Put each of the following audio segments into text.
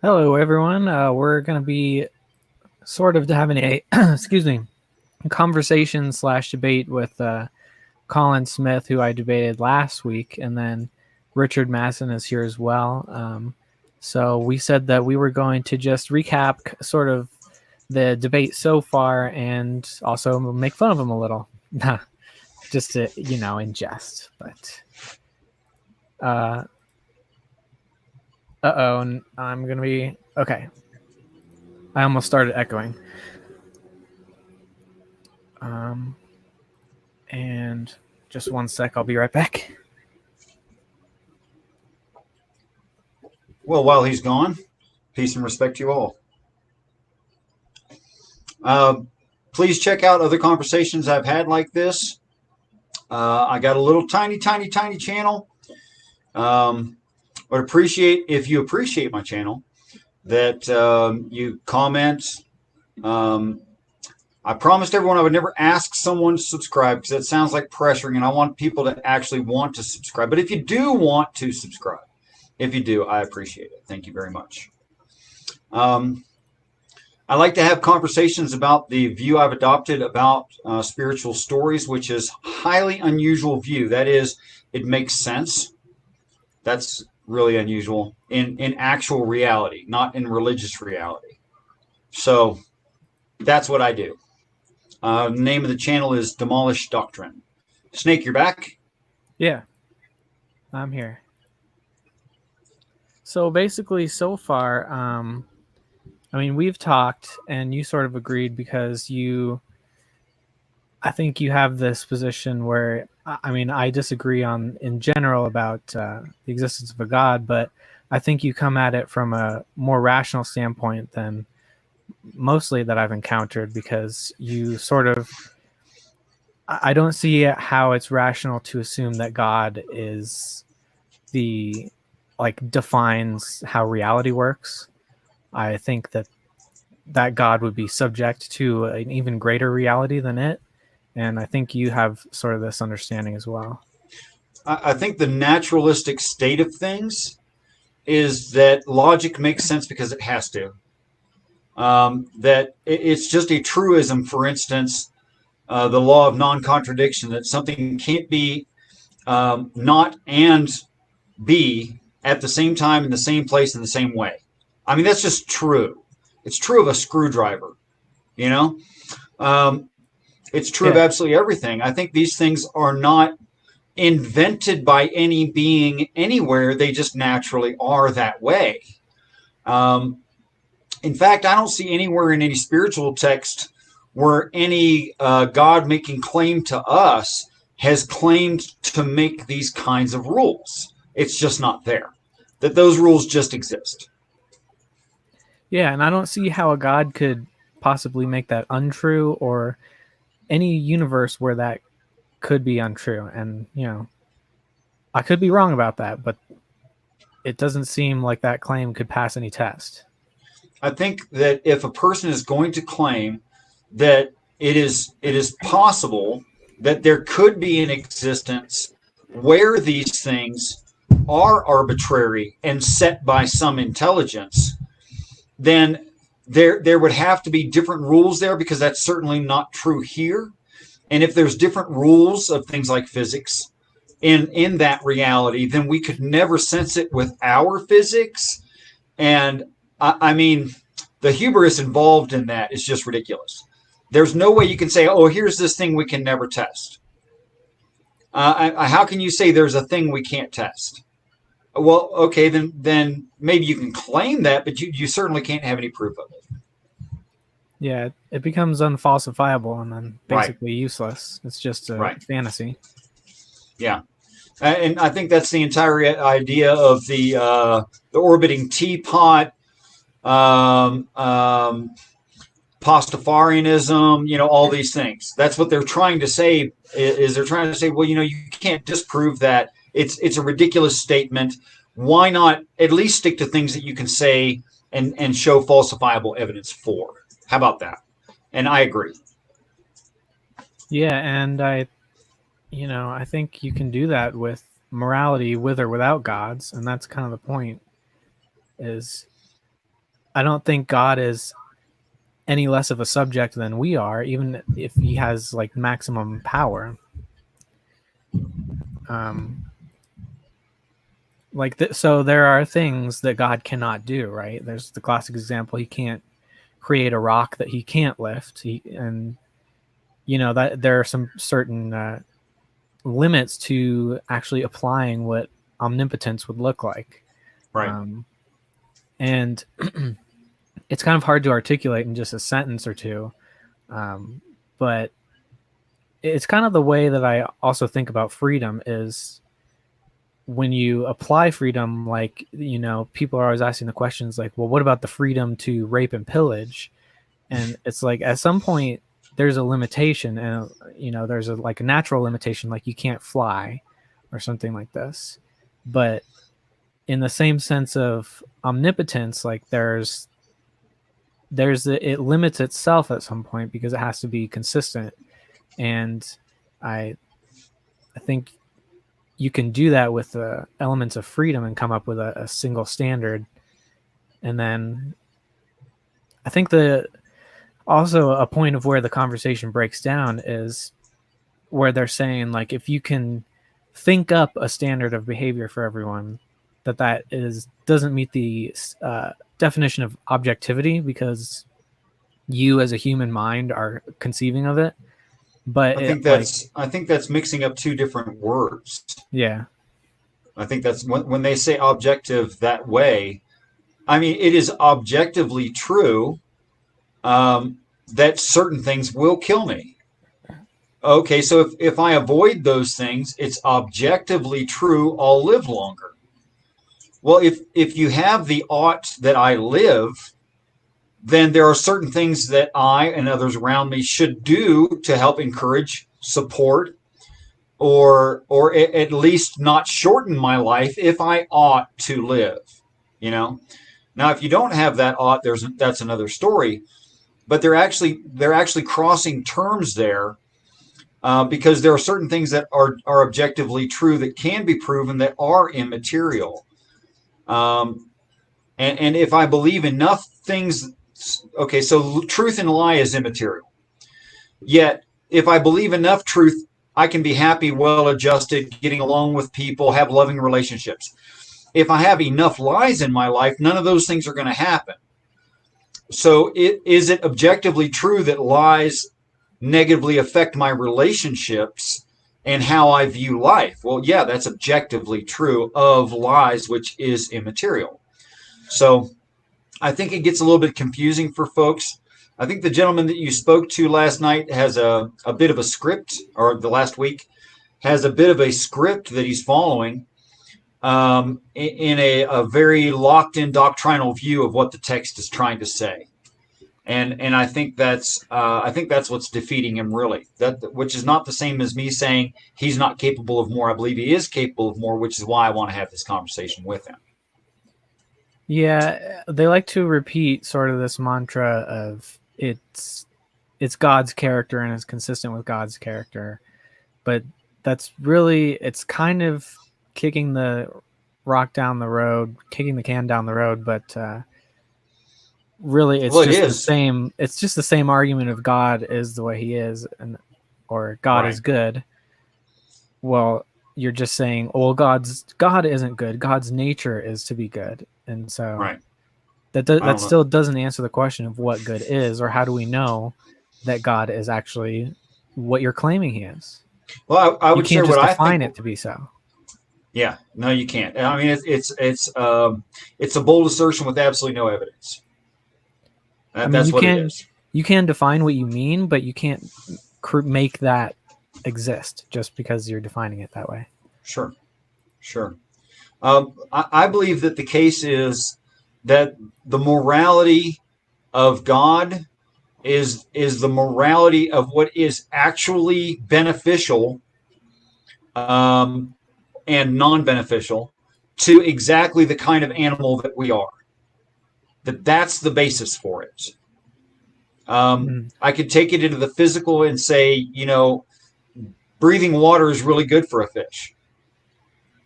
Hello, everyone. We're going to be sort of having a excuse me conversation slash debate with Colin Smith, who I debated last week, and then Richard Masson is here as well. So we said that we were going to just recap sort of the debate so far, and also make fun of him a little, just to in jest. But oh, I'm gonna be okay. I almost started echoing. Um, and just one sec, I'll be right back. Well, while he's gone, peace and respect to you all. Uh, Please check out other conversations I've had like this. I got a little tiny channel. Would appreciate if you appreciate my channel that you comment. I promised everyone I would never ask someone to subscribe because that sounds like pressuring, and I want people to actually want to subscribe. But if you do want to subscribe, if you do, I appreciate it. Thank you very much. I like to have conversations about the view I've adopted about spiritual stories, which is highly unusual view. That is, it makes sense. That's really unusual in actual reality, not in religious reality. So that's what I do. The name of the channel is Demolish Doctrine. Snake, you're back? Yeah, I'm here. So basically, so far, I mean, we've talked, and you sort of agreed because I think you have this position where, I mean, I disagree on in general about the existence of a God, but I think you come at it from a more rational standpoint than mostly that I've encountered, because you sort of, I don't see how it's rational to assume that God is the, like, defines how reality works. I think that God would be subject to an even greater reality than it. And I think you have sort of this understanding as well. I think the naturalistic state of things is that logic makes sense because it has to. That it's just a truism, for instance, the law of non-contradiction, that something can't be not and be at the same time in the same place in the same way. I mean, that's just true. It's true of a screwdriver, you know? It's true of Yeah. absolutely everything. I think these things are not invented by any being anywhere. They just naturally are that way. Um, in fact, I don't see anywhere in any spiritual text where any God making claim to us has claimed to make these kinds of rules. It's just not there. That those rules just exist. Yeah. And I don't see how a God could possibly make that untrue, or any universe where that could be untrue. And, I could be wrong about that, but it doesn't seem like that claim could pass any test. I think that if a person is going to claim that it is possible that there could be an existence where these things are arbitrary and set by some intelligence, then there would have to be different rules there, because that's certainly not true here. And if there's different rules of things like physics in that reality, then we could never sense it with our physics. And I mean, the hubris involved in that is just ridiculous. There's no way you can say, oh, here's this thing we can never test. How can you say there's a thing we can't test? Well, okay, then maybe you can claim that, but you certainly can't have any proof of it. Yeah. It becomes unfalsifiable and then Right, basically useless. It's just a right. fantasy. Yeah. And I think that's the entire idea of the orbiting teapot, Pastafarianism, all these things. That's what they're trying to say. Is they're trying to say, well, you can't disprove that. It's a ridiculous statement. Why not at least stick to things that you can say and show falsifiable evidence for? How about that? And I agree. Yeah. And I think you can do that with morality, with or without gods. And that's kind of the point, is I don't think God is any less of a subject than we are, even if he has like maximum power. Um, so there are things that God cannot do, right? There's the classic example: he can't create a rock that he can't lift, and that there are some certain limits to actually applying what omnipotence would look like. Right. And it's kind of hard to articulate in just a sentence or two, but it's kind of the way that I also think about freedom is when you apply freedom, like, people are always asking the questions like, well, what about the freedom to rape and pillage? And it's like, at some point there's a limitation, and there's like a natural limitation, like you can't fly or something like this. But in the same sense of omnipotence, like it limits itself at some point because it has to be consistent. And I think you can do that with the elements of freedom and come up with a single standard. And then I think also a point of where the conversation breaks down is where they're saying, like, if you can think up a standard of behavior for everyone, that doesn't meet the definition of objectivity, because you as a human mind are conceiving of it. But I think that's mixing up two different words. Yeah. I think that's when they say objective that way. I mean, it is objectively true that certain things will kill me. Okay, so if I avoid those things, it's objectively true I'll live longer. Well, if you have the ought that I live, then there are certain things that I and others around me should do to help encourage, support, or at least not shorten my life if I ought to live. Now, if you don't have that ought, that's another story. But they're actually crossing terms there, because there are certain things that are objectively true that can be proven that are immaterial. And if I believe enough things, okay, so truth and lie is immaterial. Yet, if I believe enough truth, I can be happy, well-adjusted, getting along with people, have loving relationships. If I have enough lies in my life, none of those things are going to happen. So is it objectively true that lies negatively affect my relationships and how I view life? Well, yeah, that's objectively true of lies, which is immaterial. So I think it gets a little bit confusing for folks. I think the gentleman that you spoke to last night has a bit of a script, or the last week has a bit of a script that he's following, in a very locked-in doctrinal view of what the text is trying to say. And I think that's what's defeating him, really. Which is not the same as me saying he's not capable of more. I believe he is capable of more, which is why I want to have this conversation with him. Yeah, they like to repeat sort of this mantra of it's God's character and it's consistent with God's character. But that's really, it's kind of kicking the can down the road, but really it's just the same argument of God is the way he is, or God is good. Well, you're just saying, well, God isn't good. God's nature is to be good. And so that still doesn't answer the question of what good is, or how do we know that God is actually what you're claiming he is. Well, I would share what I think. You can't just define it to be so. Yeah, no, you can't. I mean, it's a bold assertion with absolutely no evidence. That's what it is. You can define what you mean, but you can't make that exist just because you're defining it that way. Sure. I believe that the case is that the morality of God is the morality of what is actually beneficial and non-beneficial to exactly the kind of animal that we are. That's the basis for it. I could take it into the physical and say, breathing water is really good for a fish.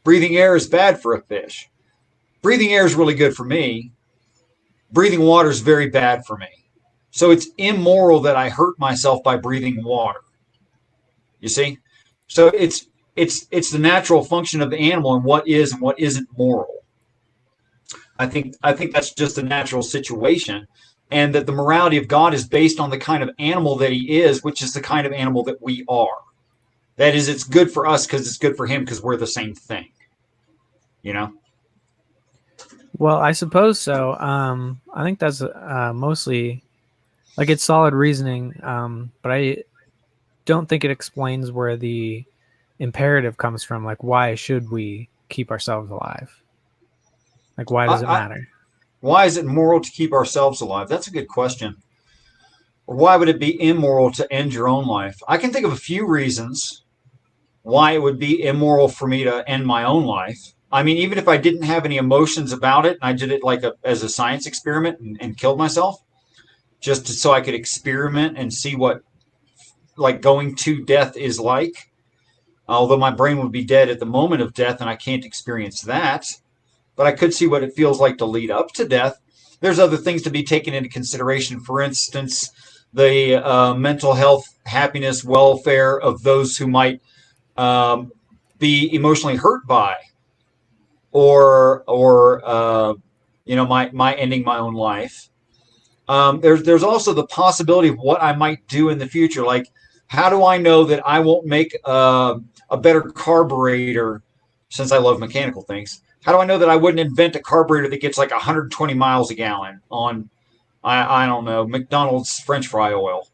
Breathing air is bad for a fish. Breathing air is really good for me. breathing water is very bad for me. So it's immoral that I hurt myself by breathing water. You see? So it's the natural function of the animal and what is and what isn't moral. I think that's just a natural situation, and that the morality of God is based on the kind of animal that he is, which is the kind of animal that we are. That is, it's good for us because it's good for him because we're the same thing. You know? Well, I suppose so. I think that's mostly like it's solid reasoning, but I don't think it explains where the imperative comes from. Like, why should we keep ourselves alive? Like, why does it I, matter? why is it moral to keep ourselves alive? That's a good question. Or why would it be immoral to end your own life? I can think of a few reasons why it would be immoral for me to end my own life. I mean, even if I didn't have any emotions about it, and I did it like as a science experiment and killed myself, so I could experiment and see what like going to death is like. Although my brain would be dead at the moment of death, and I can't experience that, but I could see what it feels like to lead up to death. There's other things to be taken into consideration. For instance, the mental health, happiness, welfare of those who might be emotionally hurt by, or my ending my own life. There's also the possibility of what I might do in the future. Like, how do I know that I won't make a better carburetor? Since I love mechanical things, how do I know that I wouldn't invent a carburetor that gets like 120 miles a gallon on, I don't know, McDonald's French fry oil?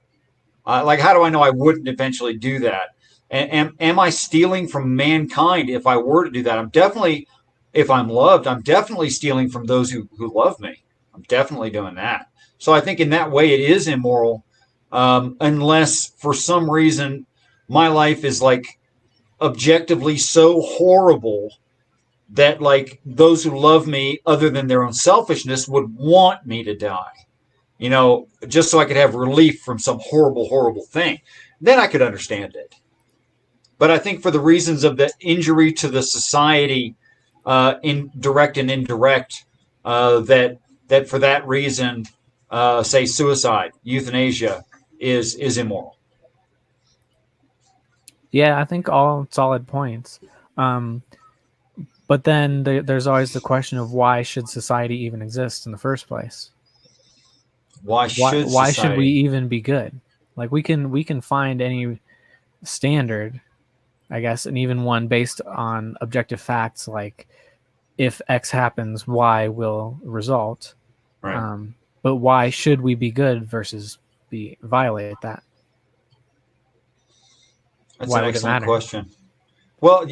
Like, how do I know I wouldn't eventually do that? And am I stealing from mankind if I were to do that? I'm definitely, if I'm loved, I'm definitely stealing from those who love me. I'm definitely doing that. So I think in that way it is immoral, unless for some reason my life is like objectively so horrible that like those who love me, other than their own selfishness, would want me to die. Just so I could have relief from some horrible, horrible thing. Then I could understand it. But I think for the reasons of the injury to the society, direct and indirect, that for that reason, say suicide, euthanasia is immoral. Yeah, I think all solid points. Um, but then there's always the question of why should society even exist in the first place? Why should Why should we society? even be good? Like we can find any standard, I guess, and even one based on objective facts, like if X happens, Y will result. Right. But why should we be good versus be violate that? That's Why an would it excellent matter? question. Well,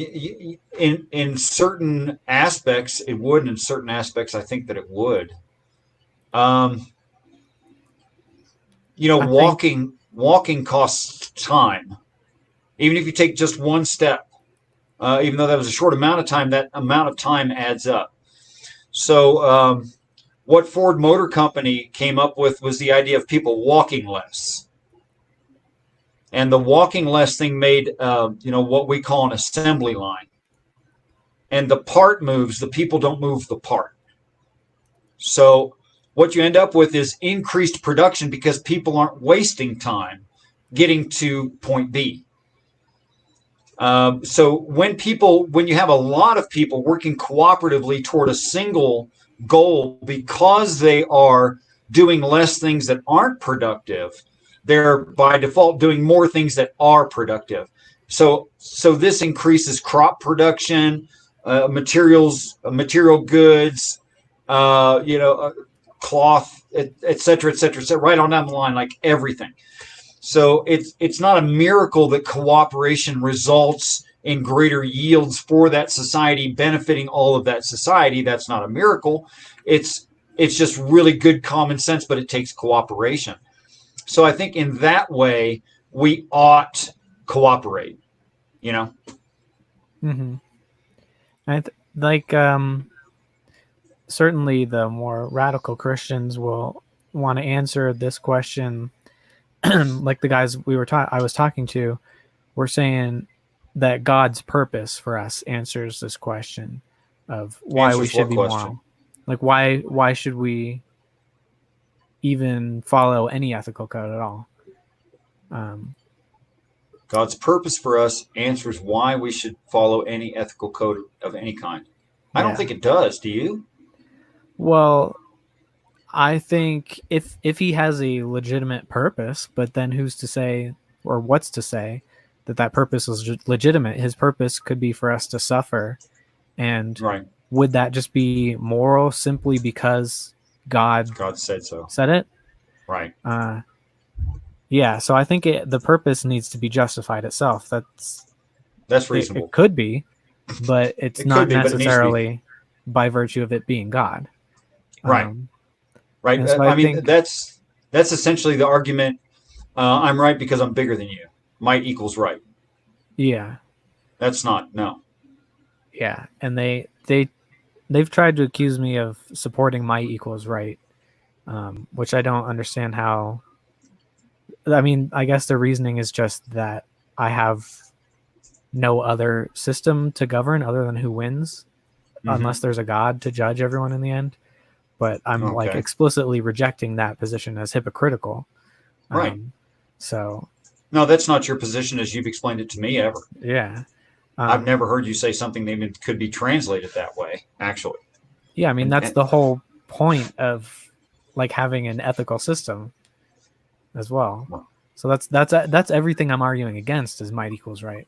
in certain aspects it would, and in certain aspects I think that it would. Um, I think walking costs time. Even if you take just one step, even though that was a short amount of time, that amount of time adds up. So, what Ford Motor Company came up with was the idea of people walking less. And the walking less thing made, what we call an assembly line. And the part moves, the people don't move the part. So, what you end up with is increased production because people aren't wasting time getting to point B. So when you have a lot of people working cooperatively toward a single goal, because they are doing less things that aren't productive, they're by default doing more things that are productive. So this increases crop production, material goods, cloth, et cetera, et cetera, et cetera, right on down the line, like everything. So it's not a miracle that cooperation results in greater yields for that society, benefiting all of that society. That's not a miracle. It's just really good common sense, but it takes cooperation. So I think in that way we ought cooperate. You know. mm-hmm. Like certainly the more radical Christians will want to answer this question like the guys I was talking to were saying that God's purpose for us answers this question of why we Answers should what be question? moral. Like why should we even follow any ethical code at all. God's purpose for us answers why we should follow any ethical code of any kind. I don't think it does. Do you? Well, I think if he has a legitimate purpose, but then who's to say, or what's to say, that purpose is legitimate? His purpose could be for us to suffer, and would that just be moral simply because God said so? Said it, right? Yeah. So I think the purpose needs to be justified itself. That's reasonable. It could be, but it's not necessarily by virtue of it being God. Right. Right. So I mean, that's essentially the argument. I'm right because I'm bigger than you. Might equals right. Yeah. That's not, no. Yeah. And they've tried to accuse me of supporting might equals right, which I don't understand how. I mean, I guess the reasoning is just that I have no other system to govern other than who wins, unless there's a God to judge everyone in the end. But I'm like explicitly rejecting that position as hypocritical. Right. So. No, that's not your position as you've explained it to me ever. Yeah. I've never heard you say something that even could be translated that way, actually. Yeah, I mean, that's the whole point of like having an ethical system as well. So that's everything I'm arguing against is might equals right.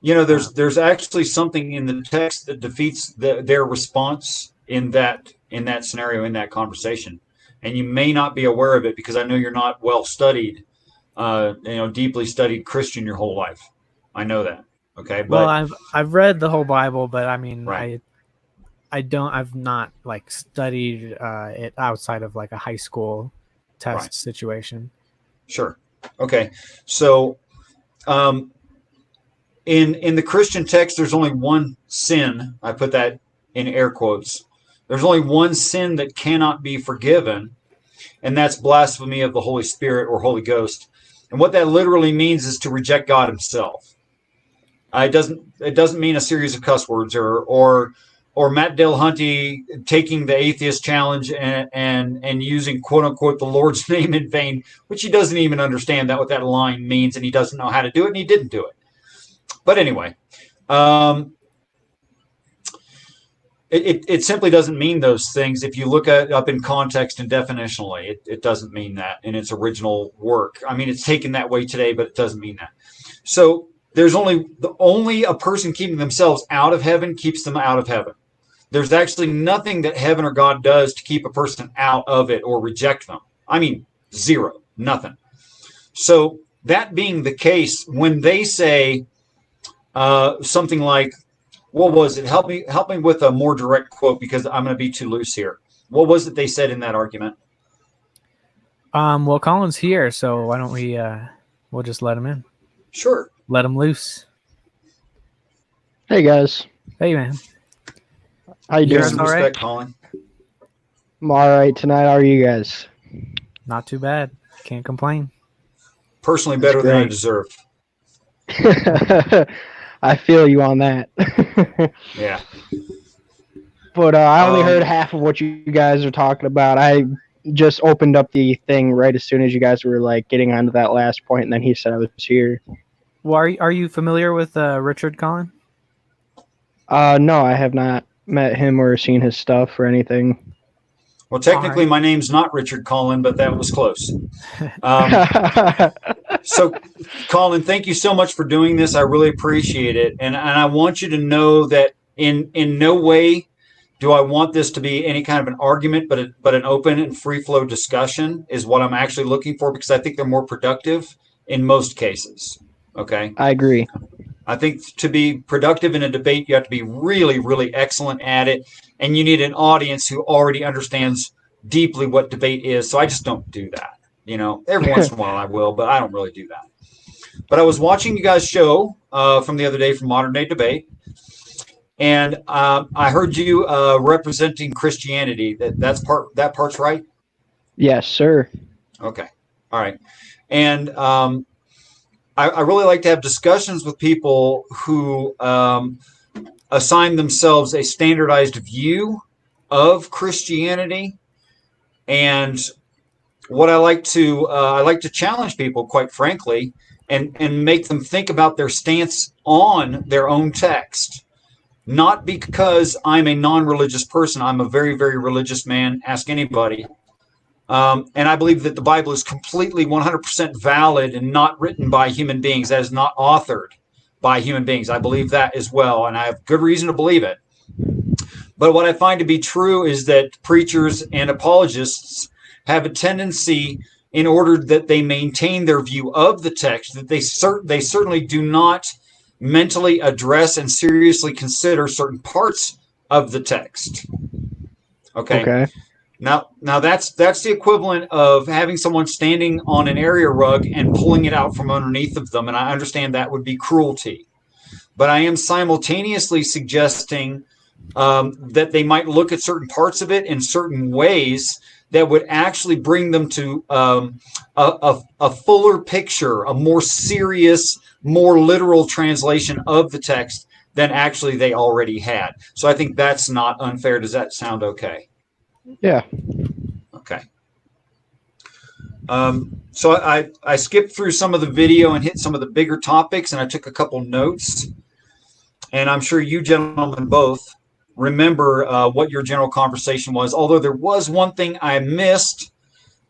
You know, there's actually something in the text that defeats their response in that scenario, in that conversation. And you may not be aware of it because I know you're not well studied, deeply studied Christian your whole life. I know that. Okay. But, well, I've read the whole Bible, but I mean, I've not like studied it outside of like a high school test situation. Sure. Okay. So, in the Christian text, there's only one sin. I put that in air quotes. There's only one sin that cannot be forgiven, and that's blasphemy of the Holy Spirit or Holy Ghost. And what that literally means is to reject God himself. It doesn't mean a series of cuss words or Matt Dillahunty taking the atheist challenge and using quote unquote the Lord's name in vain, which he doesn't even understand what that line means, and he doesn't know how to do it, and he didn't do it. But anyway, it simply doesn't mean those things. If you look it up in context and definitionally, it doesn't mean that in its original work. I mean, it's taken that way today, but it doesn't mean that. So there's only a person keeping themselves out of heaven keeps them out of heaven. There's actually nothing that heaven or God does to keep a person out of it or reject them. I mean, zero, nothing. So that being the case, when they say something like, what was it? Help me with a more direct quote because I'm going to be too loose here. What was it they said in that argument? Well, Collyn's here, so why don't we'll just let him in. Sure. Let him loose. Hey guys. Hey man. How you doing? Respect, Collyn. I'm all right tonight. How are you guys? Not too bad. Can't complain. Personally, better than I deserve. I feel you on that. Yeah. But I only heard half of what you guys are talking about. I just opened up the thing right as soon as you guys were like getting onto that last point, and then he said I was here. Well, are you familiar with Richard Collyn? No, I have not met him or seen his stuff or anything. Well, technically, my name's not Richard Collyn, but that was close. So, Collyn, thank you so much for doing this. I really appreciate it. And I want you to know that in no way do I want this to be any kind of an argument, but an open and free-flow discussion is what I'm actually looking for because I think they're more productive in most cases. Okay? I agree. I think to be productive in a debate, you have to be really, really excellent at it. And you need an audience who already understands deeply what debate is. So I just don't do that. Every once in a while I will, but I don't really do that. But I was watching you guys' show from the other day from Modern Day Debate. And I heard you representing Christianity. That part's right? Yes, sir. Okay. All right. And I really like to have discussions with people who assign themselves a standardized view of Christianity and what I like to challenge people, quite frankly, and make them think about their stance on their own text. Not because I'm a non-religious person. I'm a very, very religious man. Ask anybody. And I believe that the Bible is completely 100% valid and not written by human beings. That is not authored by human beings. I believe that as well, and I have good reason to believe it. But what I find to be true is that preachers and apologists have a tendency, in order that they maintain their view of the text, that they certainly do not mentally address and seriously consider certain parts of the text. Okay. Now that's the equivalent of having someone standing on an area rug and pulling it out from underneath of them, and I understand that would be cruelty. But I am simultaneously suggesting that they might look at certain parts of it in certain ways that would actually bring them to a fuller picture, a more serious, more literal translation of the text than actually they already had. So I think that's not unfair. Does that sound okay? Yeah. Okay. So I skipped through some of the video and hit some of the bigger topics, and I took a couple notes. And I'm sure you gentlemen both remember what your general conversation was, although there was one thing I missed,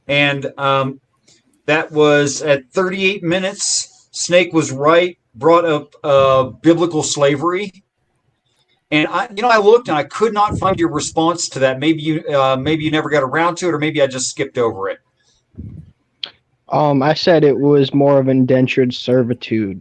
and that was at 38 minutes, Snake was right, brought up biblical slavery. And I looked and I could not find your response to that. Maybe you never got around to it, or maybe I just skipped over it. I said it was more of indentured servitude.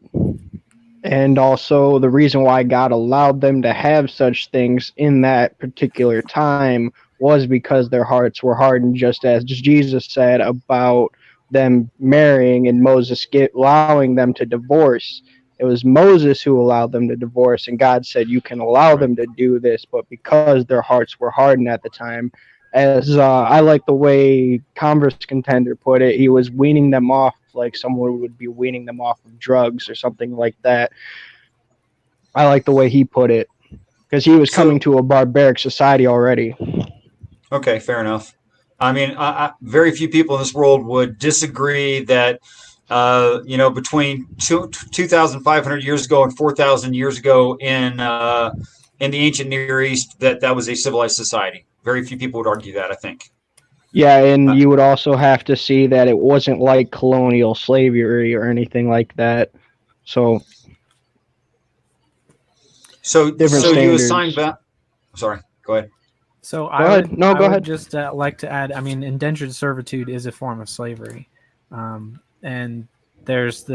And also the reason why God allowed them to have such things in that particular time was because their hearts were hardened, just as Jesus said about them marrying and Moses allowing them to divorce. It was Moses who allowed them to divorce, and God said, you can allow them to do this, but because their hearts were hardened at the time, as I like the way Converse Contender put it, he was weaning them off like someone would be weaning them off of drugs or something like that. I like the way he put it, because he was coming to a barbaric society already. Okay, fair enough. I mean, very few people in this world would disagree that between 2,500 years ago and 4,000 years ago in the ancient Near East, that was a civilized society. Very few people would argue that, I think. Yeah, and you would also have to see that it wasn't like colonial slavery or anything like that. So you assigned that. Sorry, go ahead. So I would just like to add, I mean, indentured servitude is a form of slavery. And there's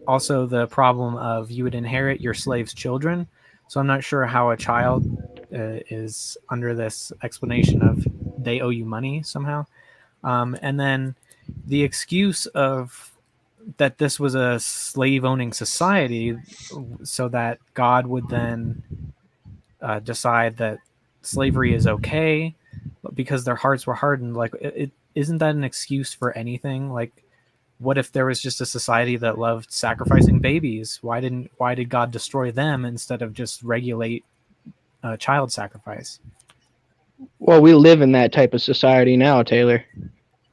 also the problem of you would inherit your slave's children. So I'm not sure how a child is under this explanation of they owe you money somehow. And then the excuse of that this was a slave-owning society, so that God would then decide that slavery is okay because their hearts were hardened. Like, isn't that an excuse for anything? Like, what if there was just a society that loved sacrificing babies? Why did God destroy them instead of just regulate child sacrifice? Well, we live in that type of society now, Taylor.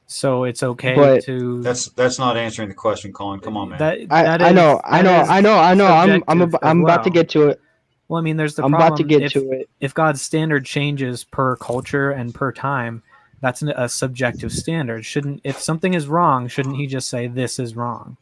So it's okay to. That's not answering the question, Collyn. Come on, man. I know. I'm about to get to it. Well, I mean, there's the problem. I'm about to get to it. If God's standard changes per culture and per time, that's a subjective standard. If something is wrong, shouldn't he just say this is wrong?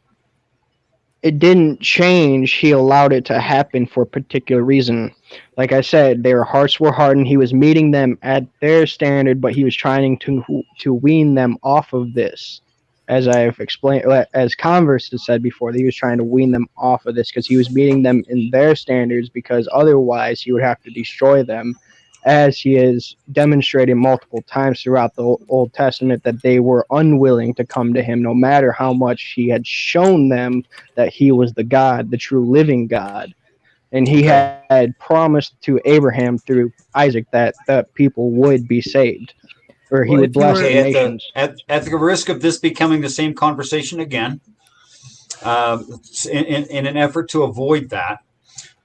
It didn't change. He allowed it to happen for a particular reason. Like I said, their hearts were hardened. He was meeting them at their standard, but he was trying to wean them off of this. As I've explained, as Converse has said before, that he was trying to wean them off of this because he was meeting them in their standards, because otherwise he would have to destroy them, as he has demonstrated multiple times throughout the Old Testament that they were unwilling to come to him, no matter how much he had shown them that he was the God, the true living God. And he had promised to Abraham through Isaac that people would be saved, or he would bless the nations. At the risk of this becoming the same conversation again, in an effort to avoid that,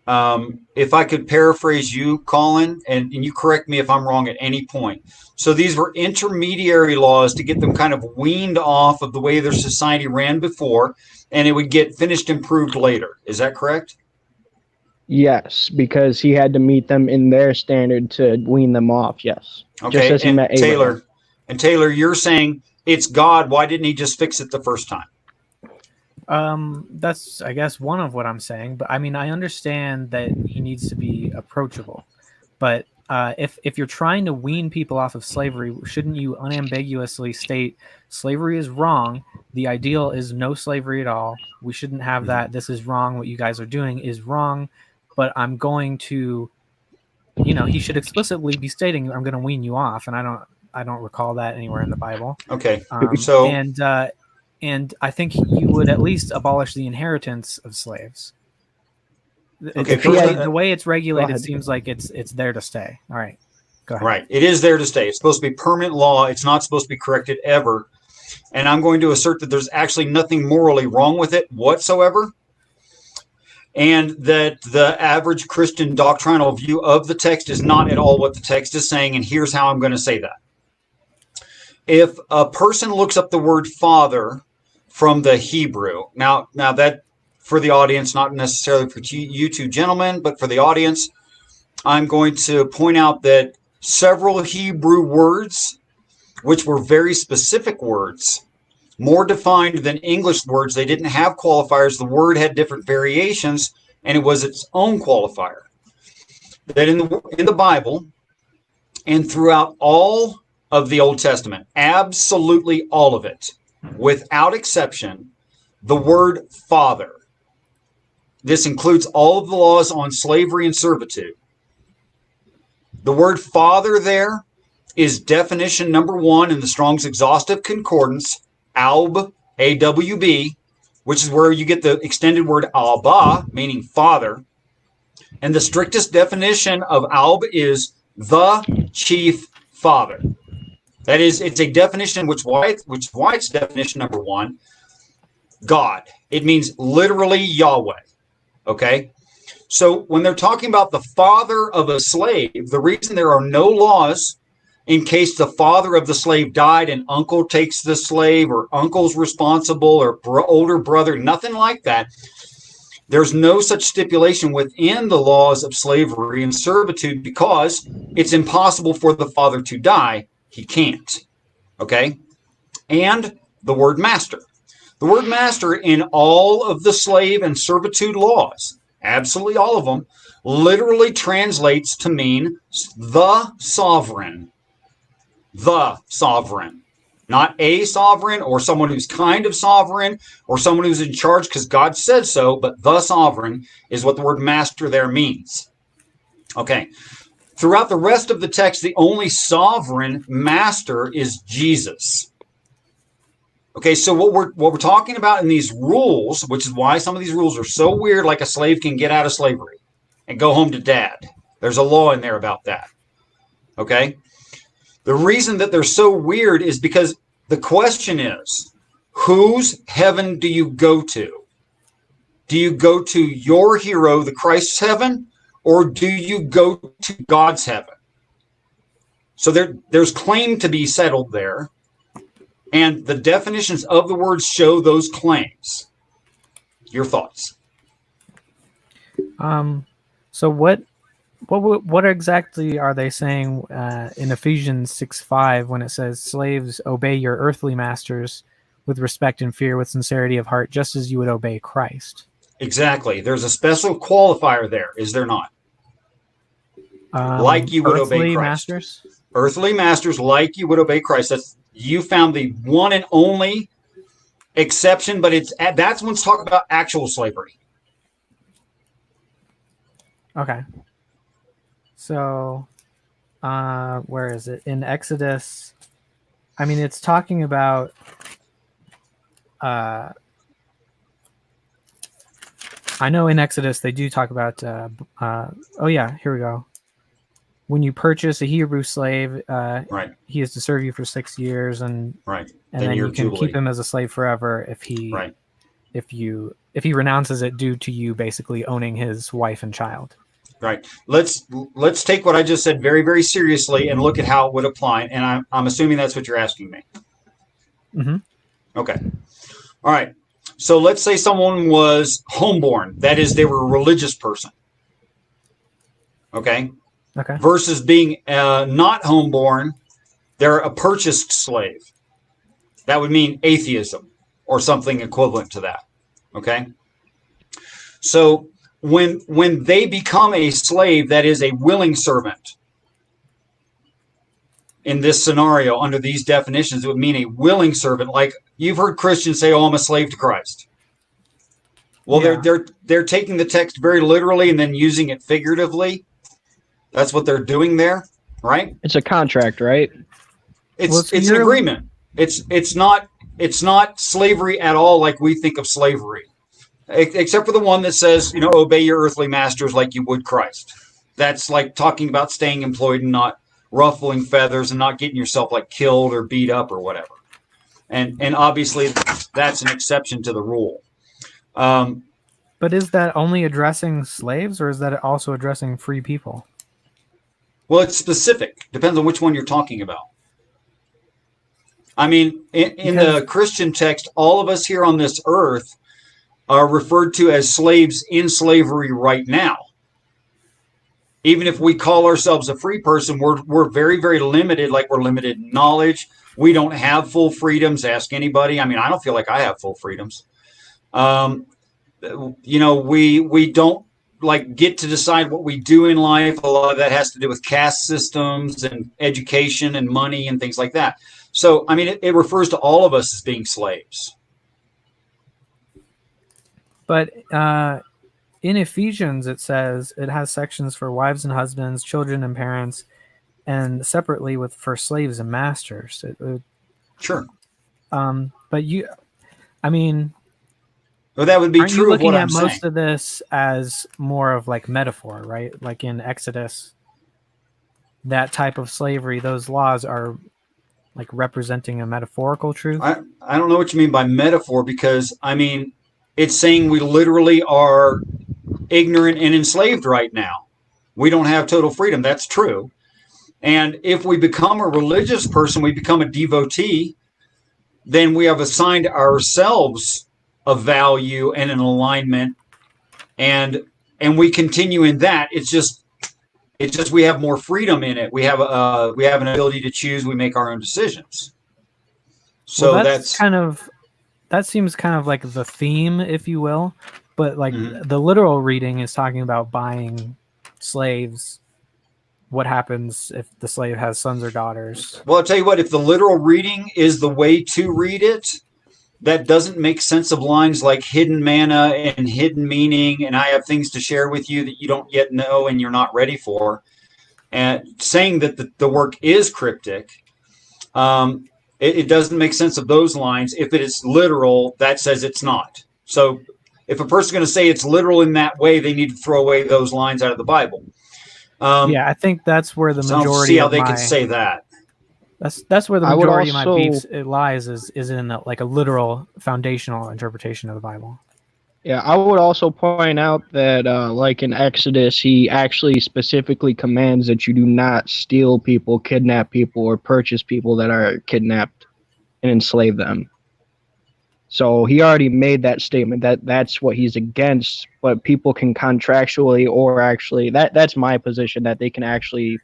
if I could paraphrase you, Collyn, and you correct me if I'm wrong at any point. So these were intermediary laws to get them kind of weaned off of the way their society ran before, and it would get finished improved later. Is that correct? Yes, because he had to meet them in their standard to wean them off. Yes. Okay. Just as he met Abraham. Taylor, you're saying it's God. Why didn't he just fix it the first time? That's, I guess, one of what I'm saying. But I mean, I understand that he needs to be approachable. But if you're trying to wean people off of slavery, shouldn't you unambiguously state slavery is wrong? The ideal is no slavery at all. We shouldn't have that. This is wrong. What you guys are doing is wrong. But I'm going to, he should explicitly be stating, I'm going to wean you off. And I don't recall that anywhere in the Bible. Okay. And I think you would at least abolish the inheritance of slaves. Okay. The way it's regulated seems like it's there to stay. All right. Go ahead. Right. It is there to stay. It's supposed to be permanent law. It's not supposed to be corrected ever. And I'm going to assert that there's actually nothing morally wrong with it whatsoever. And that the average Christian doctrinal view of the text is not at all what the text is saying. And here's how I'm going to say that. If a person looks up the word father from the Hebrew, now that for the audience, not necessarily for you two gentlemen, but for the audience, I'm going to point out that several Hebrew words, which were very specific words, more defined than English words, they didn't have qualifiers. The word had different variations, and it was its own qualifier. That in the Bible and throughout all of the Old Testament, absolutely all of it, without exception, the word father. This includes all of the laws on slavery and servitude. The word father there is definition number 1 in the Strong's Exhaustive Concordance, Alb, A-W-B, which is where you get the extended word Abba, meaning father. And the strictest definition of Alb is the chief father. That is, it's a definition which is why it's definition number 1, God. It means literally Yahweh. Okay? So when they're talking about the father of a slave, the reason there are no laws in case the father of the slave died and uncle takes the slave or uncle's responsible or older brother, nothing like that. There's no such stipulation within the laws of slavery and servitude because it's impossible for the father to die. He can't. Okay? And the word master. The word master in all of the slave and servitude laws, absolutely all of them, literally translates to mean the sovereign. The sovereign. Not a sovereign or someone who's kind of sovereign or someone who's in charge because God said so, but the sovereign is what the word master there means. Okay. Throughout the rest of the text, the only sovereign master is Jesus. Okay, so what we're talking about in these rules, which is why some of these rules are so weird, like a slave can get out of slavery and go home to dad. There's a law in there about that. Okay? The reason that they're so weird is because the question is, whose heaven do you go to? Do you go to your hero, the Christ's heaven, or do you go to God's heaven? So there's claim to be settled there. And the definitions of the words show those claims. Your thoughts? So what exactly are they saying in Ephesians 6:5 when it says, "Slaves, obey your earthly masters with respect and fear, with sincerity of heart, just as you would obey Christ"? Exactly. There's a special qualifier there, is there not? Like you would obey Christ. Masters? Earthly masters, like you would obey Christ. You found the one and only exception, but that's when it's talking about actual slavery. Okay. So, where is it? In Exodus, I mean, it's talking about, I know in Exodus they do talk about, oh yeah, here we go. When you purchase a Hebrew slave, right, he is to serve you for 6 years, and right, and then you can keep him as a slave forever if he, right, if if he renounces it due to you basically owning his wife and child. Right. Let's take what I just said very, very seriously and look at how it would apply. And I'm assuming that's what you're asking me. Mm-hmm. Okay. All right. So let's say someone was homeborn. That is, they were a religious person. Okay. Okay. Versus being not homeborn, they're a purchased slave. That would mean atheism or something equivalent to that. Okay. So when they become a slave, that is a willing servant. In this scenario, under these definitions, it would mean a willing servant. Like you've heard Christians say, "Oh, I'm a slave to Christ." Well, Yeah. they're taking the text very literally and then using it figuratively. That's what they're doing there, right? It's a contract, right? It's an agreement. It's not slavery at all like we think of slavery, except for the one that says, obey your earthly masters like you would Christ. That's like talking about staying employed and not ruffling feathers and not getting yourself like killed or beat up or whatever. And obviously that's an exception to the rule. But is that only addressing slaves, or is that also addressing free people? Well, it's specific. Depends on which one you're talking about. I mean, in the Christian text, all of us here on this earth are referred to as slaves in slavery right now. Even if we call ourselves a free person, we're very, very limited. Like we're limited in knowledge. We don't have full freedoms. Ask anybody. I mean, I don't feel like I have full freedoms. We don't like get to decide what we do in life. A lot of that has to do with caste systems and education and money and things like that. So, I mean, it refers to all of us as being slaves. But in Ephesians, it says it has sections for wives and husbands, children and parents, and separately for slaves and masters. Sure. But well, that would be true of what I'm saying. Aren't you looking at most of this as more of like metaphor, right? Like in Exodus, that type of slavery, those laws are like representing a metaphorical truth. I don't know what you mean by metaphor, because I mean, it's saying we literally are ignorant and enslaved right now. We don't have total freedom. That's true. And if we become a religious person, we become a devotee, then we have assigned ourselves a value and an alignment, and we continue in that. It's just we have more freedom in it. We have an ability to choose. We make our own decisions. So well, that seems kind of like the theme, if you will. But like the literal reading is talking about buying slaves. What happens if the slave has sons or daughters? Well, I'll tell you what, if the literal reading is the way to read it, that doesn't make sense of lines like hidden manna and hidden meaning, and I have things to share with you that you don't yet know and you're not ready for. And saying that the work is cryptic, it doesn't make sense of those lines. If it is literal, that says it's not. So if a person's going to say it's literal in that way, they need to throw away those lines out of the Bible. I think that's where the majority. I don't see how they can say that. That's where the majority of my beefs lies is in like a literal foundational interpretation of the Bible. Yeah, I would also point out that like in Exodus, he actually specifically commands that you do not steal people, kidnap people, or purchase people that are kidnapped and enslave them. So he already made that statement that that's what he's against, but people can contractually or actually, that's my position, that they can actually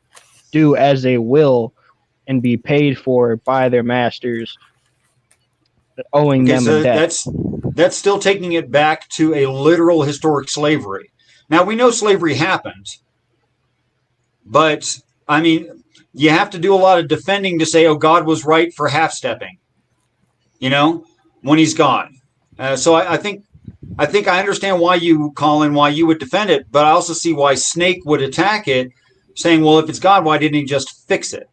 do as they will and be paid for by their masters, owing them a debt. That's still taking it back to a literal historic slavery. Now, we know slavery happened, but I mean, you have to do a lot of defending to say, oh, God was right for half-stepping, when he's gone. So I think I understand why you, Collyn, why you would defend it, but I also see why Snake would attack it, saying, well, if it's God, why didn't he just fix it?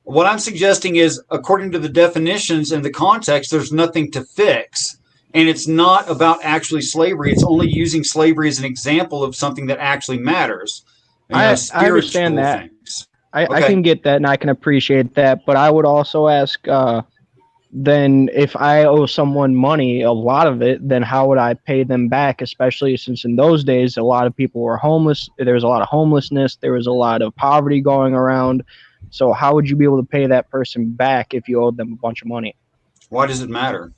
What I'm suggesting is, according to the definitions and the context, there's nothing to fix. And it's not about actually slavery. It's only using slavery as an example of something that actually matters. I understand that. I can get that and I can appreciate that. But I would also ask then if I owe someone money, a lot of it, then how would I pay them back? Especially since in those days, a lot of people were homeless. There was a lot of homelessness. There was a lot of poverty going around. So how would you be able to pay that person back if you owed them a bunch of money? Why does it matter?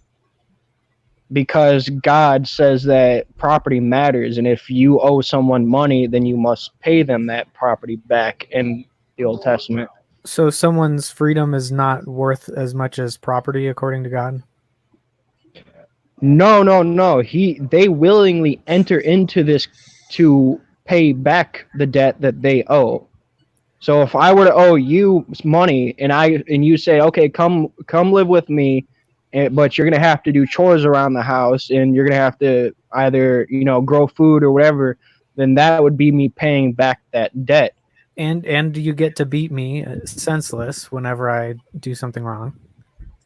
Because God says that property matters. And if you owe someone money, then you must pay them that property back in the Old Testament. So someone's freedom is not worth as much as property, according to God? No, no, no. They willingly enter into this to pay back the debt that they owe. So if I were to owe you money and you say, okay, come live with me, but you're gonna have to do chores around the house and you're gonna have to either grow food or whatever, then that would be me paying back that debt. And you get to beat me senseless whenever I do something wrong.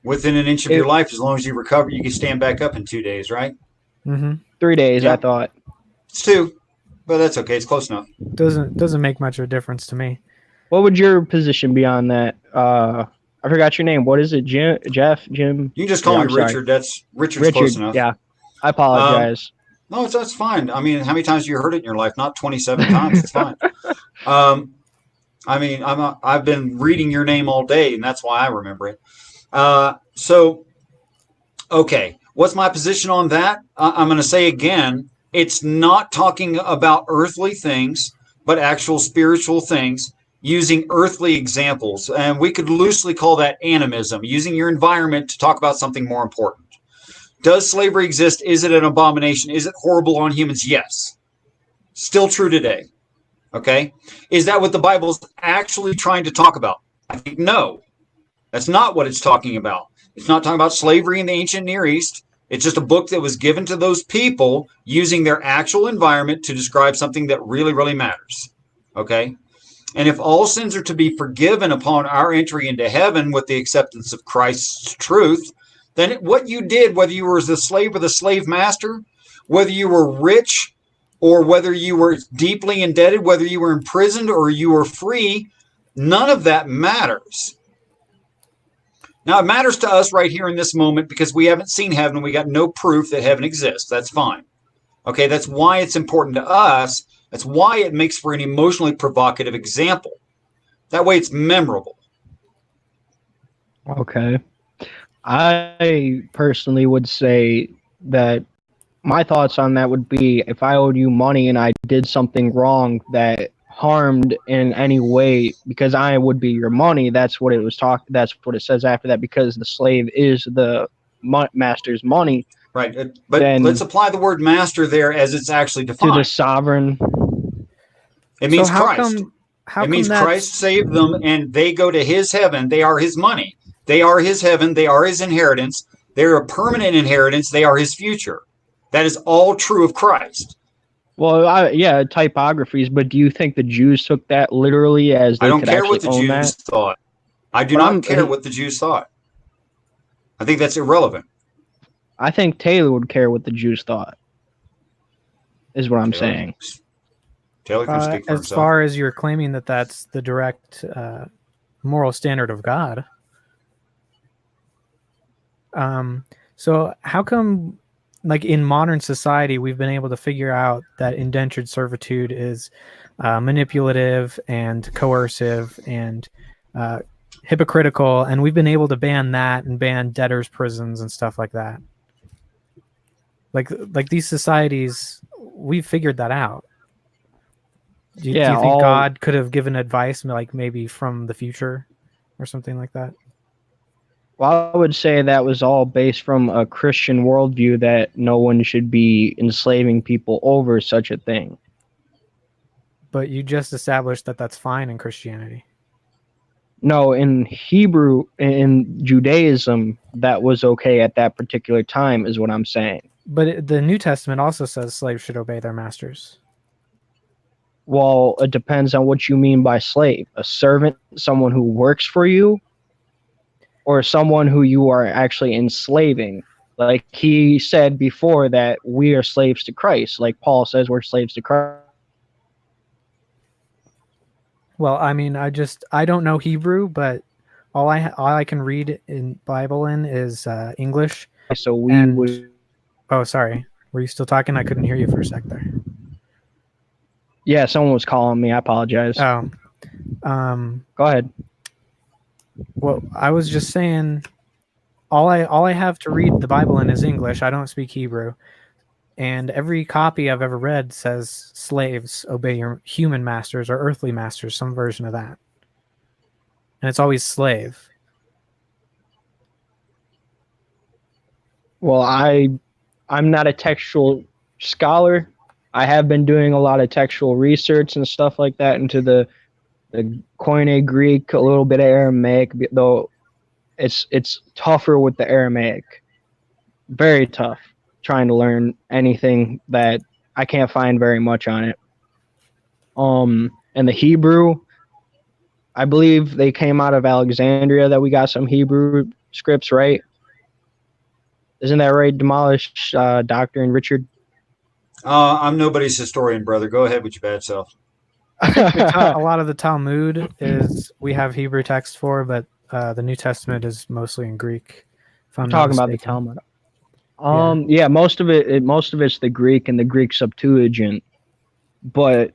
Within an inch of your life, as long as you recover, you can stand back up in 2 days, right? Mm-hmm. 3 days, Yep. I thought. It's 2, but that's okay. It's close enough. Doesn't make much of a difference to me. What would your position be on that? I forgot your name. What is it? Jim? Jeff? Jim? You can just call Yeah, me I'm sorry. Richard. Richard's close enough. Yeah. I apologize. No, that's fine. I mean, how many times have you heard it in your life? Not 27 times. It's fine. I mean, I've been reading your name all day, and that's why I remember it. So, okay, what's my position on that? I'm going to say again, it's not talking about earthly things, but actual spiritual things using earthly examples. And we could loosely call that animism, using your environment to talk about something more important. Does slavery exist? Is it an abomination? Is it horrible on humans? Yes. Still true today. Okay. Is that what the Bible's actually trying to talk about? I think no. That's not what it's talking about. It's not talking about slavery in the ancient Near East. It's just a book that was given to those people using their actual environment to describe something that really, really matters. Okay. And if all sins are to be forgiven upon our entry into heaven with the acceptance of Christ's truth, then what you did, whether you were the slave or the slave master, whether you were rich or whether you were deeply indebted, whether you were imprisoned or you were free, none of that matters. Now, it matters to us right here in this moment because we haven't seen heaven. We got no proof that heaven exists. That's fine. Okay, that's why it's important to us. That's why it makes for an emotionally provocative example. That way it's memorable. Okay. I personally would say that my thoughts on that would be if I owed you money and I did something wrong that harmed in any way because I would be your money, that's what it says after that, because the slave is the master's money. Right. But let's apply the word master there as it's actually defined. To the sovereign. It means So Christ. It means Christ saved them and they go to his heaven. They are his money. They are his heaven. They are his inheritance. They're a permanent inheritance. They are his future. That is all true of Christ. Well, typographies, but do you think the Jews took that literally as they I don't could care actually what the own Jews that? thought. I do not care what the Jews thought. I think that's irrelevant. I think Taylor would care what the Jews thought, is what I'm saying. Taylor can speak for as himself. far as you're claiming that that's the direct moral standard of God. So how come, like in modern society, we've been able to figure out that indentured servitude is manipulative and coercive and hypocritical, and we've been able to ban that and ban debtors' prisons and stuff like that. Like these societies, we've figured that out. Do you think God could have given advice, like maybe from the future or something like that? Well, I would say that was all based from a Christian worldview that no one should be enslaving people over such a thing. But you just established that that's fine in Christianity. No, in Hebrew, in Judaism, that was okay at that particular time, is what I'm saying. But the New Testament also says slaves should obey their masters. Well, it depends on what you mean by slave. A servant, someone who works for you, or someone who you are actually enslaving. Like he said before that we are slaves to Christ. Like Paul says we're slaves to Christ. Well, I mean, I don't know Hebrew, but all I can read in Bible in is English. So we And would. oh, sorry, were you still talking? I couldn't hear you for a sec there. Yeah, someone was calling me. I apologize. Oh, Go ahead. well, I was just saying, all I have to read the Bible in is English. I don't speak Hebrew, and every copy I've ever read says slaves obey your human masters or earthly masters, some version of that, and it's always slave. Well, I'm not a textual scholar. I have been doing a lot of textual research and stuff like that into the Koine Greek, a little bit of Aramaic, though it's tougher with the Aramaic. Very tough trying to learn anything that I can't find very much on it. And the Hebrew, I believe they came out of Alexandria that we got some Hebrew scripts, right? Isn't that right, Demolished Doctor and Richard? I'm nobody's historian, brother. Go ahead with your bad self. I think a lot of the Talmud is we have Hebrew text for, but the New Testament is mostly in Greek. If I'm Talking not about the mistaken. Talmud. Yeah, most of it's the Greek and the Greek Septuagint. But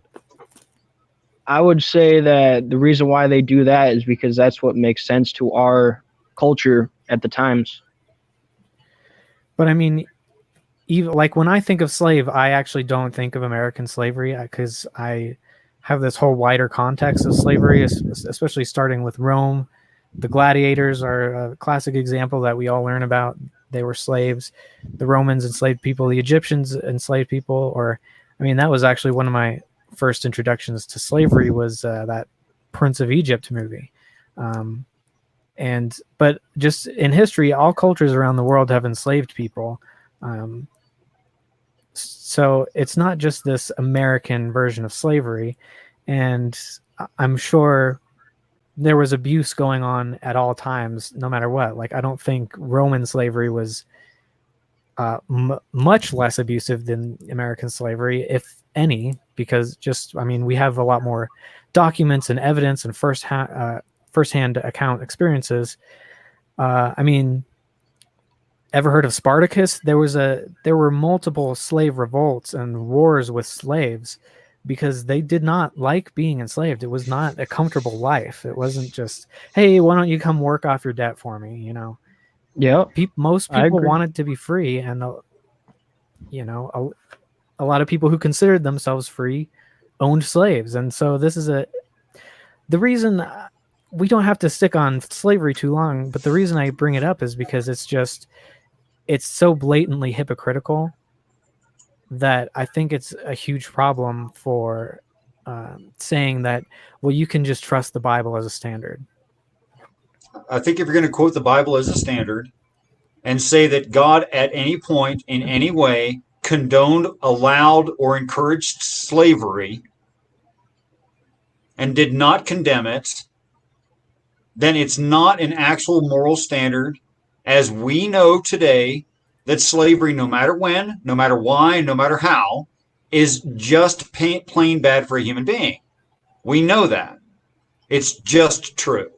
I would say that the reason why they do that is because that's what makes sense to our culture at the times. But I mean, even like when I think of slave, I actually don't think of American slavery because I have this whole wider context of slavery, especially starting with Rome. The gladiators are a classic example that we all learn about. They were slaves. The Romans enslaved people. The Egyptians enslaved people. Or, I mean, that was actually one of my first introductions to slavery was that Prince of Egypt movie. But just in history, all cultures around the world have enslaved people. So it's not just this American version of slavery. And I'm sure there was abuse going on at all times, no matter what. Like, I don't think Roman slavery was much less abusive than American slavery, if any, because we have a lot more documents and evidence and firsthand account experiences. Ever heard of Spartacus? There were multiple slave revolts and wars with slaves because they did not like being enslaved. It was not a comfortable life. It wasn't just, hey, why don't you come work off your debt for me? Yeah, Most people wanted to be free, and a lot of people who considered themselves free owned slaves. And so this is the reason we don't have to stick on slavery too long, but the reason I bring it up is because it's so blatantly hypocritical that I think it's a huge problem for saying that, well, you can just trust the Bible as a standard. I think if you're going to quote the Bible as a standard and say that God at any point in any way condoned, allowed, or encouraged slavery and did not condemn it, then it's not an actual moral standard as we know today that slavery, no matter when, no matter why, no matter how, is just plain bad for a human being. We know that. It's just true.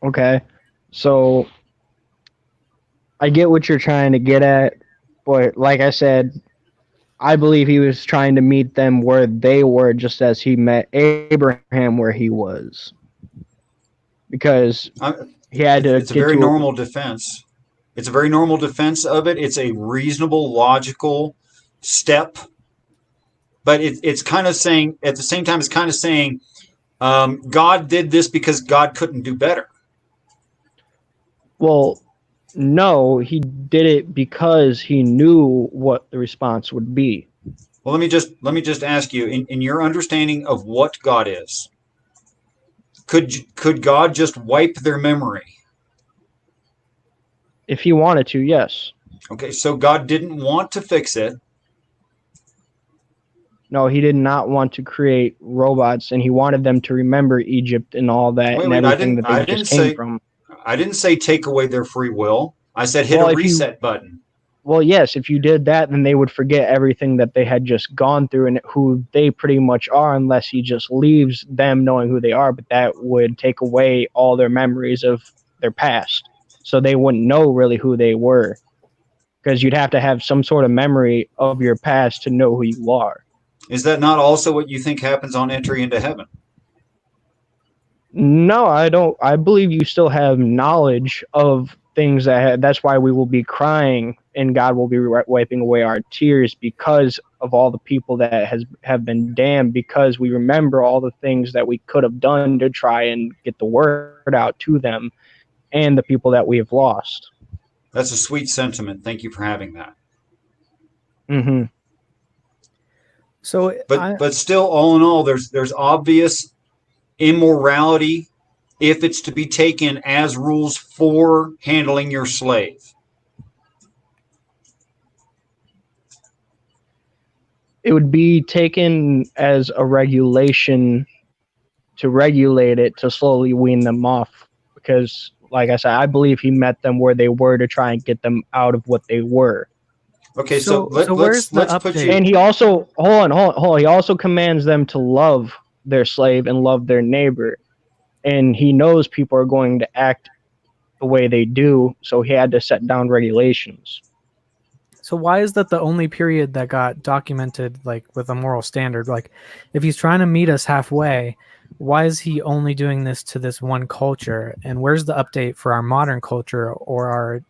Okay. So I get what you're trying to get at, but like I said, I believe he was trying to meet them where they were, just as he met Abraham where he was. Because he had to. It's a very normal defense. It's a very normal defense of it. It's a reasonable, logical step. But it's kind of saying, at the same time, it's kind of saying, God did this because God couldn't do better. Well, no, he did it because he knew what the response would be. Well, let me just ask you, in your understanding of what God is, could God just wipe their memory? If he wanted to, yes. Okay, so God didn't want to fix it. No, he did not want to create robots, and he wanted them to remember Egypt and all that and everything that they just came from. I didn't say take away their free will. I said hit a reset button. Well, yes, if you did that, then they would forget everything that they had just gone through and who they pretty much are, unless he just leaves them knowing who they are. But that would take away all their memories of their past. So they wouldn't know really who they were, because you'd have to have some sort of memory of your past to know who you are. Is that not also what you think happens on entry into heaven? No, I don't. I believe you still have knowledge of things that's why we will be crying and God will be wiping away our tears because of all the people that have been damned, because we remember all the things that we could have done to try and get the word out to them and the people that we have lost. That's a sweet sentiment. Thank you for having that. Mm-hmm. So, but still, all in all, there's obvious immorality if it's to be taken as rules for handling your slave. It would be taken as a regulation to regulate it, to slowly wean them off, because like I said, I believe he met them where they were to try and get them out of what they were. Okay, so let's where's the put update? you. And he also hold on. He also commands them to love their slave and love their neighbor. And he knows people are going to act the way they do, so he had to set down regulations. So why is that the only period that got documented like with a moral standard? Like, if he's trying to meet us halfway, why is he only doing this to this one culture? And where's the update for our modern culture or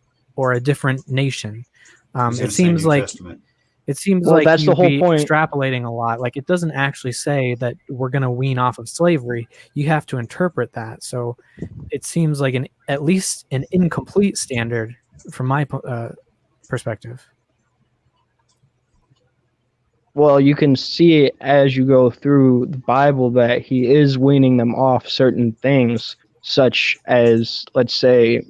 a different nation? It seems like That's the you'd whole be point. extrapolating a lot. Like, it doesn't actually say that we're going to wean off of slavery. You have to interpret that. So it seems like at least an incomplete standard from my perspective. Well, you can see it as you go through the Bible that he is weaning them off certain things, such as, let's say,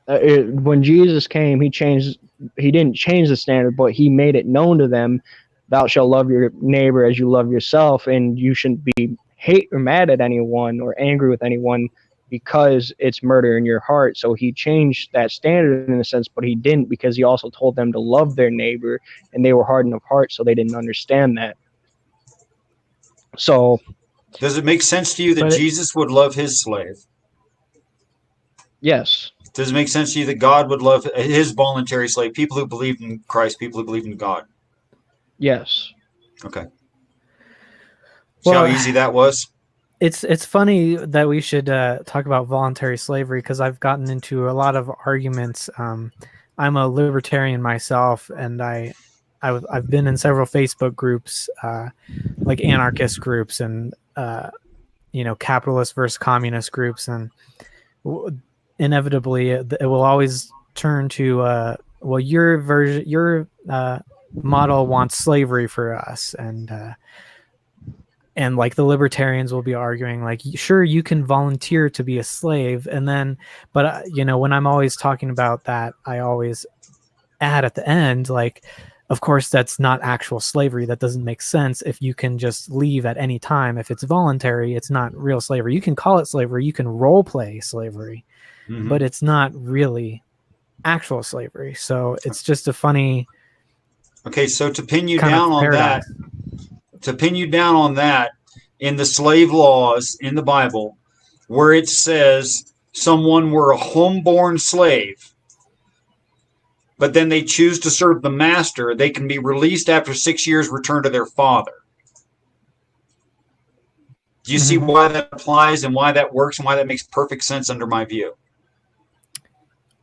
when Jesus came, he didn't change the standard, but he made it known to them, thou shalt love your neighbor as you love yourself, and you shouldn't be hate or mad at anyone or angry with anyone because it's murder in your heart. So he changed that standard in a sense, but he didn't, because he also told them to love their neighbor, and they were hardened of heart, so they didn't understand that. So does it make sense to you that Jesus would love his slave? Yes. Does it make sense to you that God would love his voluntary slave, people who believed in Christ, people who believed in God? Yes. Okay. See how easy that was? It's funny that we should talk about voluntary slavery, because I've gotten into a lot of arguments. I'm a libertarian myself, and I've been in several Facebook groups, like anarchist groups and capitalist versus communist groups, and inevitably it will always turn to well, your model wants slavery for us, and like the libertarians will be arguing like, sure, you can volunteer to be a slave, and then but when I'm always talking about that, I always add at the end, like, of course that's not actual slavery. That doesn't make sense. If you can just leave at any time, if it's voluntary, it's not real slavery. You can call it slavery, you can role play slavery, but it's not really actual slavery. So it's just a funny. Okay, so to pin you down on that, in the slave laws in the Bible, where it says someone were a homeborn slave, but then they choose to serve the master, they can be released after 6 years, return to their father. Do you see why that applies and why that works and why that makes perfect sense under my view?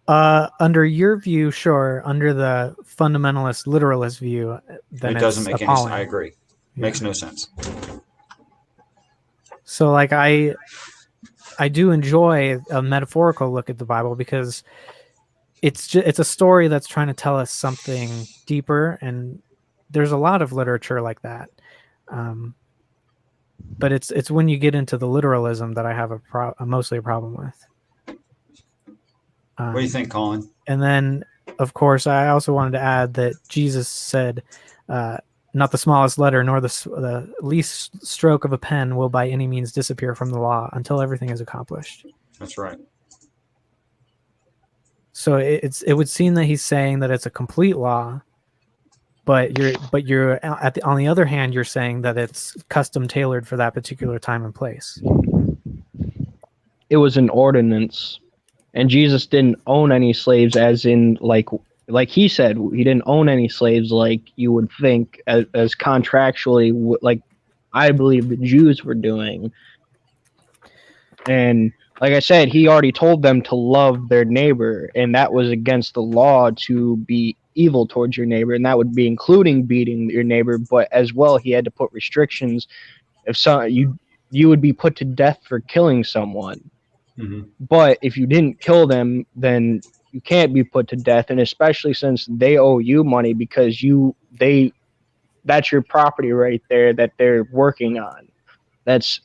Under your view, sure. Under the fundamentalist literalist view, then it doesn't make any sense. I agree. Makes no sense. So like I do enjoy a metaphorical look at the Bible, because it's a story that's trying to tell us something deeper, and there's a lot of literature like that. But it's when you get into the literalism that I have mostly a problem with. What do you think, Collyn? And then, of course, I also wanted to add that Jesus said, not the smallest letter nor the least stroke of a pen will by any means disappear from the law until everything is accomplished. That's right. So it would seem that he's saying that it's a complete law, but you're on the other hand, you're saying that it's custom tailored for that particular time and place. It was an ordinance, and Jesus didn't own any slaves, as in like he said, he didn't own any slaves like you would think, as contractually, like I believe the Jews were doing. And like I said, he already told them to love their neighbor, and that was against the law to be evil towards your neighbor, and that would be including beating your neighbor. But as well, he had to put restrictions. If you would be put to death for killing someone, but if you didn't kill them, then you can't be put to death. And especially since they owe you money, because that's your property right there that they're working on. That's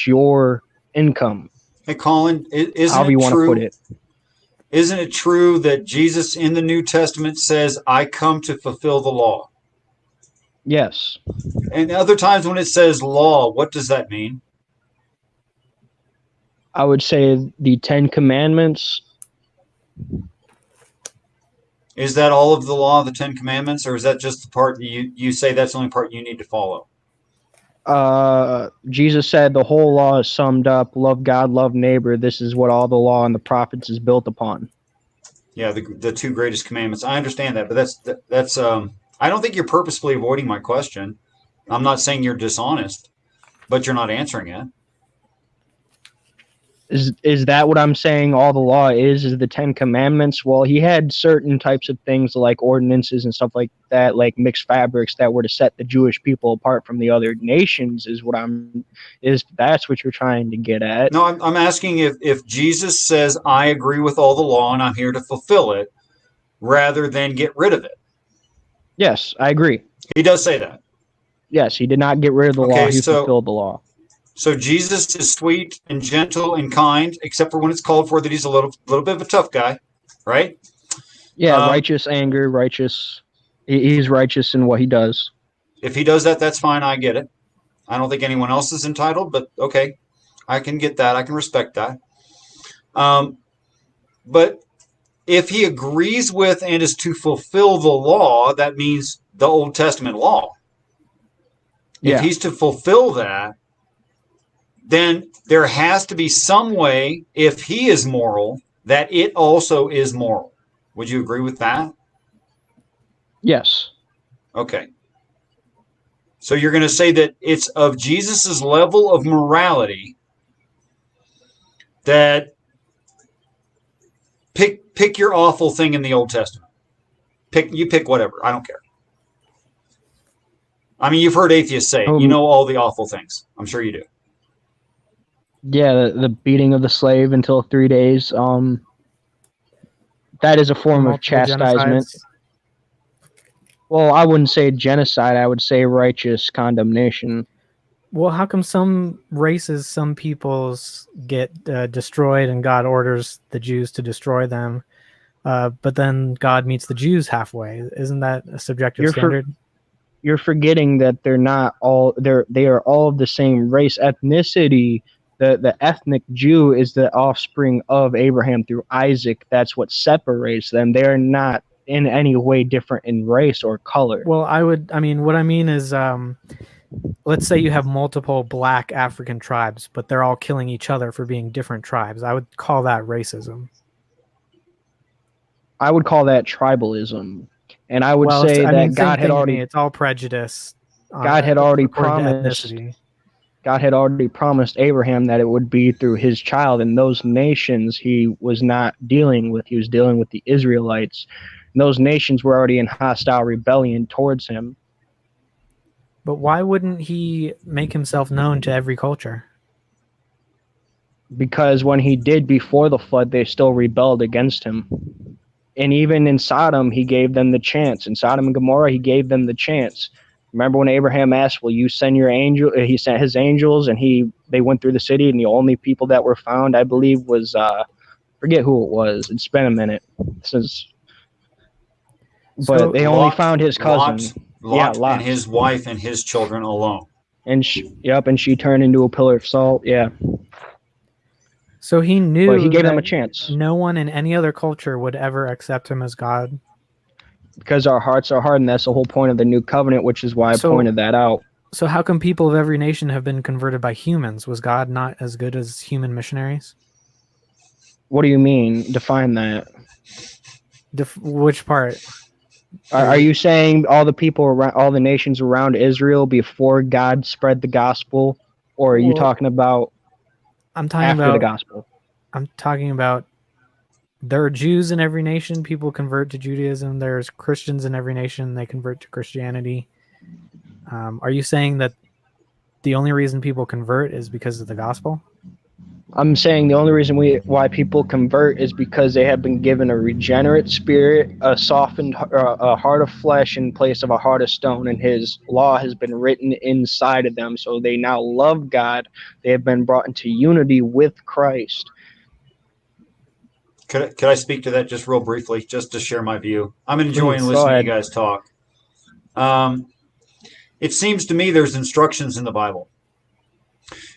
your income. Hey, Collyn, isn't however it you want to true? put it. Isn't it true that Jesus in the New Testament says, "I come to fulfill the law"? Yes. And other times when it says law, what does that mean? I would say the 10 Commandments. Is that all of the law of the 10 Commandments, or is that just the part you say that's the only part you need to follow? Jesus said the whole law is summed up: love God, love neighbor. This is what all the law and the prophets is built upon. Yeah, the two greatest commandments. I understand that, but that's I don't think you're purposefully avoiding my question. I'm not saying you're dishonest, but you're not answering it. Is that what I'm saying? All the law is the 10 Commandments? Well, he had certain types of things like ordinances and stuff like that, like mixed fabrics that were to set the Jewish people apart from the other nations. That's what you're trying to get at? No, I'm asking if Jesus says, "I agree with all the law and I'm here to fulfill it," rather than get rid of it. Yes, I agree. He does say that. Yes, he did not get rid of the law. He fulfilled the law. So Jesus is sweet and gentle and kind, except for when it's called for that he's a little bit of a tough guy, right? Yeah, righteous anger, righteous. He's righteous in what he does. If he does that, that's fine. I get it. I don't think anyone else is entitled, but okay, I can get that. I can respect that. But if he agrees with and is to fulfill the law, that means the Old Testament law. If he's to fulfill that, then there has to be some way, if he is moral, that it also is moral. Would you agree with that? Yes. Okay. So you're going to say that it's of Jesus's level of morality that pick your awful thing in the Old Testament. Pick whatever. I don't care. I mean, you've heard atheists say it. You know all the awful things. I'm sure you do. Yeah, the beating of the slave until 3 days. That is a form of chastisement. Genocides. Well, I wouldn't say genocide. I would say righteous condemnation. Well, how come some races, some peoples get destroyed and God orders the Jews to destroy them, but then God meets the Jews halfway? Isn't that a subjective standard? You're forgetting that they are all of the same race, ethnicity. The ethnic Jew is the offspring of Abraham through Isaac. That's what separates them. They're not in any way different in race or color. Well, what I mean is, let's say you have multiple black African tribes, but they're all killing each other for being different tribes. I would call that racism. I would call that tribalism. And I would say that God had already... It's all prejudice. God had already promised... God had already promised Abraham that it would be through his child, and those nations he was not dealing with. He was dealing with the Israelites. And those nations were already in hostile rebellion towards him. But why wouldn't he make himself known to every culture? Because when he did before the flood, they still rebelled against him. And even in Sodom, he gave them the chance. In Sodom and Gomorrah, he gave them the chance. Remember when Abraham asked, "Will you send your angel?" He sent his angels, and they went through the city, and the only people that were found, I believe, was forget who it was. It's been a minute since, but they only found his cousin, Lot, and his wife and his children alone. And she turned into a pillar of salt. Yeah. So he knew But he gave them a that chance no one in any other culture would ever accept him as God. because our hearts are hardened. That's the whole point of the new covenant, which is why I So- pointed that out. So how come people of every nation have been converted by humans? Was God not as good as human missionaries? What do you mean? Define that. Which part? Are you saying all the people around, all the nations around Israel before God spread the gospel, or are you Well, talking about I'm talking after the about. gospel? I'm talking about. There are Jews in every nation. People convert to Judaism. There's Christians in every nation. They convert to Christianity. Are you saying that the only reason people convert is because of the gospel? I'm saying the only reason why people convert is because they have been given a regenerate spirit, a softened a heart of flesh in place of a heart of stone, and His law has been written inside of them. So they now love God. They have been brought into unity with Christ. Could I speak to that just real briefly, just to share my view? I'm enjoying Please. listening to you guys talk. It seems to me there's instructions in the Bible.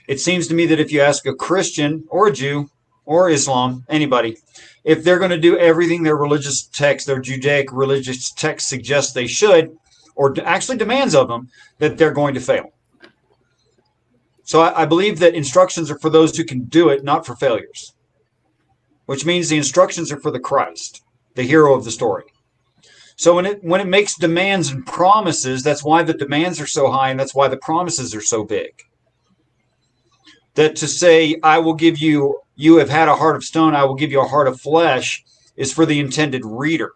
It seems to me that if you ask a Christian or a Jew or Islam, anybody, if they're going to do everything their religious text, their Judaic religious text suggests they should, or actually demands of them, that they're going to fail. So I believe that instructions are for those who can do it, not for failures, which means the instructions are for the Christ, the hero of the story. So when it makes demands and promises, that's why the demands are so high, and that's why the promises are so big. That to say, I will give you, you have had a heart of stone, I will give you a heart of flesh, is for the intended reader.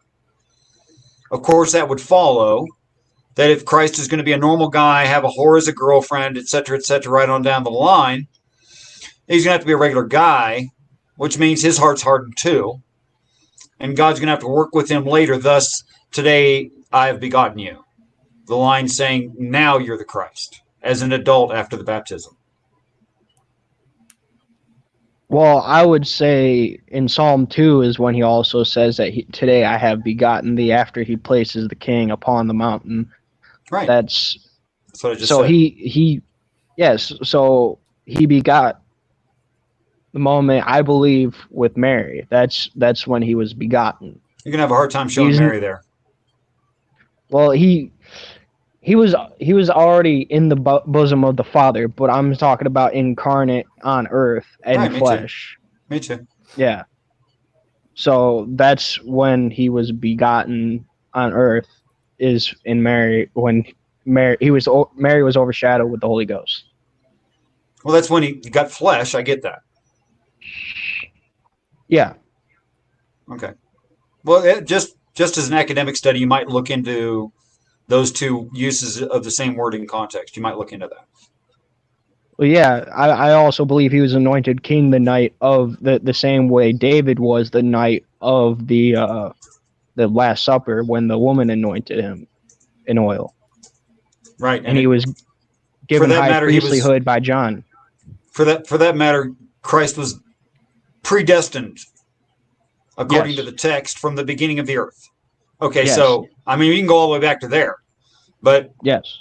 Of course, that would follow that if Christ is going to be a normal guy, have a whore as a girlfriend, etc., right on down the line, he's going to have to be a regular guy, which means his heart's hardened too. And God's going to have to work with him later. Thus, today I have begotten you. The line saying, now you're the Christ, as an adult after the baptism. Well, I would say in Psalm 2 is when he also says that today I have begotten thee after he places the king upon the mountain. Right. That's what I just so said. Yes, so he begot the moment, I believe, with Mary. That's when he was begotten. You're going to have a hard time showing Mary there. Well, he was already in the bosom of the Father, but I'm talking about incarnate on earth and Right, flesh. Me too. Yeah. So that's when he was begotten on earth, is in Mary, when Mary was overshadowed with the Holy Ghost. Well, that's when he got flesh. I get that. Yeah. Okay. Well, just as an academic study, you might look into those two uses of the same word in context. You might look into that. Well, yeah, I also believe he was anointed king the night of the same way David was the night of the Last Supper, when the woman anointed him in oil. Right. And he was given high priestlyhood by John. For that matter, Christ was predestined according to the text from the beginning of the earth. Okay, yes. So I mean, you can go all the way back to there, but yes,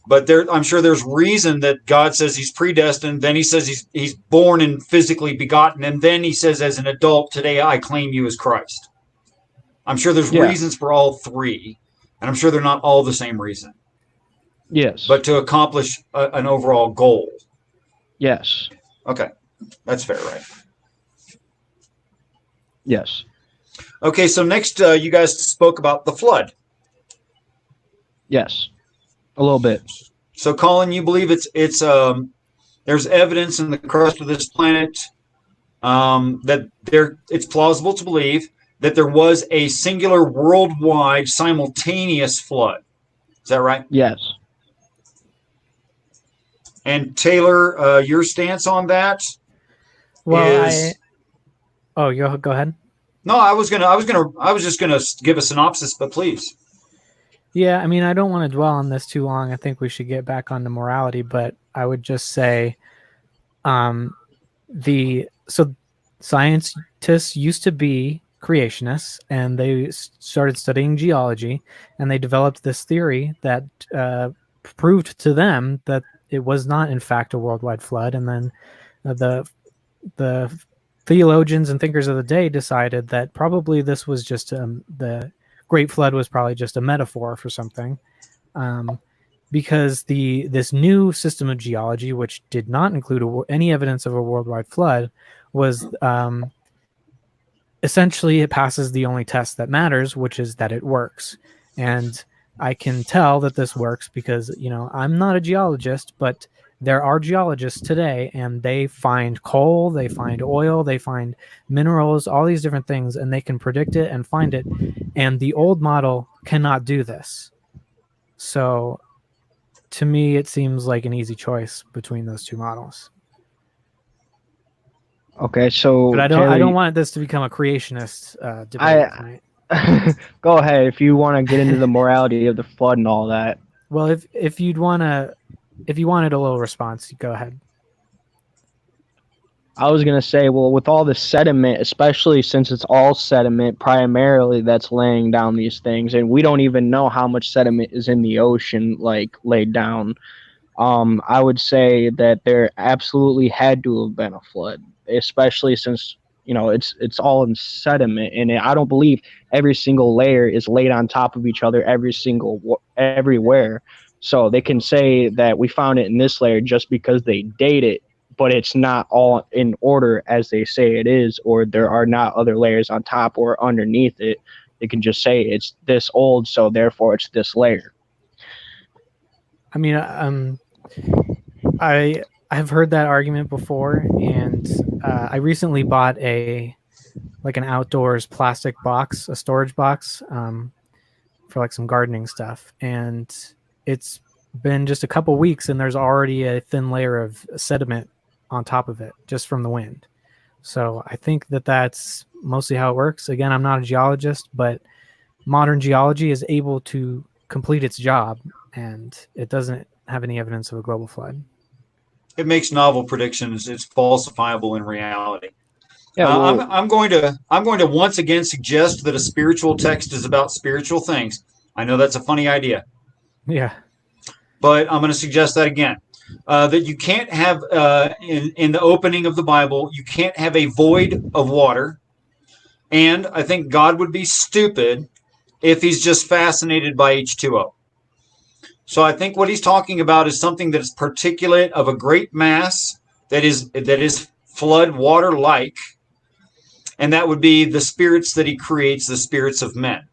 but I'm sure there's reason that God says he's predestined. Then he says he's born and physically begotten, and then he says, as an adult, today I claim you as Christ. I'm sure there's reasons for all three, and I'm sure they're not all the same reason. Yes, but to accomplish an overall goal. Yes. Okay, that's fair, right? Yes. Okay, so next you guys spoke about the flood. Yes, a little bit. So, Collyn, you believe it's there's evidence in the crust of this planet that it's plausible to believe that there was a singular worldwide simultaneous flood. Is that right? Yes. And Taylor, your stance on that? Well, you go ahead. No, I was just gonna give a synopsis, but please. Yeah, I mean, I don't want to dwell on this too long. I think we should get back onto morality, but I would just say, scientists used to be creationists, and they started studying geology, and they developed this theory that proved to them that it was not, in fact, a worldwide flood. And then the theologians and thinkers of the day decided that probably this was just the Great Flood was probably just a metaphor for something, because this new system of geology, which did not include any evidence of a worldwide flood, was essentially it passes the only test that matters, which is that it works. And I can tell that this works because, I'm not a geologist, but there are geologists today, and they find coal, they find oil, they find minerals, all these different things, and they can predict it and find it. And the old model cannot do this. So to me, it seems like an easy choice between those two models. Okay, so But I Taylor, don't want this to become a creationist debate tonight. Go ahead if you want to get into the morality of the flood and all that. Well, if you wanted a little response, go ahead. I was going to say, well, with all the sediment, especially since it's all sediment primarily that's laying down these things, and we don't even know how much sediment is in the ocean, like, laid down, I would say that there absolutely had to have been a flood, especially since, it's all in sediment, and I don't believe every single layer is laid on top of each other everywhere. So they can say that we found it in this layer just because they date it, but it's not all in order as they say it is, or there are not other layers on top or underneath it. They can just say it's this old, so therefore it's this layer. I mean, I have heard that argument before, and I recently bought an outdoors plastic box, a storage box, for like some gardening stuff, and it's been just a couple weeks, and there's already a thin layer of sediment on top of it just from the wind. So I think that that's mostly how it works. Again, I'm not a geologist, but modern geology is able to complete its job, and it doesn't have any evidence of a global flood. It makes novel predictions. It's falsifiable in reality. Yeah, well, I'm going to once again suggest that a spiritual text is about spiritual things. I know that's a funny idea, Yeah. but I'm going to suggest that again. That you can't have in the opening of the Bible, you can't have a void of water, and I think God would be stupid if he's just fascinated by H2O. So I think what he's talking about is something that is particulate of a great mass that is flood water like, and that would be the spirits that he creates, the spirits of men.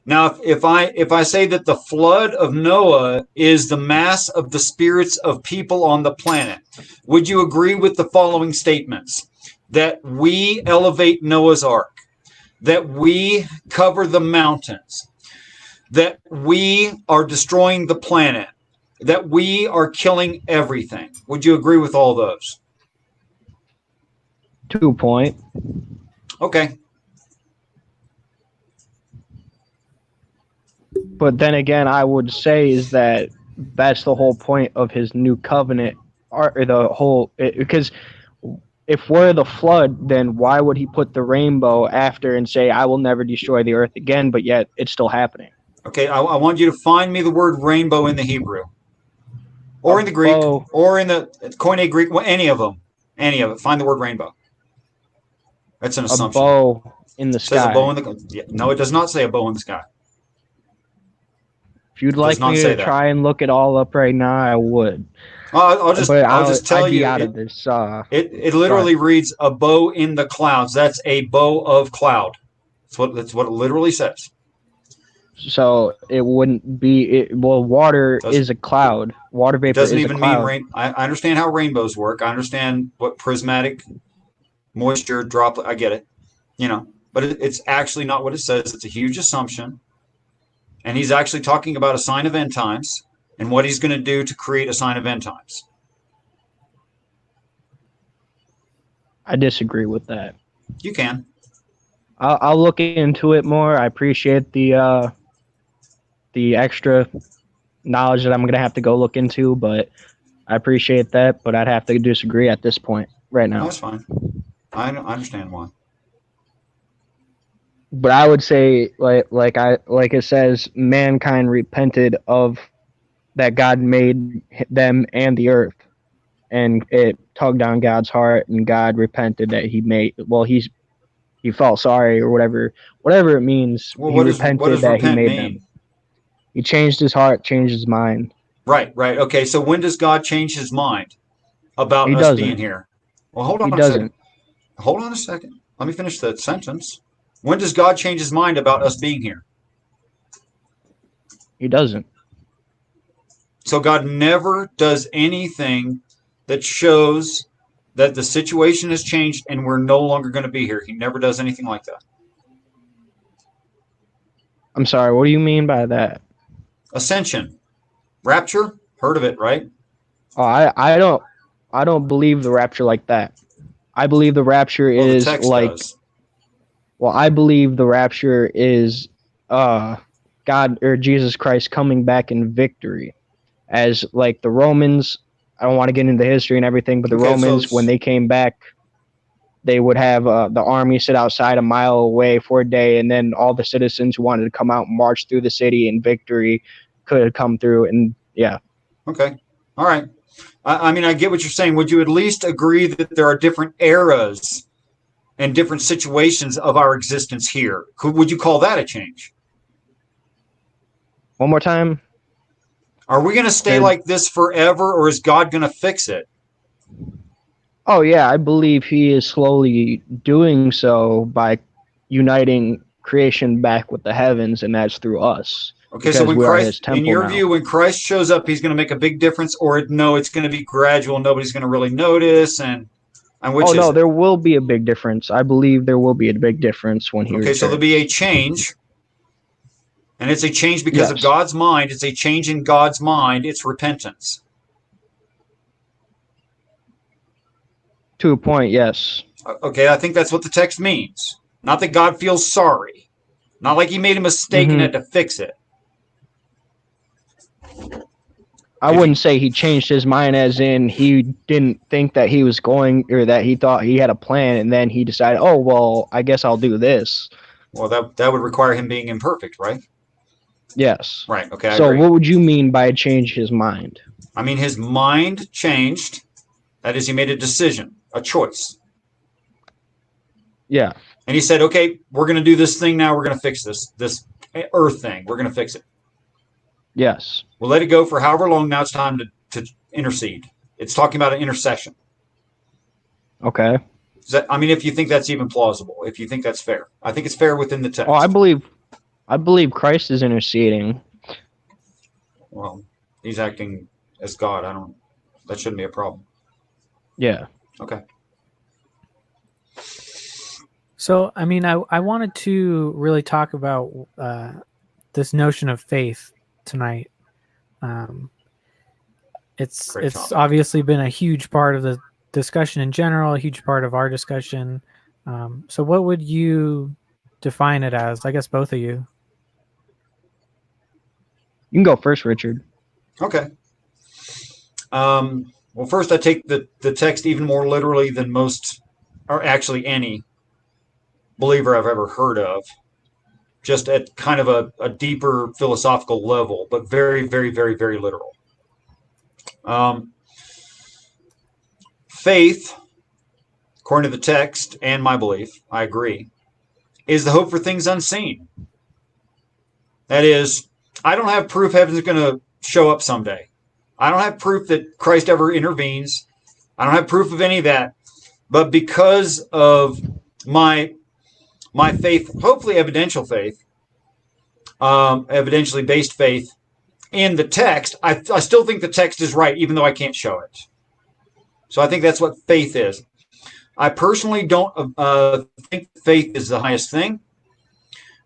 Now, if I say that the flood of Noah is the mass of the spirits of people on the planet, would you agree with the following statements? That we elevate Noah's Ark, that we cover the mountains, that we are destroying the planet, that we are killing everything. Would you agree with all those? 2 point. Okay. But then again, I would say is that that's the whole point of his new covenant, or the whole, because if we're the flood, then why would he put the rainbow after and say, I will never destroy the earth again, but yet it's still happening? Okay, I want you to find me the word rainbow in the Hebrew, or in the Greek, or in the Koine Greek, any of them. Any of it. Find the word rainbow. That's an assumption. A bow in the sky. It says a bow in the yeah, no, it does not say a bow in the sky. If you'd like me to try and look it all up right now, I would. I'll just tell you. Out of this. It literally reads a bow in the clouds. That's a bow of cloud. That's what it literally says. So it wouldn't be. Water is a cloud. Water vapor doesn't is even a cloud. mean rain. I understand how rainbows work. I understand what prismatic moisture droplet. I get it. But it's actually not what it says. It's a huge assumption. And he's actually talking about a sign of end times and what he's going to do to create a sign of end times. I disagree with that. You can. I'll look into it more. I appreciate the extra knowledge that I'm going to have to go look into, but I appreciate that. But I'd have to disagree at this point right now. No, that's fine. I understand why. But I would say, like it says, mankind repented of that God made them and the earth, and it tugged on God's heart, and God repented that he felt sorry or whatever it means. Well, He what repented does that he repent made them. mean? He changed his heart, changed his mind. Right, right. Okay, so when does God change his mind about He us being doesn't. here? Well, hold He on a second. doesn't. Hold on a second. Let me finish the sentence. When does God change his mind about us being here? He doesn't. So God never does anything that shows that the situation has changed and we're no longer going to be here. He never does anything like that. I'm sorry. What do you mean by that? Ascension, rapture, heard of it, right? Oh, I don't believe the rapture like that. I believe the rapture Well, the is text like does. well, I believe the rapture is God or Jesus Christ coming back in victory. As like the Romans, I don't want to get into history and everything, but the Okay, so Romans when they came back, they would have the army sit outside a mile away for a day, and then all the citizens who wanted to come out and march through the city in victory could come through. And yeah, okay, all right. I mean, I get what you're saying. Would you at least agree that there are different eras and different situations of our existence here? Would you call that a change? one more time. Are we going to stay like this forever, or is God going to fix it? Oh yeah, I believe he is slowly doing so by uniting creation back with the heavens, and that's through us. Okay, so Because when we are his Christ, in temple your now. view, when Christ shows up, he's going to make a big difference, or no, it's going to be gradual. Nobody's going to really notice, and which Oh is no, it? there will be a big difference. I believe there will be a big difference when he Okay, so there'll returns. be a change, and it's a change because of Yes. God's mind. It's a change in God's mind. It's repentance. To a point, yes. Okay, I think that's what the text means. Not that God feels sorry. Not like he made a mistake and hmm had to fix it. I If wouldn't say he changed his mind as in he didn't think that he was going or that he thought he had a plan and then he decided, oh well, I guess I'll do this. Well, that would require him being imperfect, right? Yes. Right. Okay, I So agree. what would you mean by change his mind? I mean, his mind changed. That is, he made a decision, a choice. Yeah. And he said, okay, we're going to do this thing now. We're going to fix this earth thing. We're going to fix it. Yes. We'll let it go for however long. Now it's time to intercede. It's talking about an intercession. Okay. I mean, if you think that's even plausible, if you think that's fair. I think it's fair within the text. Oh, I believe Christ is interceding. Well, he's acting as God. That shouldn't be a problem. Yeah. Okay. So, I mean, I wanted to really talk about this notion of faith tonight. It's Great topic. obviously been a huge part of the discussion in general, a huge part of our discussion. So, what would you define it as? I guess both of you. You can go first, Richard. Okay. Well, first, I take the text even more literally than most, or actually any believer I've ever heard of, just at kind of a deeper philosophical level, but very, very, very, very literal. Faith, according to the text and my belief, I agree, is the hope for things unseen. That is, I don't have proof heaven's going to show up someday. I don't have proof that Christ ever intervenes. I don't have proof of any of that. But because of my faith, hopefully evidential faith, evidentially based faith in the text, I still think the text is right, even though I can't show it. So I think that's what faith is. I personally don't think faith is the highest thing.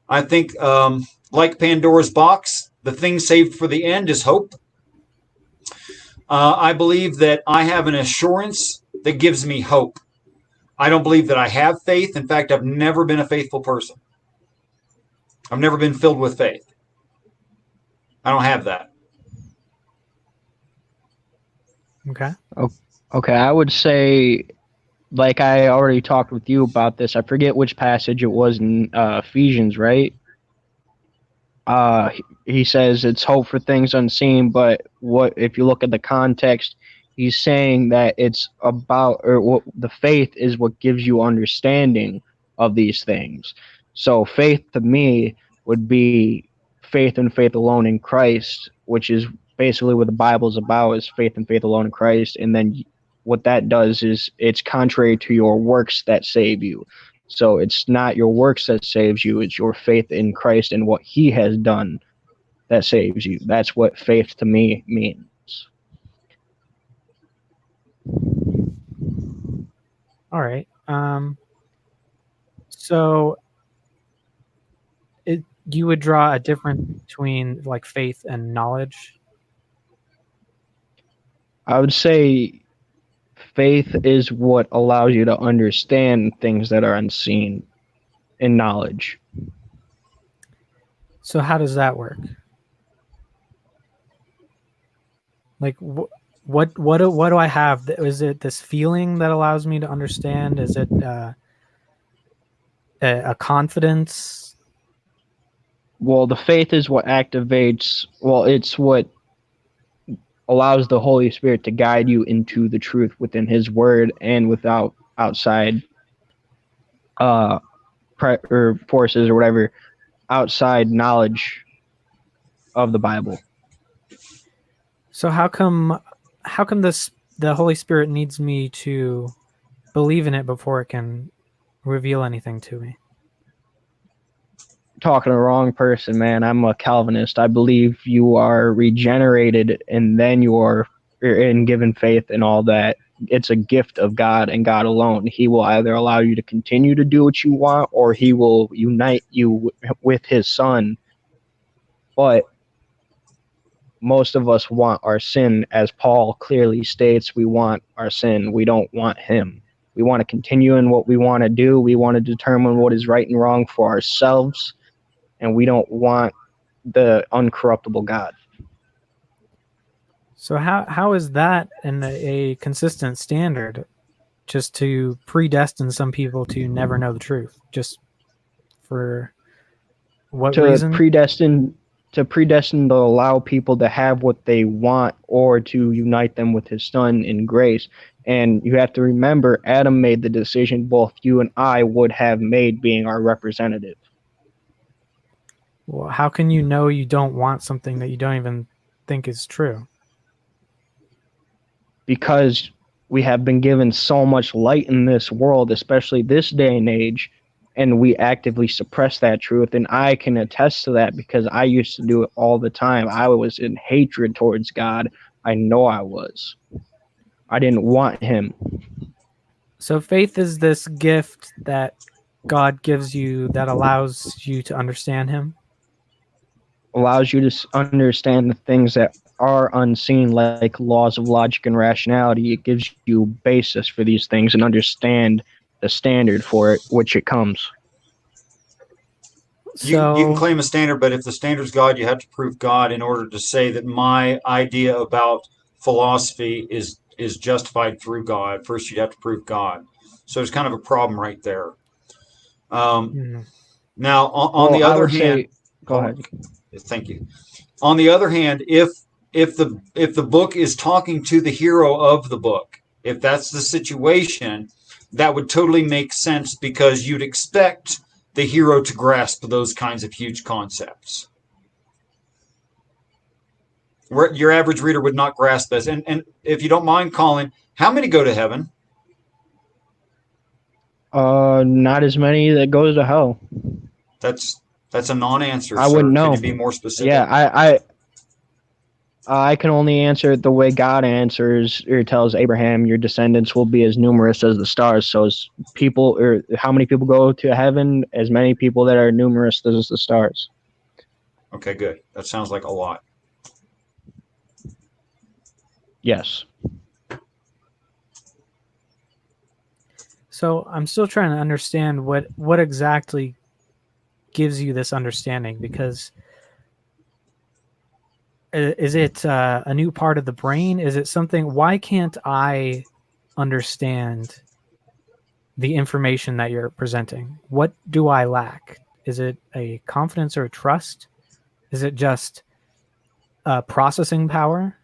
I think, like Pandora's box, the thing saved for the end is hope. I believe that I have an assurance that gives me hope. I don't believe that I have faith. In fact, I've never been a faithful person. I've never been filled with faith. I don't have that. Okay. Okay, I would say, like I already talked with you about this. I forget which passage it was in Ephesians, right? He says it's hope for things unseen, but what if you look at the context? He's saying that it's about, or what the faith is what gives you understanding of these things. So faith to me would be faith and faith alone in Christ, which is basically what the Bible's about, is faith and faith alone in Christ. And then what that does is it's contrary to your works that save you. So it's not your works that saves you, it's your faith in Christ and what he has done that saves you. That's what faith to me means. All right. So you would draw a difference between like faith and knowledge. I would say faith is what allows you to understand things that are unseen in knowledge. So how does that work? Like what do I have? Is it this feeling that allows me to understand? Is it a confidence? Well, the faith is what activates, well, it's what allows the Holy Spirit to guide you into the truth within his word and without outside or forces or whatever, outside knowledge of the Bible. So how come the Holy Spirit needs me to believe in it before it can reveal anything to me? Talking to the wrong person, man. I'm a Calvinist. I believe you are regenerated and then you're in given faith and all that. It's a gift of God and God alone. He will either allow you to continue to do what you want or he will unite you with his son. But most of us want our sin, as Paul clearly states. We want our sin. We don't want him. We want to continue in what we want to do. We want to determine what is right and wrong for ourselves. And we don't want the uncorruptible God. So how is that a consistent standard, just to predestine some people to never know the truth? Just for what reason? To predestine to allow people to have what they want or to unite them with his son in grace. And you have to remember, Adam made the decision both you and I would have made, being our representative. Well, how can you know you don't want something that you don't even think is true? Because we have been given so much light in this world, especially this day and age, and we actively suppress that truth. And I can attest to that because I used to do it all the time. I was in hatred towards God. I know I was. I didn't want him. So faith is this gift that God gives you that allows you to understand him? Allows you to understand the things that are unseen, like laws of logic and rationality. It gives you basis for these things and understand the standard for it, which it comes. You can claim a standard, but if the standard's God, you have to prove God in order to say that my idea about philosophy is justified through God. First, you'd have to prove God. So there's kind of a problem right there. Now, on the other hand, go ahead. Thank you. On the other hand, if the book is talking to the hero of the book, if that's the situation, that would totally make sense because you'd expect the hero to grasp those kinds of huge concepts. Your average reader would not grasp this. And if you don't mind, Collyn, how many go to heaven? Not as many that goes to hell. That's a non-answer. I wouldn't know. Can you be more specific? Yeah, I can only answer it the way God answers or tells Abraham, your descendants will be as numerous as the stars. So as people, or how many people go to heaven, as many people that are numerous as the stars. Okay, good. That sounds like a lot. Yes. So I'm still trying to understand what exactly gives you this understanding, because is it a new part of the brain? Is it something? Why can't I understand the information that you're presenting? What do I lack? Is it a confidence or a trust? Is it just processing power?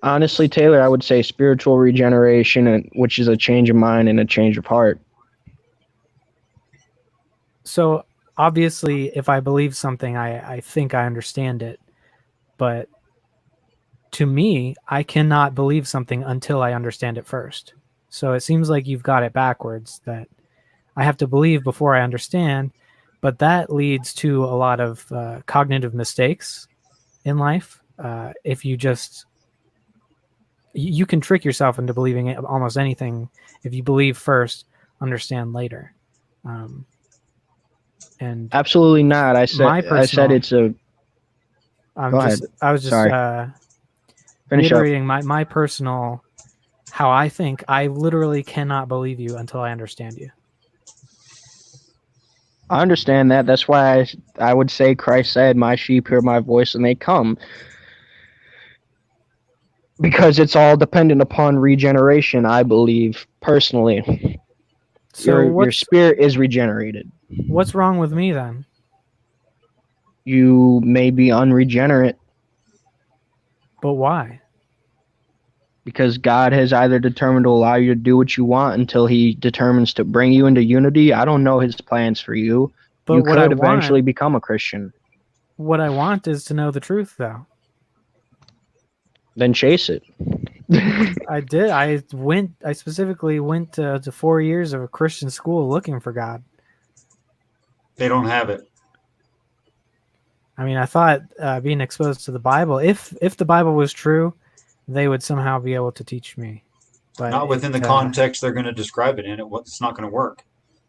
Honestly, Taylor, I would say spiritual regeneration, which is a change of mind and a change of heart. So obviously, if I believe something, I think I understand it. But to me, I cannot believe something until I understand it first. So it seems like you've got it backwards, that I have to believe before I understand. But that leads to a lot of cognitive mistakes in life. If you just, you can trick yourself into believing almost anything if you believe first, understand later. And Absolutely not. my I said personal, it's a. Go ahead. I was just Sorry. Finish up. reiterating my personal, how I think. I literally cannot believe you until I understand you. I understand that. That's why I would say Christ said, "My sheep hear my voice and they come." Because it's all dependent upon regeneration, I believe personally. So Your spirit is regenerated. what's wrong with me then? You may be unregenerate But why? because God has either determined to allow you to do what you want until he determines to bring you into unity. I don't know his plans for you. But You could eventually become a Christian. what I want is to know the truth, though. Then chase it. I did. I specifically went to 4 years of a Christian school looking for God. They don't have it. I mean, I thought being exposed to the Bible, if the Bible was true, they would somehow be able to teach me. But Not within the context they're going to describe it in. It's not going to work.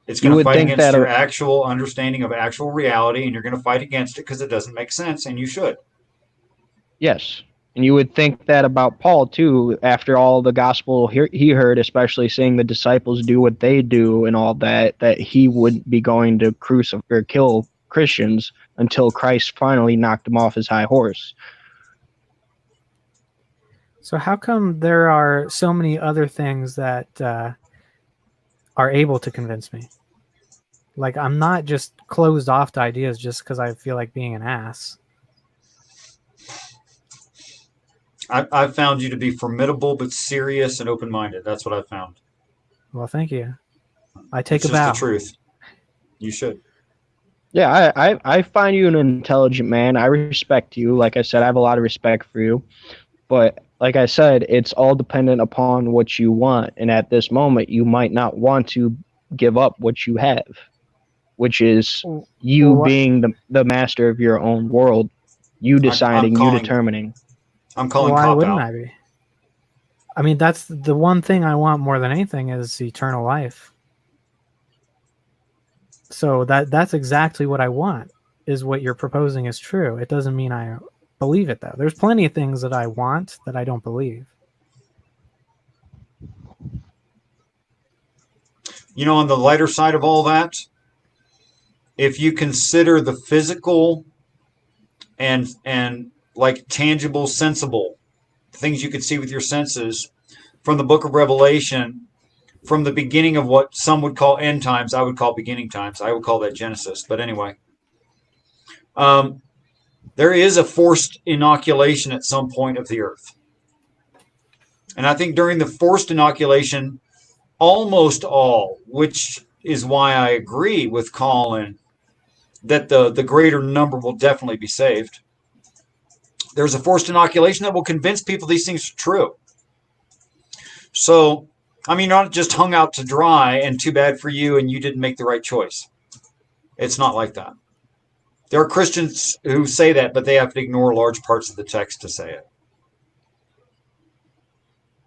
It's You going to would fight think against that your actual understanding of actual reality, and you're going to fight against it because it doesn't make sense, and you should. Yes. And you would think that about Paul, too, after all the gospel he heard, especially seeing the disciples do what they do and all that, that he wouldn't be going to crucify or kill Christians until Christ finally knocked him off his high horse. So how come there are so many other things that are able to convince me? Like, I'm not just closed off to ideas just because I feel like being an ass. I've found you to be formidable but serious and open-minded. That's what I've found. Well, thank you. I take It's a just bow. the truth. You should. Yeah, I find you an intelligent man. I respect you. Like I said, I have a lot of respect for you. But like I said, it's all dependent upon what you want. And at this moment, you might not want to give up what you have, which is you Well, being the master of your own world, you deciding, you determining. I'm calling why cop wouldn't out. I be? I mean, that's the one thing I want more than anything is eternal life. So that's exactly what I want, is what you're proposing is true. It doesn't mean I believe it, though. There's plenty of things that I want that I don't believe. You know, on the lighter side of all that, if you consider the physical and like tangible, sensible things you could see with your senses from the book of Revelation, from the beginning of what some would call end times, I would call beginning times. I would call that Genesis. But anyway, there is a forced inoculation at some point of the earth. And I think during the forced inoculation, almost all, which is why I agree with Collyn that the greater number will definitely be saved. There's a forced inoculation that will convince people these things are true. So, I mean, not just hung out to dry and too bad for you and you didn't make the right choice. It's not like that. There are Christians who say that, but they have to ignore large parts of the text to say it.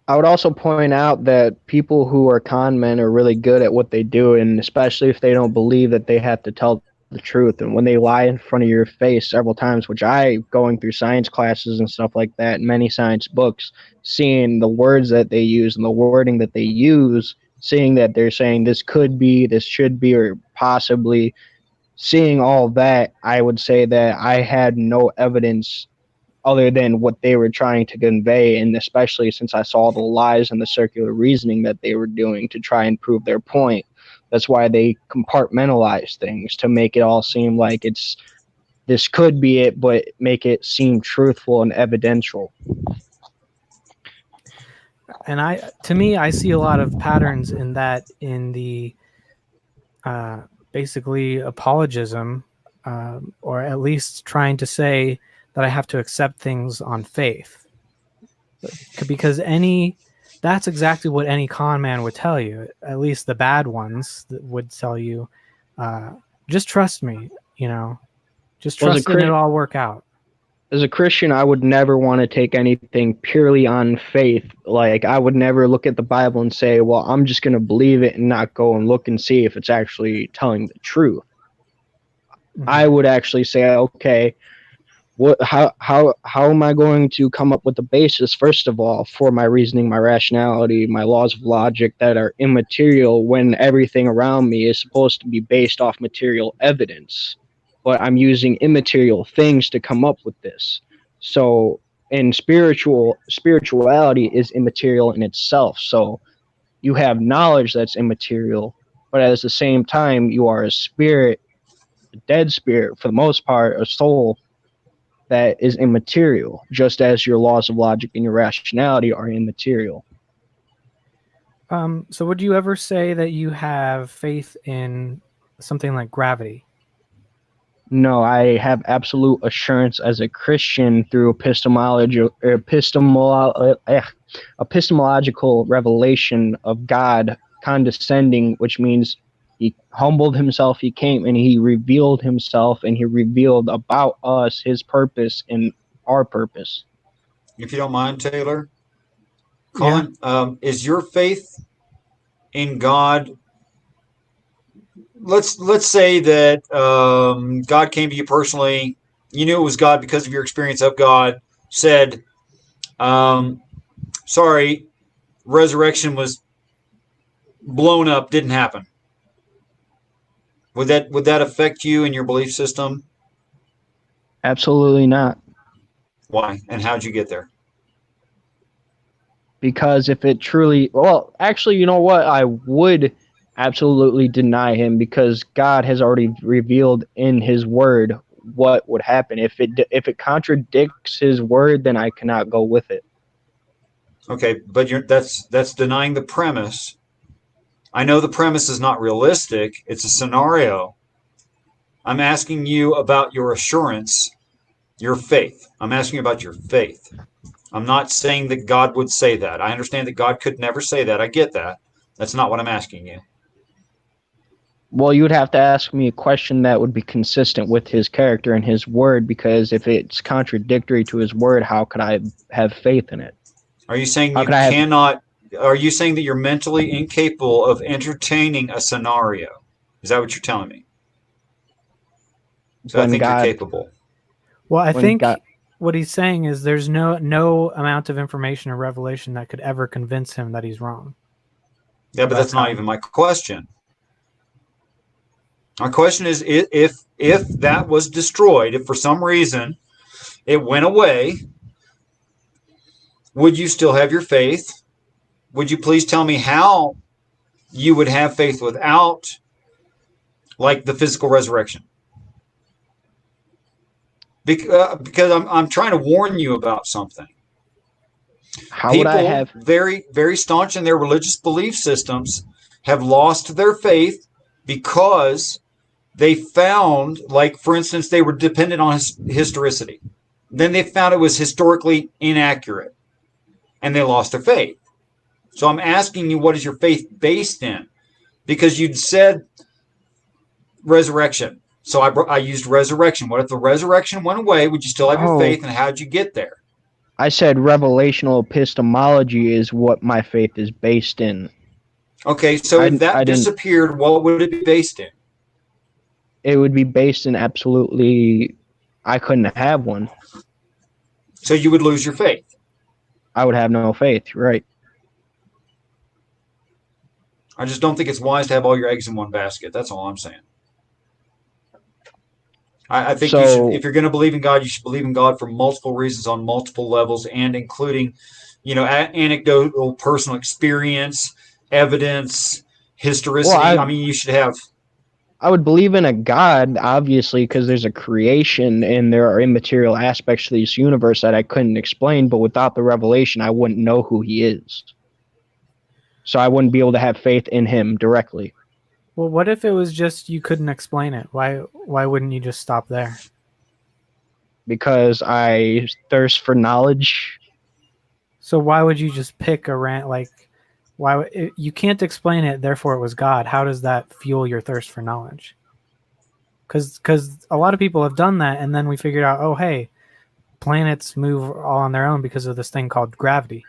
I would also point out that people who are con men are really good at what they do, and especially if they don't believe that they have to tell the truth. And when they lie in front of your face several times, which I, going through science classes and stuff like that, and many science books, seeing the words that they use and the wording that they use, seeing that they're saying this could be, this should be, or possibly, seeing all that, I would say that I had no evidence other than what they were trying to convey, and especially since I saw the lies and the circular reasoning that they were doing to try and prove their point. That's why they compartmentalize things to make it all seem like it's this could be it, but make it seem truthful and evidential. and to me, I see a lot of patterns in that, in the basically apologism, or at least trying to say that I have to accept things on faith, because that's exactly what any con man would tell you. At least the bad ones that would tell you, just trust me, just Well, trust and it'll all work out. As a Christian, I would never want to take anything purely on faith. Like, I would never look at the Bible and say, well, I'm just going to believe it and not go and look and see if it's actually telling the truth. Mhm. I would actually say, okay, how am I going to come up with the basis, first of all, for my reasoning, my rationality, my laws of logic that are immaterial when everything around me is supposed to be based off material evidence? But I'm using immaterial things to come up with this. So, and spirituality is immaterial in itself. So you have knowledge that's immaterial, but at the same time, you are a spirit, a dead spirit for the most part, a soul that is immaterial, just as your laws of logic and your rationality are immaterial. So would you ever say that you have faith in something like gravity? No, I have absolute assurance as a Christian through epistemological revelation of God condescending, which means he humbled himself, he came and he revealed himself and he revealed about us his purpose and our purpose. If you don't mind, Taylor, Yeah. Collyn, is your faith in God? Let's say that God came to you personally. You knew it was God because of your experience of God. Said, "Sorry, resurrection was blown up. Didn't happen." Would that affect you and your belief system? Absolutely not. Why and how'd you get there? Because if it truly, well, actually, you know what? I would absolutely deny him because God has already revealed in his word what would happen. If it contradicts his word, then I cannot go with it. Okay, but that's denying the premise. I know the premise is not realistic. It's a scenario. I'm asking you about your assurance, your faith. I'm asking you about your faith. I'm not saying that God would say that. I understand that God could never say that. I get that. That's not what I'm asking you. Well, you would have to ask me a question that would be consistent with his character and his word, because if it's contradictory to his word, how could I have faith in it? Are you saying How you could I have? cannot? Are you saying that you're mentally incapable of entertaining a scenario? Is that what you're telling me? So I when think you're God capable. Well, I when think God what he's saying is there's no amount of information or revelation that could ever convince him that he's wrong. Yeah, but that's not even my question. My question is, if that was destroyed, if for some reason it went away, would you still have your faith? Would you please tell me how you would have faith without, like, the physical resurrection? Because I'm trying to warn you about something. How would I People have? very, very staunch in their religious belief systems have lost their faith because they found, like, for instance, they were dependent on historicity. Then they found it was historically inaccurate and they lost their faith. So I'm asking you, what is your faith based in? Because you'd said resurrection. So I used resurrection. What if the resurrection went away? Would you still have your Oh, faith, and how'd you get there? I said revelational epistemology is what my faith is based in. Okay, so if I that didn't. disappeared, what would it be based in? It would be based in absolutely. I couldn't have one. So you would lose your faith. I would have no faith. Right. I just don't think it's wise to have all your eggs in one basket. That's all I'm saying. I think you should, So, if you're going to believe in God, you should believe in God for multiple reasons on multiple levels, and including, anecdotal, personal experience, evidence, well, historicity. I mean, you should have. I would believe in a God, obviously, because there's a creation and there are immaterial aspects to this universe that I couldn't explain. But without the revelation, I wouldn't know who he is. So I wouldn't be able to have faith in him directly. Well, what if it was just you couldn't explain it? Why wouldn't you just stop there? Because I thirst for knowledge. So why would you just pick a rant like you can't explain it, therefore it was God? How does that fuel your thirst for knowledge? Because a lot of people have done that, and then we figured out, oh hey, planets move all on their own because of this thing called gravity.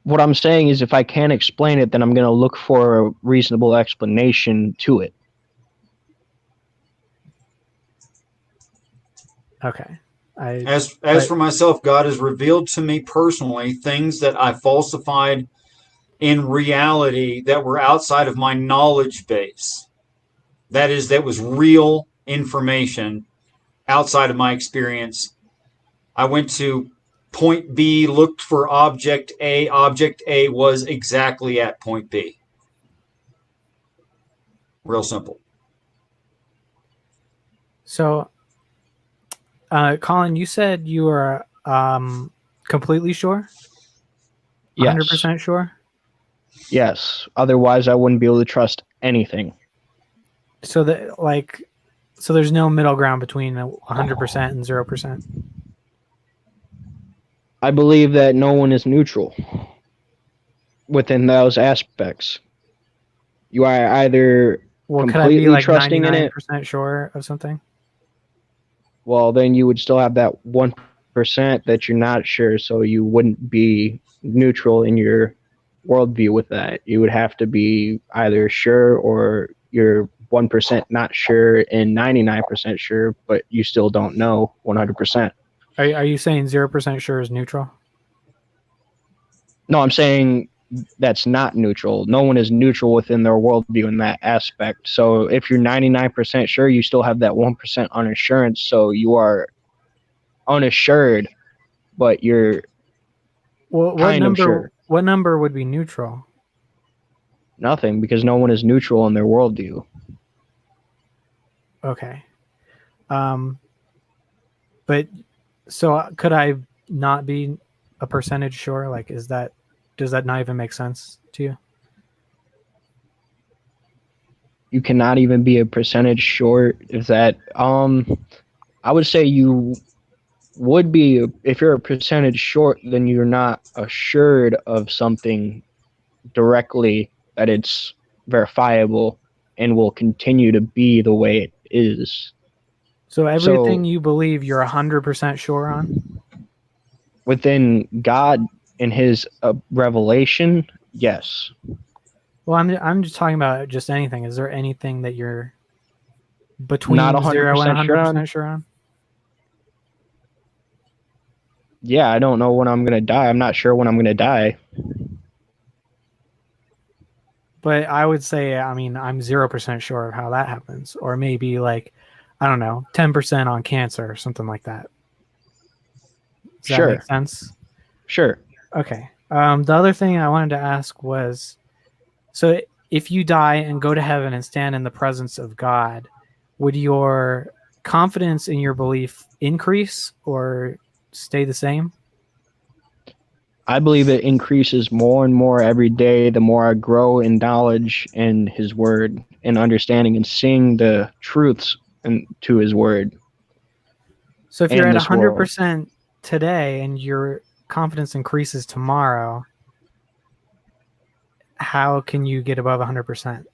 What I'm saying is if I can't explain it, then I'm going to look for a reasonable explanation to it. Okay. As for myself, God has revealed to me personally things that I falsified in reality that were outside of my knowledge base. That was real information outside of my experience. I went to point B, looked for object A. Object A was exactly at point B. Real simple. So, Collyn, you said you were completely sure? Yes. 100% sure? Yes. Otherwise, I wouldn't be able to trust anything. So there's no middle ground between 100% and 0%. I believe that no one is neutral within those aspects. You are either completely trusting in it. 99% sure of something? Well, then you would still have that 1% that you're not sure, so you wouldn't be neutral in your worldview with that. You would have to be either sure or you're 1% not sure and 99% sure, but you still don't know 100%. Are you saying 0% sure is neutral? No, I'm saying that's not neutral. No one is neutral within their worldview in that aspect. So if you're 99% sure, you still have that 1% unassurance. So you are unassured, but you're kind of sure. What number would be neutral? Nothing, because no one is neutral in their worldview. Okay. But so could I not be a percentage sure? Like, does that not even make sense to you? You cannot even be a percentage short. Is that I would say you would be, if you're a percentage short, then you're not assured of something directly that it's verifiable and will continue to be the way it is. So everything you believe you're 100% sure on? Within God and his revelation, yes. Well, I'm just talking about just anything. Is there anything that you're between not 100% 0 and 100% sure on? Yeah, I don't know when I'm going to die. I'm not sure when I'm going to die. But I would say, I mean, I'm 0% sure of how that happens. Or maybe like, I don't know, 10% on cancer or something like that. Does that make sense? Sure. Okay. The other thing I wanted to ask was, so if you die and go to heaven and stand in the presence of God, would your confidence in your belief increase or stay the same? I believe it increases more and more every day the more I grow in knowledge and his word and understanding and seeing the truths to his word. So if you're at 100% today and your confidence increases tomorrow, how can you get above 100%?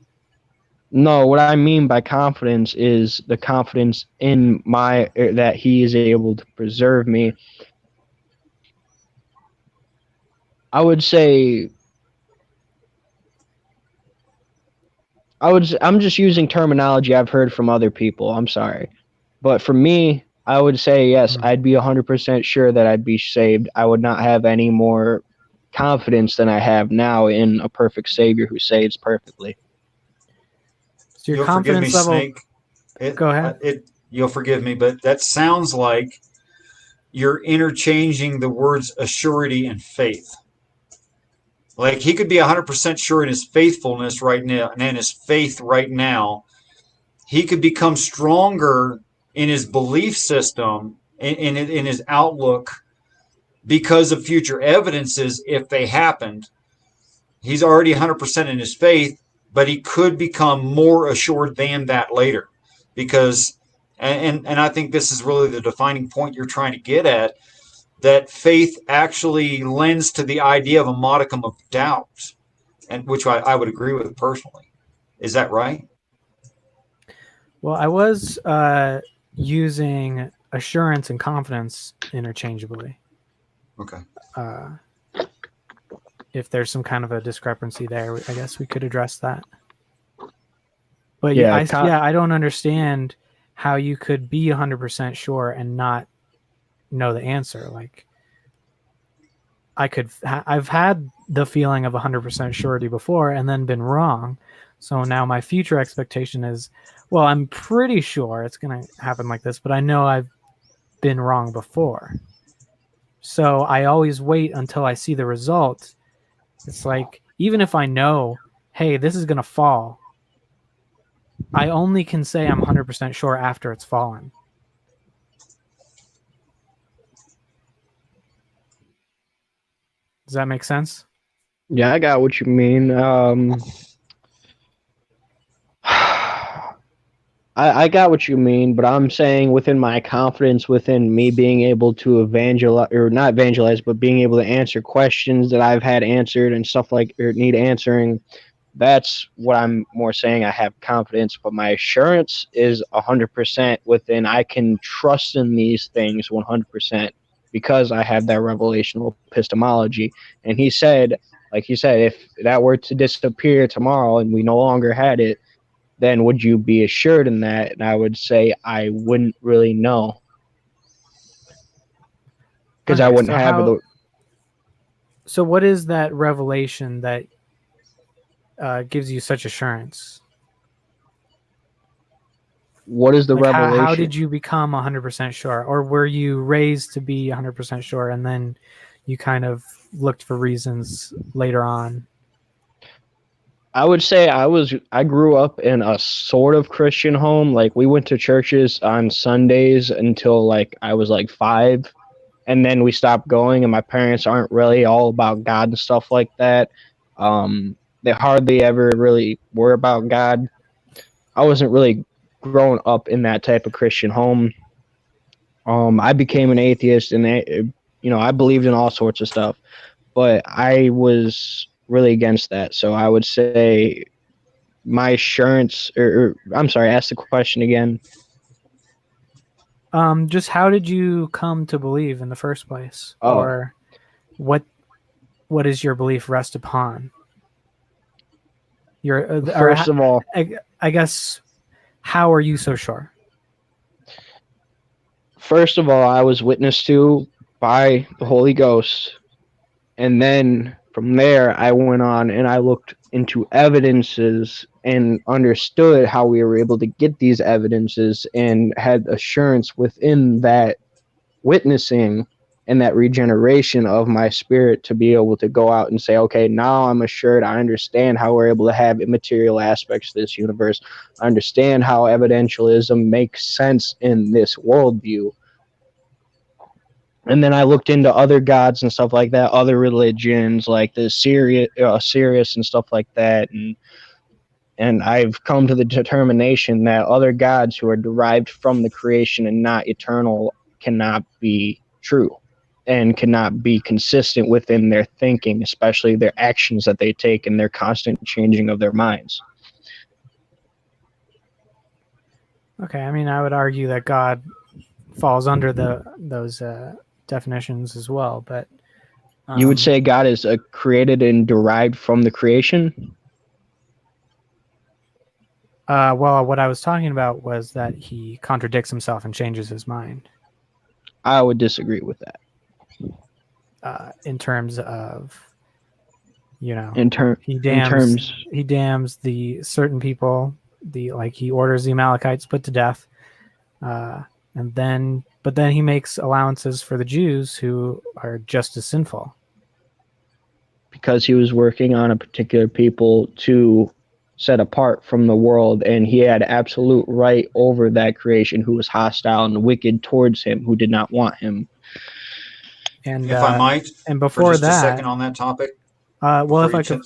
No, what I mean by confidence is the confidence in that he is able to preserve me. I would say I'm just using terminology I've heard from other people. I'm sorry. But for me, I would say yes, I'd be 100% sure that I'd be saved. I would not have any more confidence than I have now in a perfect Savior who saves perfectly. So your confidence level. Snake. Go ahead. You'll forgive me, but that sounds like you're interchanging the words assurity and faith. Like he could be 100% sure in his faithfulness right now, and in his faith right now. He could become stronger in his belief system, in his outlook, because of future evidences if they happened. he's already 100% in his faith, but he could become more assured than that later, because and I think this is really the defining point you're trying to get at, that faith actually lends to the idea of a modicum of doubt, and which I would agree with personally. Is that right? Well, I was using assurance and confidence interchangeably. Okay. If there's some kind of a discrepancy there, I guess we could address that. But Yeah, I don't understand how you could be 100% sure and not know the answer. Like, I've had the feeling of 100% surety before and then been wrong. So now my future expectation is, well, I'm pretty sure it's going to happen like this, but I know I've been wrong before. So I always wait until I see the result. It's like, even if I know, hey, this is going to fall, I only can say I'm 100% sure after it's fallen. Does that make sense? Yeah, I got what you mean. I got what you mean, but I'm saying within my confidence, within me being able to evangelize, or not evangelize, but being able to answer questions that I've had answered and stuff like, or need answering, that's what I'm more saying. I have confidence, but my assurance is 100% within. I can trust in these things 100% because I have that revelational epistemology. And he said, like he said, if that were to disappear tomorrow and we no longer had it, then would you be assured in that? And I would say I wouldn't really know, because I wouldn't have it. So what is that revelation that gives you such assurance? What is the like revelation? How did you become 100% sure? Or were you raised to be 100% sure and then you kind of looked for reasons later on? I would say I grew up in a sort of Christian home. Like, we went to churches on Sundays until like I was like 5, and then we stopped going, and my parents aren't really all about God and stuff like that. They hardly ever really were about God. I wasn't really growing up in that type of Christian home. I became an atheist, and I believed in all sorts of stuff, but I was really against that. So I would say my assurance, or I'm sorry, ask the question again. Just how did you come to believe in the first place? Oh. Or what is your belief rest upon? First of all, I guess, how are you so sure? First of all, I was witnessed to by the Holy Ghost. And then from there, I went on and I looked into evidences and understood how we were able to get these evidences, and had assurance within that witnessing and that regeneration of my spirit to be able to go out and say, okay, now I'm assured. I understand how we're able to have immaterial aspects of this universe. I understand how evidentialism makes sense in this worldview. And then I looked into other gods and stuff like that, other religions like the Sirius and stuff like that, and I've come to the determination that other gods who are derived from the creation and not eternal cannot be true and cannot be consistent within their thinking, especially their actions that they take and their constant changing of their minds. Okay, I mean, I would argue that God falls under those definitions as well, but you would say God is created and derived from the creation? Well, what I was talking about was that he contradicts himself and changes his mind. I would disagree with that. In terms of, he damns the certain people, he orders the Amalekites put to death, but then he makes allowances for the Jews who are just as sinful. Because he was working on a particular people to set apart from the world, and he had absolute right over that creation who was hostile and wicked towards him, who did not want him. And if I might, and before for just that, a second on that topic. well, if I could,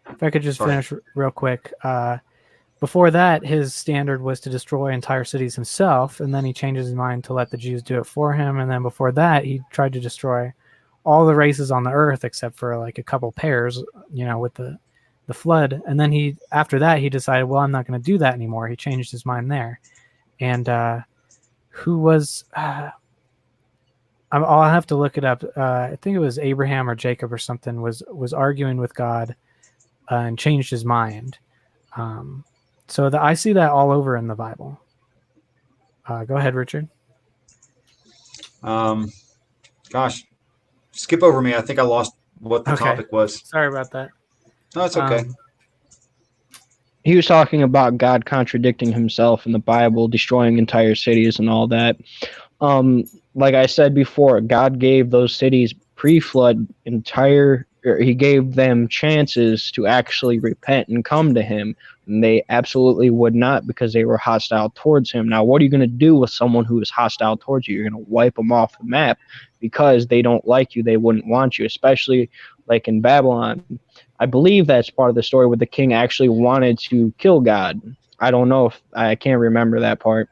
If I could just Sorry. finish real quick. Before that, his standard was to destroy entire cities himself, and then he changed his mind to let the Jews do it for him. And then before that, he tried to destroy all the races on the earth except for like a couple pairs, with the flood. And then after that, he decided, well, I'm not going to do that anymore. He changed his mind there. And who was? I'll have to look it up. I think it was Abraham or Jacob or something was arguing with God and changed his mind. So I see that all over in the Bible. Go ahead, Richard. Gosh, skip over me. I think I lost what the topic was. Sorry about that. No, it's okay. He was talking about God contradicting himself in the Bible, destroying entire cities and all that. Like I said before, God gave those cities pre-flood he gave them chances to actually repent and come to him. And they absolutely would not, because they were hostile towards him. Now, what are you going to do with someone who is hostile towards you? You're going to wipe them off the map because they don't like you. They wouldn't want you, especially like in Babylon. I believe that's part of the story where the king actually wanted to kill God. I don't know if I can't remember that part.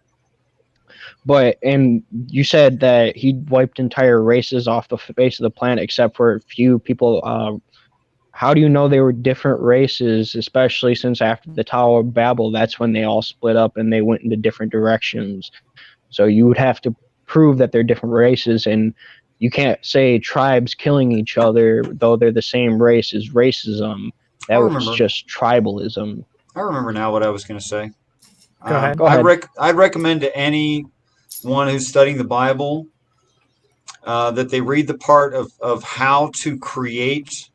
And you said that he wiped entire races off the face of the planet except for a few people. How do you know they were different races, especially since after the Tower of Babel, that's when they all split up and they went into different directions? So you would have to prove that they're different races, and you can't say tribes killing each other, though they're the same race, is racism. That was just tribalism. I remember now what I was going to say. Go ahead. I'd recommend to anyone who's studying the Bible that they read the part of how to create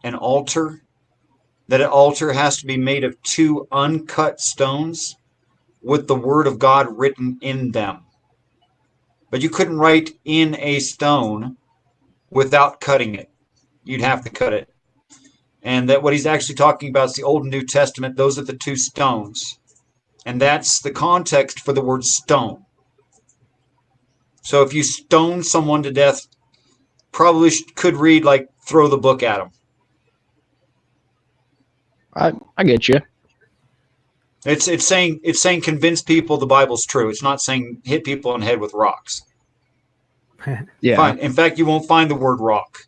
an altar. That an altar has to be made of 2 uncut stones with the word of God written in them. But you couldn't write in a stone without cutting it. You'd have to cut it. And that what he's actually talking about is the Old and New Testament. Those are the 2 stones. And that's the context for the word stone. So if you stone someone to death, probably could read like throw the book at them. I get you. It's saying convince people the Bible's true. It's not saying hit people in the head with rocks. Yeah. Fine. In fact, you won't find the word rock.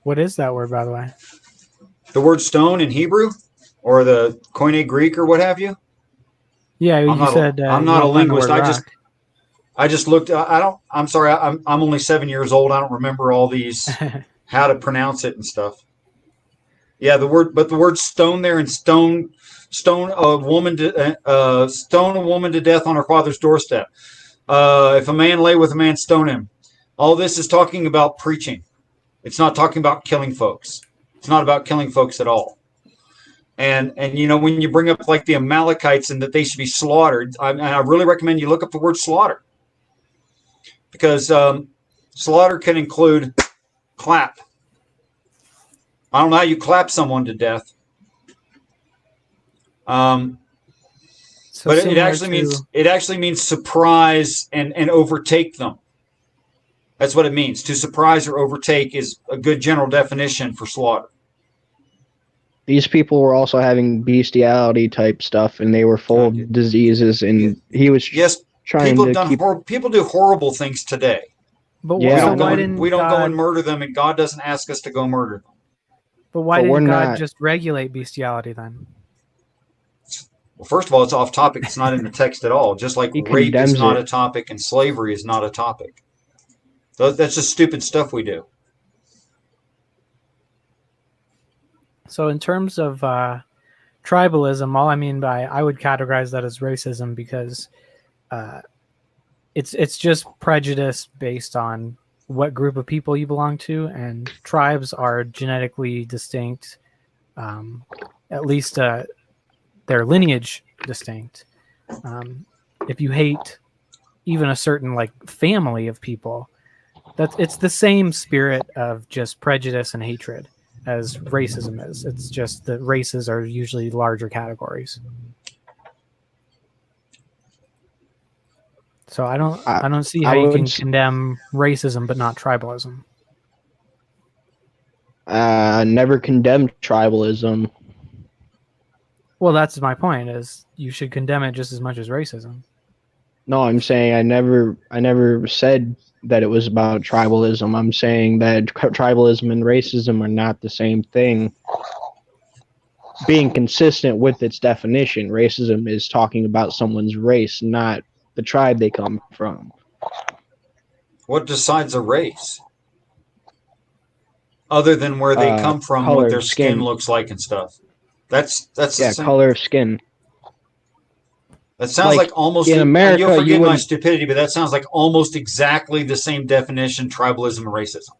What is that word, by the way? The word stone in Hebrew or the Koine Greek or what have you? Yeah, you said I'm not a linguist. I just looked. I'm sorry. I'm only 7 years old. I don't remember all these how to pronounce it and stuff. Yeah, the word stone there and stone a woman to death on her father's doorstep. If a man lay with a man, stone him. All this is talking about preaching. It's not talking about killing folks. It's not about killing folks at all. And when you bring up like the Amalekites and that they should be slaughtered, I really recommend you look up the word slaughter, because slaughter can include clap. I don't know how you clap someone to death. But it actually means surprise and overtake them. That's what it means. To surprise or overtake is a good general definition for slaughter. These people were also having bestiality type stuff, and they were full of diseases, and he was trying to people do horrible things today. But we don't go and murder them, and God doesn't ask us to go murder them. But why didn't God just regulate bestiality then? Well, first of all, it's off topic. It's not in the text at all. Just like rape is not a topic and slavery is not a topic. That's just stupid stuff we do. So in terms of tribalism, all I mean by I would categorize that as racism, because it's just prejudice based on what group of people you belong to, and tribes are genetically distinct, at least their lineage distinct. If you hate even a certain like family of people, it's the same spirit of just prejudice and hatred as racism is. It's just that races are usually larger categories. So I don't see how you can condemn racism but not tribalism. Never condemned tribalism. Well, that's my point. Is you should condemn it just as much as racism. No, I'm saying I never said that it was about tribalism. I'm saying that tribalism and racism are not the same thing. Being consistent with its definition, racism is talking about someone's race, not the tribe they come from. What decides a race? Other than where they come from, what their skin looks like and stuff. That's the same. Color of skin. That sounds like almost in America. You'll forgive my stupidity, but that sounds like almost exactly the same definition: tribalism and racism.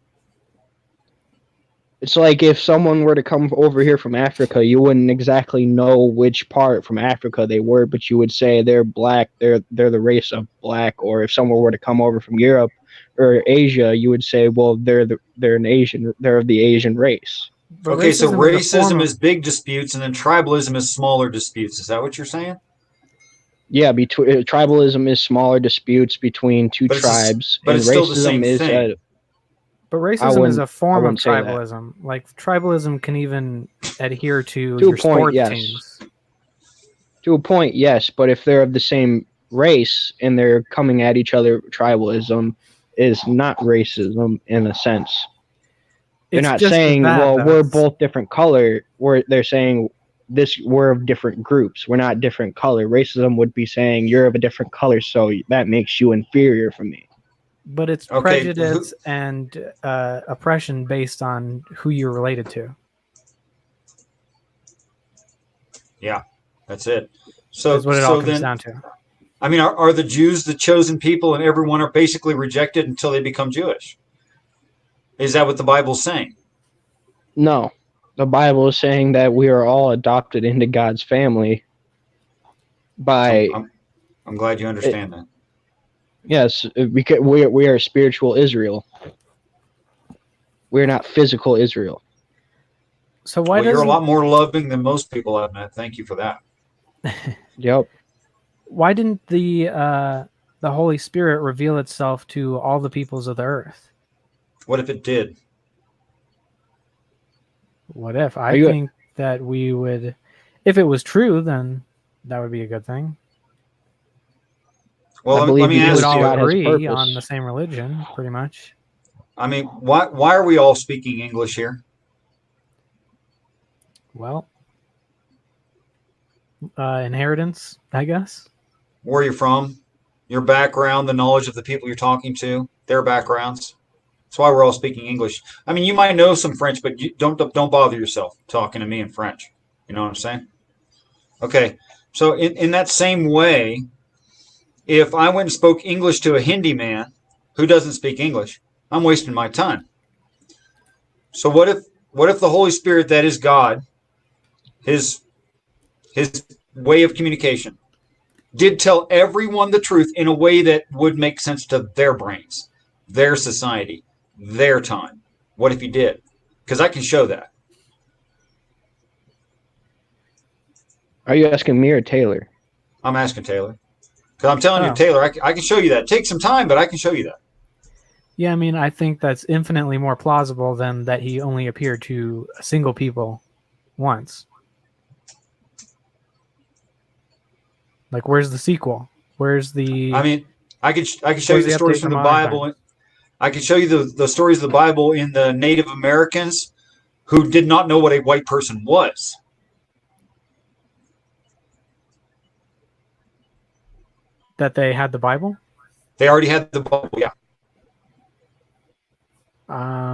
It's like if someone were to come over here from Africa, you wouldn't exactly know which part from Africa they were, but you would say they're black, they're the race of black. Or if someone were to come over from Europe or Asia, you would say, well, they're an Asian, they're of the Asian race. But okay, so racism is big disputes, and then tribalism is smaller disputes. Is that what you're saying? Yeah, tribalism is smaller disputes between two tribes, but it's still the same thing. But racism is a form of tribalism. Like tribalism can even adhere to your sports teams. To a point, yes. But if they're of the same race and they're coming at each other, tribalism is not racism in a sense. They're not saying, well, we're both different color. They're saying we're of different groups. We're not different color. Racism would be saying you're of a different color, so that makes you inferior from me. But it's prejudice and oppression based on who you're related to. Yeah, that's it. So that's what it all comes down to. I mean, are the Jews the chosen people, and everyone are basically rejected until they become Jewish? Is that what the Bible's saying? No. The Bible is saying that we are all adopted into God's family by... I'm glad you understand that. Yes, because we are spiritual Israel. We're not physical Israel. So why you're a lot more loving than most people I've met. Thank you for that. Yep. Why didn't the Holy Spirit reveal itself to all the peoples of the earth? What if it did? What if? I think that we would, if it was true, then that would be a good thing. Well, let me ask you. We would all agree on the same religion, pretty much. I mean, why are we all speaking English here? Well, inheritance, I guess. Where you're from, your background, the knowledge of the people you're talking to, their backgrounds. That's why we're all speaking English. I mean, you might know some French, but you don't bother yourself talking to me in French. You know what I'm saying? Okay, so in that same way, if I went and spoke English to a Hindi man who doesn't speak English, I'm wasting my time. So what if the Holy Spirit, that is God, his way of communication, did tell everyone the truth in a way that would make sense to their brains, their society, their time? What if he did? Because I can show that. Are you asking me or Taylor? I'm asking Taylor. Because I'm telling you, Taylor, I can show you that. Take some time, but I can show you that. Yeah, I mean, I think that's infinitely more plausible than that he only appeared to a single people once. Like, where's the sequel? Where's the... I mean, I can show you the stories from the Bible. I can show you the stories of the Bible in the Native Americans who did not know what a white person was. That they had the Bible? They already had the Bible, yeah.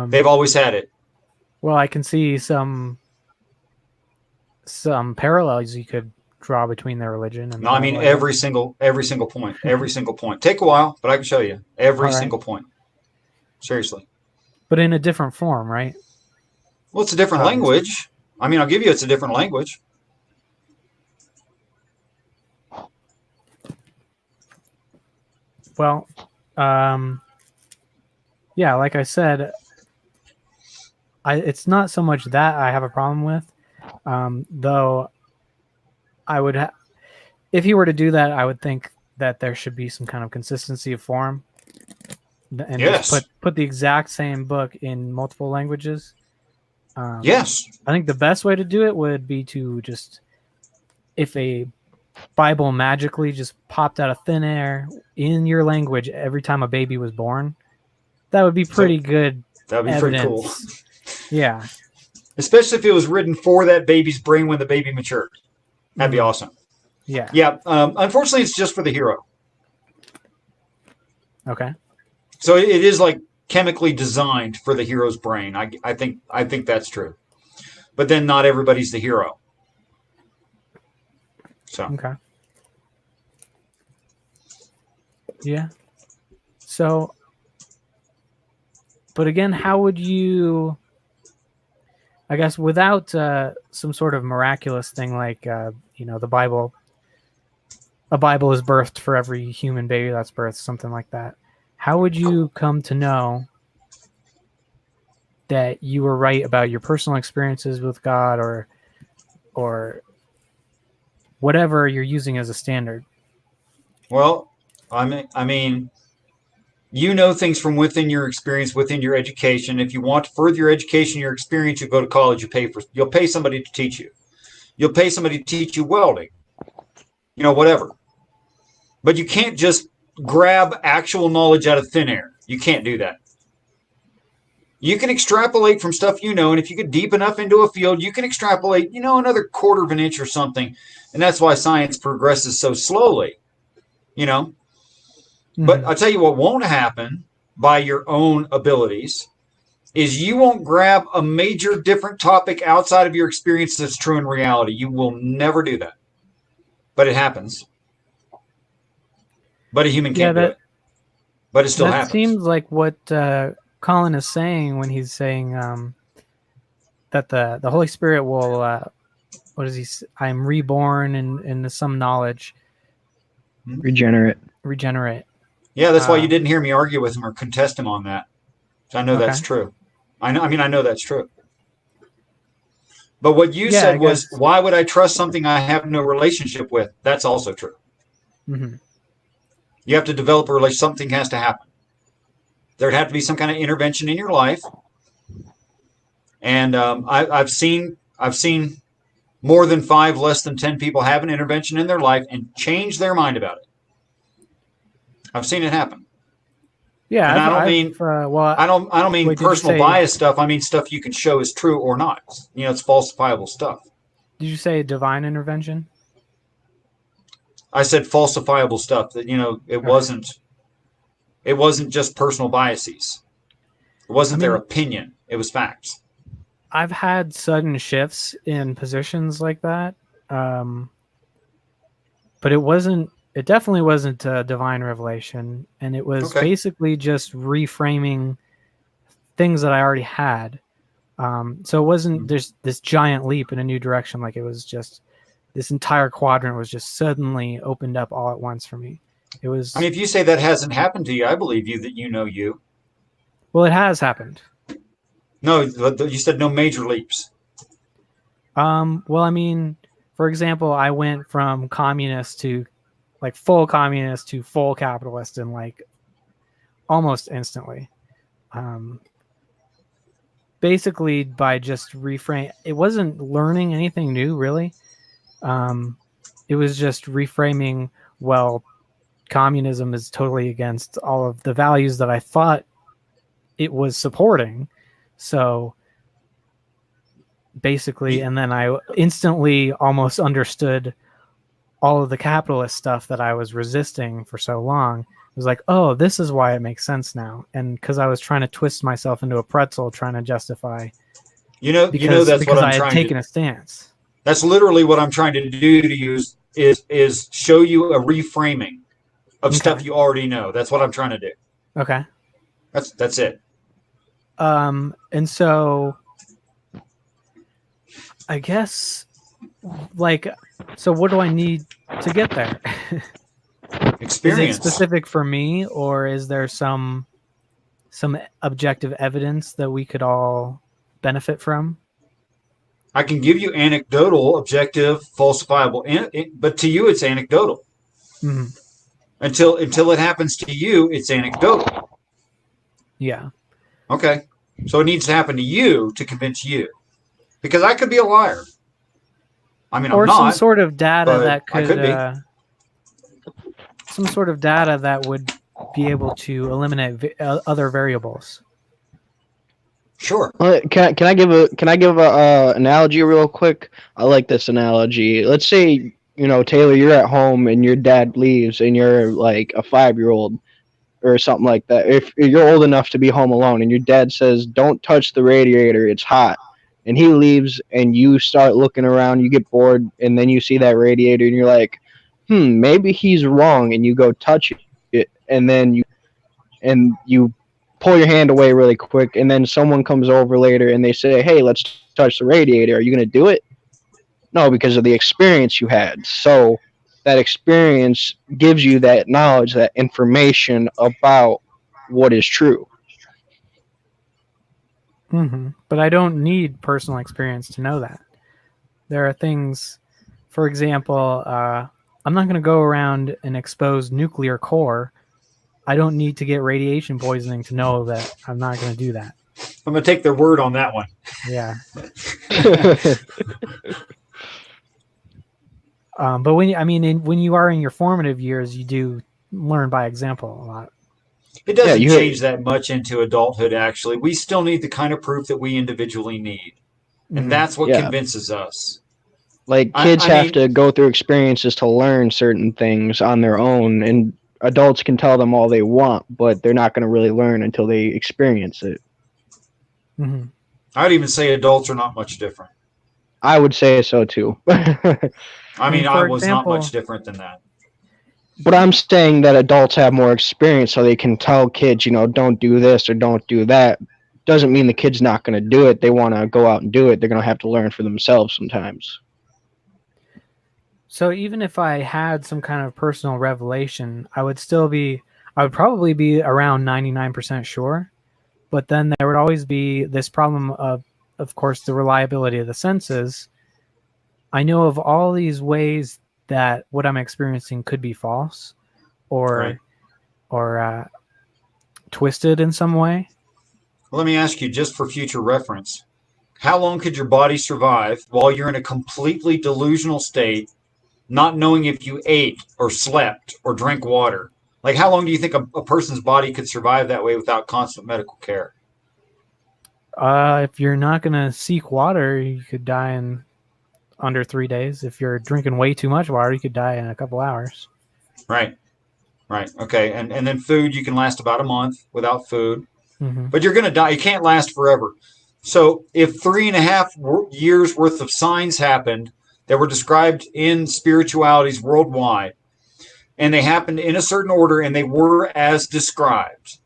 They've always had it. Well, I can see some parallels you could draw between their religion and... No, I mean every single point. Every single point. Take a while, but I can show you. Every single point. Seriously. But in a different form, right? Well, it's a different language. I mean, I'll give you it's a different language. Well, yeah, like I said, it's not so much that I have a problem with, though I would if he were to do that, I would think that there should be some kind of consistency of form, and just put the exact same book in multiple languages, Yes. I think the best way to do it would be to just, if a Bible magically just popped out of thin air in your language every time a baby was born, that would be pretty good That'd be evidence. pretty cool. Yeah. Especially if it was written for that baby's brain when the baby matured. That'd be awesome. Yeah. Yeah. Unfortunately, it's just for the hero. Okay. So it is like chemically designed for the hero's brain. I think that's true. But then not everybody's the hero. So. Okay. Yeah. So, but again, how would you, I guess, without some sort of miraculous thing like, the Bible, a Bible is birthed for every human baby that's birthed, something like that. How would you come to know that you were right about your personal experiences with God, or whatever you're using as a standard? Well, I mean, you know things from within your experience, within your education. If you want to further your education, your experience, you go to college. You'll pay somebody to teach you. You'll pay somebody to teach you welding. Whatever. But you can't just grab actual knowledge out of thin air. You can't do that. You can extrapolate from stuff and if you get deep enough into a field, you can extrapolate, another quarter of an inch or something. And that's why science progresses so slowly, But I'll tell you what won't happen by your own abilities is you won't grab a major different topic outside of your experience that's true in reality. You will never do that. But it happens. But a human can't do it. But it still happens. That seems like what Collyn is saying when he's saying that the Holy Spirit will, what is he? I'm reborn in some knowledge. Regenerate. Yeah, that's why you didn't hear me argue with him or contest him on that. So I know that's true. I know that's true. But what you said was, why would I trust something I have no relationship with? That's also true. Mm-hmm. You have to develop a relationship. Something has to happen. There'd have to be some kind of intervention in your life. And I've seen more than 5, less than 10 people have an intervention in their life and change their mind about it. I've seen it happen. Yeah, and I don't mean personal bias stuff. I mean stuff you can show is true or not. It's falsifiable stuff. Did you say divine intervention? I said falsifiable stuff. That it wasn't just personal biases. It wasn't their opinion. It was facts. I've had sudden shifts in positions like that, but it definitely wasn't a divine revelation, and it was basically just reframing things that I already had. So it wasn't there's this giant leap in a new direction. Like it was just this entire quadrant was just suddenly opened up all at once for me. It was. If you say that hasn't happened to you, I believe you that you know you. Well, it has happened. No, you said no major leaps. Well, for example, I went from communist to full communist to full capitalist in almost instantly. Basically by just reframe. It wasn't learning anything new really. It was just reframing, well, communism is totally against all of the values that I thought it was supporting. So basically, and then I instantly almost understood all of the capitalist stuff that I was resisting for so long. It was like, oh, this is why it makes sense now. And because I was trying to twist myself into a pretzel, trying to justify, that's what I had taken a stance. That's literally what I'm trying to do to you is show you a reframing of stuff you already know. That's what I'm trying to do. Okay. That's it. And so I guess so what do I need to get there? Experience. Is it specific for me, or is there some objective evidence that we could all benefit from? I can give you anecdotal, objective, falsifiable, but to you it's anecdotal. Mm-hmm. Until it happens to you, it's anecdotal. Yeah. Okay. So it needs to happen to you to convince you. Because I could be a liar. I mean, or I'm some not, sort of data but that I could, could be. some sort of data that would be able to eliminate other variables. Sure. Can I give a analogy real quick? I like this analogy. Let's say Taylor, you're at home and your dad leaves, and you're like a 5-year-old or something like that. If you're old enough to be home alone, and your dad says, "Don't touch the radiator; it's hot," and he leaves, and you start looking around, you get bored, and then you see that radiator, and you're like, maybe he's wrong, and you go touch it, and you pull your hand away really quick, and then someone comes over later and they say, "Hey, let's touch the radiator." Are you going to do it? No, because of the experience you had. So that experience gives you that knowledge, that information about what is true. But I don't need personal experience to know that. There are things, for example, I'm not going to go around an exposed nuclear core. I don't need to get radiation poisoning to know that I'm not going to do that. I'm going to take their word on that one. Yeah. But when you are in your formative years, you do learn by example a lot. It doesn't change that much into adulthood, actually. We still need the kind of proof that we individually need. And that's what convinces us. Like kids have to go through experiences to learn certain things on their own, and adults can tell them all they want, but they're not going to really learn until they experience it. I would even say adults are not much different. I would say so too. I mean, I was not much different than that. But I'm saying that adults have more experience, so they can tell kids, don't do this or don't do that. Doesn't mean the kid's not going to do it. They want to go out and do it. They're going to have to learn for themselves sometimes. So even if I had some kind of personal revelation, I would probably be around 99% sure. But then there would always be this problem of course, the reliability of the senses. I know of all these ways that what I'm experiencing could be false or twisted in some way. Well, let me ask you, just for future reference, how long could your body survive while you're in a completely delusional state, not knowing if you ate or slept or drank water? Like, how long do you think a person's body could survive that way without constant medical care? If you're not going to seek water, you could die in under 3 days. If you're drinking way too much water, you could die in a couple hours. Right. Okay. And then food, you can last about a month without food. But you're going to die. You can't last forever. So if 3.5 years worth of signs happened that were described in spiritualities worldwide, and they happened in a certain order, and they were as described,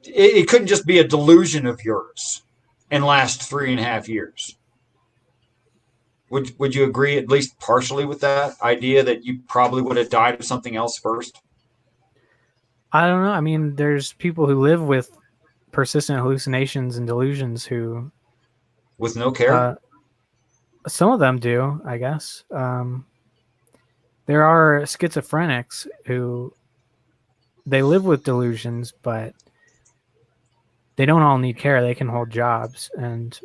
it couldn't just be a delusion of yours and last 3.5 years. Would you agree at least partially with that idea that you probably would have died of something else first? I don't know. I mean, there's people who live with persistent hallucinations and delusions who... With no care? Some of them do, I guess. There are schizophrenics who... They live with delusions, but they don't all need care. They can hold jobs. And...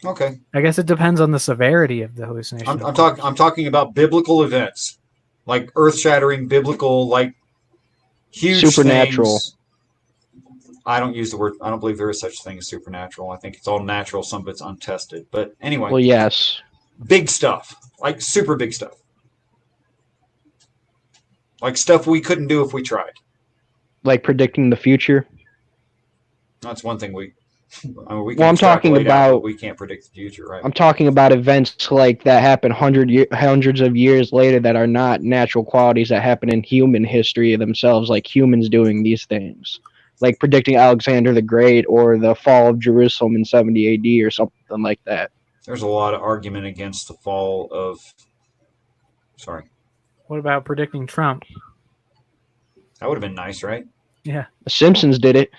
Okay. I guess it depends on the severity of the hallucination. I'm talking about biblical events, like earth-shattering biblical, like huge supernatural things. I don't use the word. I don't believe there is such a thing as supernatural. I think it's all natural. Some of it's untested. But anyway. Well, yes. Big stuff, like super big stuff, like stuff we couldn't do if we tried. Like predicting the future. That's one thing we. I'm talking about. We can't predict the future, right? I'm talking about events like that happen hundreds of years later that are not natural qualities that happen in human history themselves, like humans doing these things, like predicting Alexander the Great or the fall of Jerusalem in 70 AD or something like that. There's a lot of argument against the fall of. Sorry. What about predicting Trump? That would have been nice, right? Yeah. The Simpsons did it.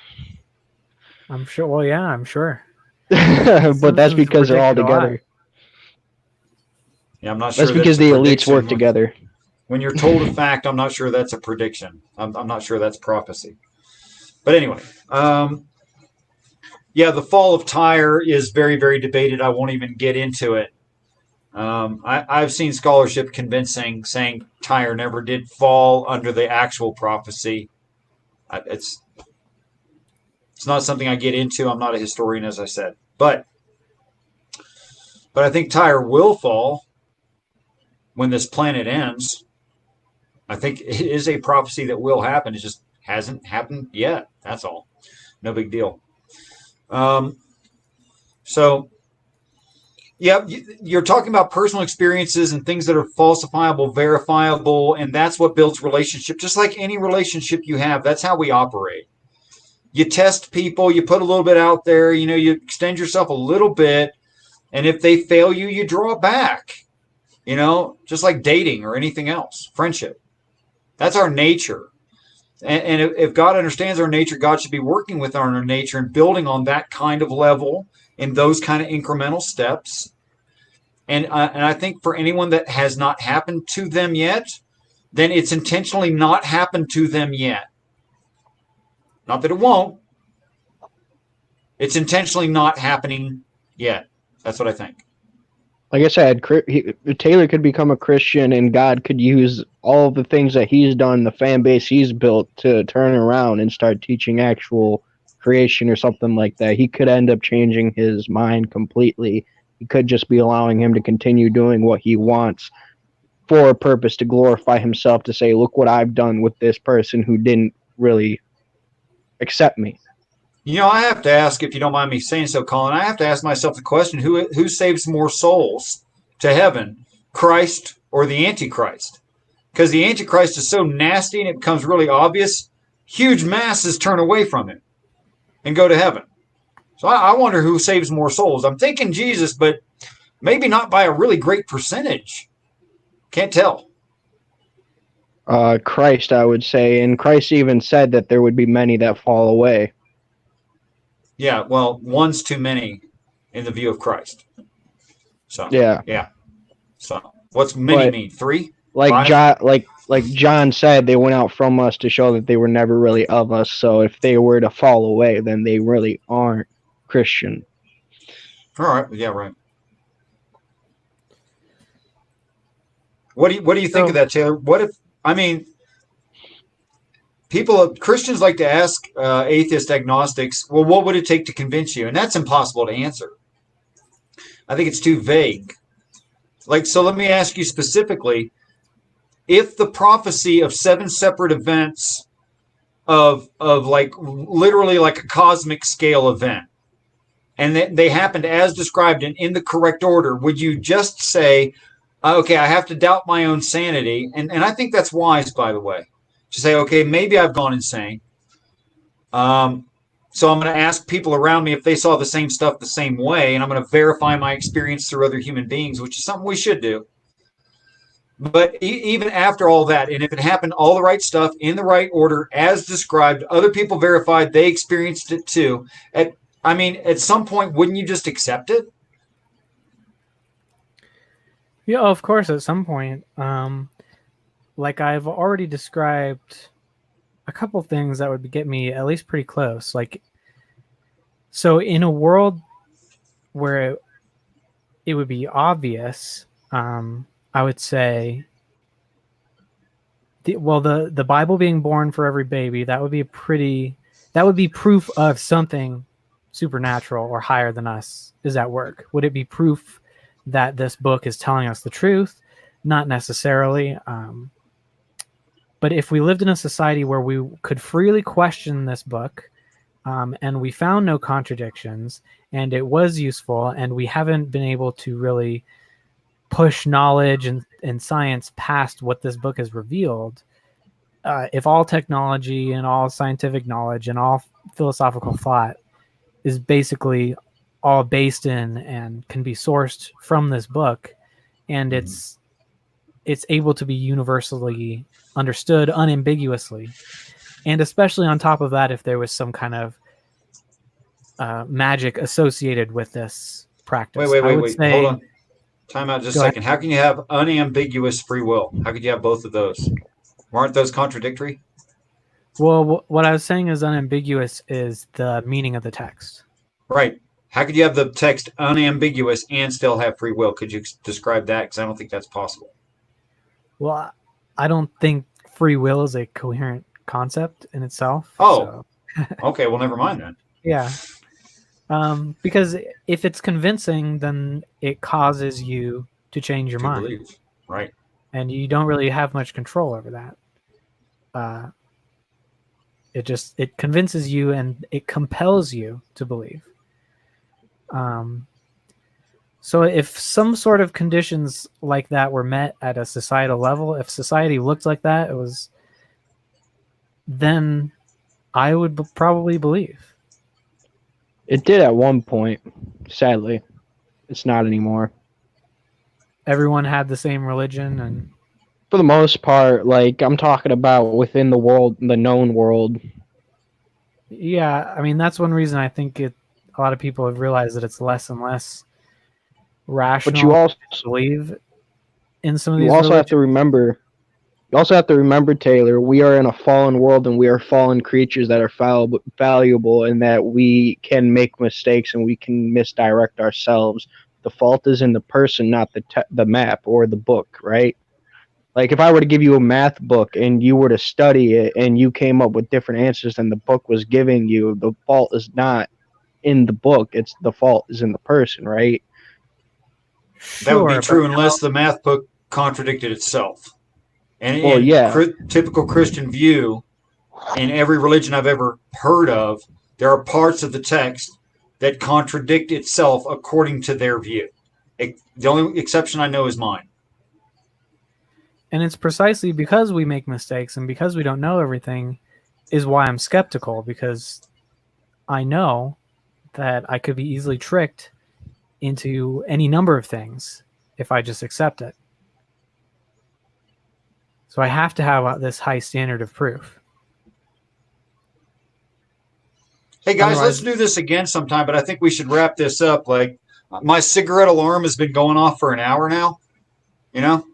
I'm sure. Well, yeah, I'm sure. But that's because they're all together. Yeah, I'm not sure. That's because the elites work together. When you're told a fact, I'm not sure that's a prediction. I'm not sure that's prophecy. But anyway, Yeah, the fall of Tyre is very, very debated. I won't even get into it. I've seen scholarship convincing saying Tyre never did fall under the actual prophecy. It's not something I get into. I'm not a historian, as I said, but I think Tyre will fall when this planet ends. I think it is a prophecy that will happen. It just hasn't happened yet. That's all. No big deal. So, yeah, you're talking about personal experiences and things that are falsifiable, verifiable, and that's what builds relationship. Just like any relationship you have, that's how we operate. You test people, you put a little bit out there, you extend yourself a little bit, and if they fail you, you draw back. Just like dating or anything else, friendship. That's our nature. And if God understands our nature, God should be working with our nature and building on that kind of level in those kind of incremental steps. And I think for anyone that has not happened to them yet, then it's intentionally not happened to them yet. Not that it won't. It's intentionally not happening yet. That's what I think. Like I said, Taylor could become a Christian, and God could use all of the things that he's done, the fan base he's built, to turn around and start teaching actual creation or something like that. He could end up changing his mind completely. He could just be allowing him to continue doing what he wants for a purpose to glorify himself, to say, look what I've done with this person who didn't really accept me. I have to ask, if you don't mind me saying so, Collyn, I have to ask myself the question, who saves more souls to heaven, Christ or the Antichrist? Because the Antichrist is so nasty and it becomes really obvious, huge masses turn away from him and go to heaven. So I wonder who saves more souls. I'm thinking Jesus, but maybe not by a really great percentage. Can't tell. Christ, I would say. And Christ even said that there would be many that fall away. Yeah, well, one's too many in the view of Christ. So yeah. So what's many mean? 3? Like John, like John said, they went out from us to show that they were never really of us. So if they were to fall away, then they really aren't Christian. All right. Yeah. Right. What do you think of that, Taylor? What if Christians like to ask atheist agnostics, well, what would it take to convince you? And that's impossible to answer. I think it's too vague. So let me ask you specifically, if the prophecy of 7 separate events of literally like a cosmic scale event, and they happened as described and in the correct order, would you just say, okay, I have to doubt my own sanity? And I think that's wise, by the way. To say, okay, maybe I've gone insane. So I'm going to ask people around me if they saw the same stuff the same way, and I'm going to verify my experience through other human beings, which is something we should do. But even after all that, and if it happened all the right stuff in the right order as described, other people verified they experienced it too. At some point, wouldn't you just accept it? Yeah, of course, at some point. Like I've already described a couple things that would get me at least pretty close. So in a world where it would be obvious, I would say, the Bible being born for every baby, that would be proof of something supernatural or higher than us is at work. Would it be proof that this book is telling us the truth? Not necessarily. But if we lived in a society where we could freely question this book, and we found no contradictions, and it was useful, and we haven't been able to really push knowledge and science past what this book has revealed, if all technology and all scientific knowledge and all philosophical thought is basically all based in and can be sourced from this book, and it's able to be universally understood unambiguously, and especially on top of that, if there was some kind of magic associated with this practice. Wait, hold on. Time out just a second. How can you have unambiguous free will? How could you have both of those? Aren't those contradictory? Well, what I was saying is unambiguous is the meaning of the text. Right. How could you have the text unambiguous and still have free will? Could you describe that? Because I don't think that's possible. Well, I don't think free will is a coherent concept in itself. Oh, So okay. Well, never mind then. yeah, because if it's convincing, then it causes you to change your To mind, believe. Right. and you don't really have much control over that. It convinces you and it compels you to believe. So if some sort of conditions like that were met at a societal level, if society looked like that, then I would probably believe. It did at one point. Sadly, it's not anymore. Everyone had the same religion, and For the most part, like I'm talking about within the world, the known world. yeah, I mean that's one reason I think a lot of people have realized that it's less and less But you rational also to believe in some of you these also have to religions. remember. You also have to remember, Taylor, we are in a fallen world and we are fallen creatures that are valuable and that we can make mistakes and we can misdirect ourselves. The fault is in the person, not the map or the book, right? Like if I were to give you a math book and you were to study it and you came up with different answers than the book was giving you, the fault is not in the book, it's the fault is in the person, right? That would be Sure, but true unless the math book contradicted itself. And Well, in yeah. typical Christian view, in every religion I've ever heard of, there are parts of the text that contradict itself according to their view. The only exception I know is mine. and it's precisely because we make mistakes and because we don't know everything is why I'm skeptical, because I know that I could be easily tricked into any number of things if I just accept it. So I have to have this high standard of proof. Hey guys, let's Otherwise, do this again sometime, but I think we should wrap this up. Like my cigarette alarm has been going off for an hour now, you know?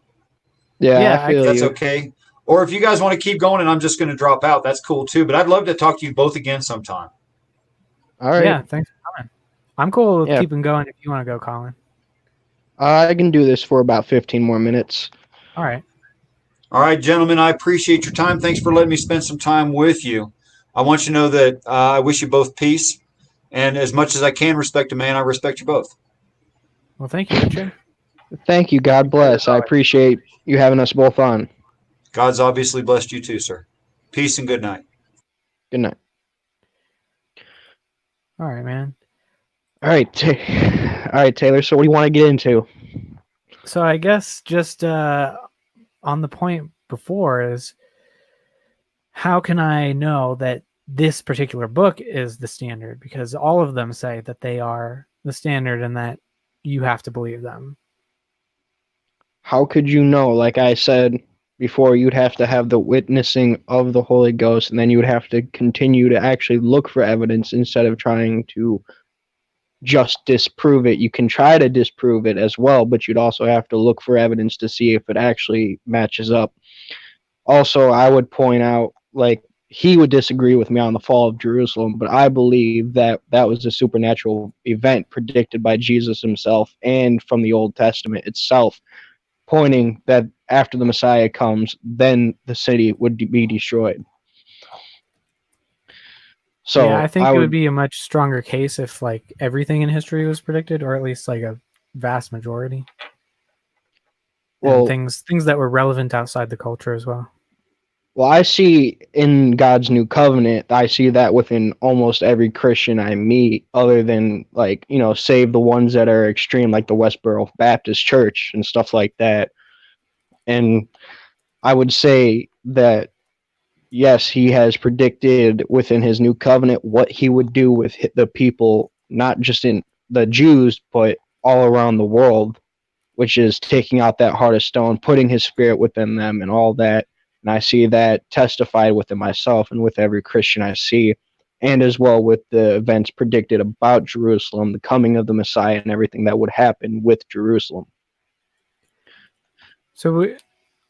Yeah, I yeah, If feel that's you. okay. Or if you guys want to keep going and I'm just going to drop out, that's cool too. But I'd love to talk to you both again sometime. All right. yeah, thanks for coming. I'm cool with Yeah. keeping going if you want to go, Collyn. I can do this for about 15 more minutes. All right. All right, gentlemen, I appreciate your time. Thanks for letting me spend some time with you. I want you to know that I wish you both peace. And as much as I can respect a man, I respect you both. Well, thank you, Richard. Thank you. God bless. I appreciate you having us both on. God's obviously blessed you too, sir. Peace and good night. Good night. All right, man. All right. All right, Taylor. So what do you want to get into? So I guess just on the point before is, how can I know that this particular book is the standard? Because all of them say that they are the standard and that you have to believe them. How could you know? Like I said before, you'd have to have the witnessing of the Holy Ghost, and then you would have to continue to actually look for evidence instead of trying to just disprove it. You can try to disprove it as well, but you'd also have to look for evidence to see if it actually matches up. Also, I would point out, like, he would disagree with me on the fall of Jerusalem, but I believe that that was a supernatural event predicted by Jesus himself and from the Old Testament itself, pointing that after the Messiah comes, then the city would be destroyed. Yeah, I So think I it would would, be a much stronger case if like everything in history was predicted, or at least like a vast majority, and well, things that were relevant outside the culture as well. Well, I see in God's new covenant, I see that within almost every Christian I meet, other than like, save the ones that are extreme, like the Westboro Baptist Church and stuff like that. And I would say that, yes, he has predicted within his new covenant what he would do with the people, not just in the Jews, but all around the world, which is taking out that heart of stone, putting his spirit within them, and all that. And I see that testified within myself and with every Christian I see, and as well with the events predicted about Jerusalem, the coming of the Messiah, and everything that would happen with Jerusalem. So,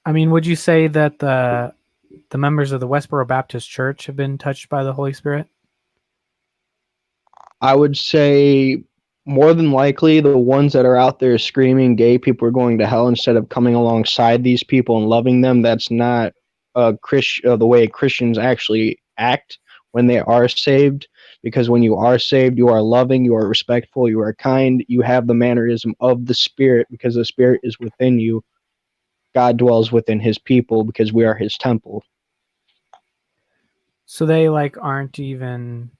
I mean, would you say that the members of the Westboro Baptist Church have been touched by the Holy Spirit? I would say more than likely the ones that are out there screaming gay people are going to hell instead of coming alongside these people and loving them. That's not the way Christians actually act when they are saved. Because when you are saved, you are loving, you are respectful, you are kind, you have the mannerism of the Spirit because the Spirit is within you. God dwells within his people because we are his temple. So they like aren't even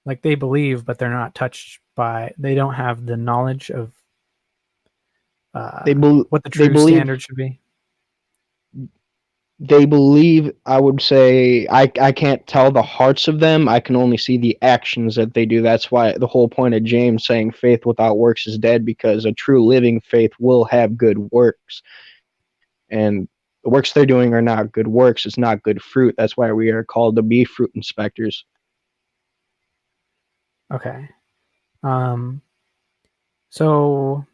like they believe, but they're not touched by. They don't have the knowledge of They, be- what the they true believe standard should be. they believe. I would say I can't tell the hearts of them. I can only see the actions that they do. That's why the whole point of James saying faith without works is dead, because a true living faith will have good works, and the works they're doing are not good works. It's not good fruit. That's why we are called to be fruit inspectors. Okay. So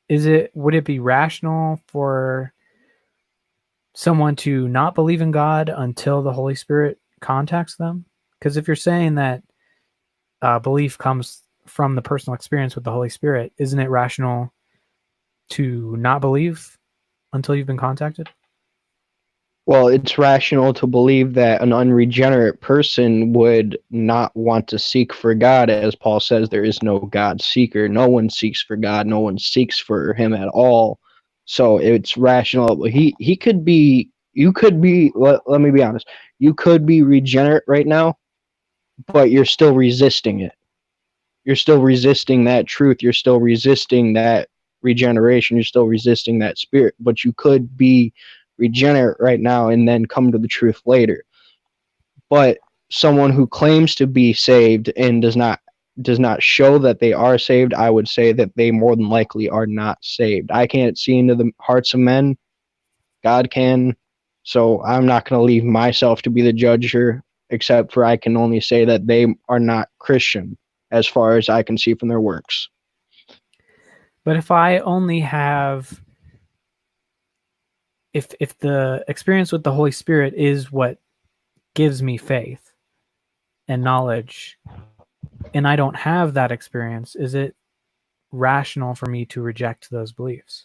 would it be rational for someone to not believe in God until the Holy Spirit contacts them? Because if you're saying that belief comes from the personal experience with the Holy Spirit, isn't it rational to not believe until you've been contacted? Well, it's rational to believe that an unregenerate person would not want to seek for God. As Paul says, there is no God seeker. No one seeks for God. No one seeks for him at all. So it's rational. He could be, you could be, let me be honest, you could be regenerate right now, but you're still resisting it. You're still resisting that truth. You're still resisting that regeneration. You're still resisting that spirit. But you could be regenerate right now and then come to the truth later. But someone who claims to be saved and does not show that they are saved, I would say that they more than likely are not saved. I can't see into the hearts of men. God can. So I'm not going to leave myself to be the judge here, except for I can only say that they are not Christian as far as I can see from their works. But if I only have if the experience with the Holy Spirit is what gives me faith and knowledge, and I don't have that experience, is it rational for me to reject those beliefs?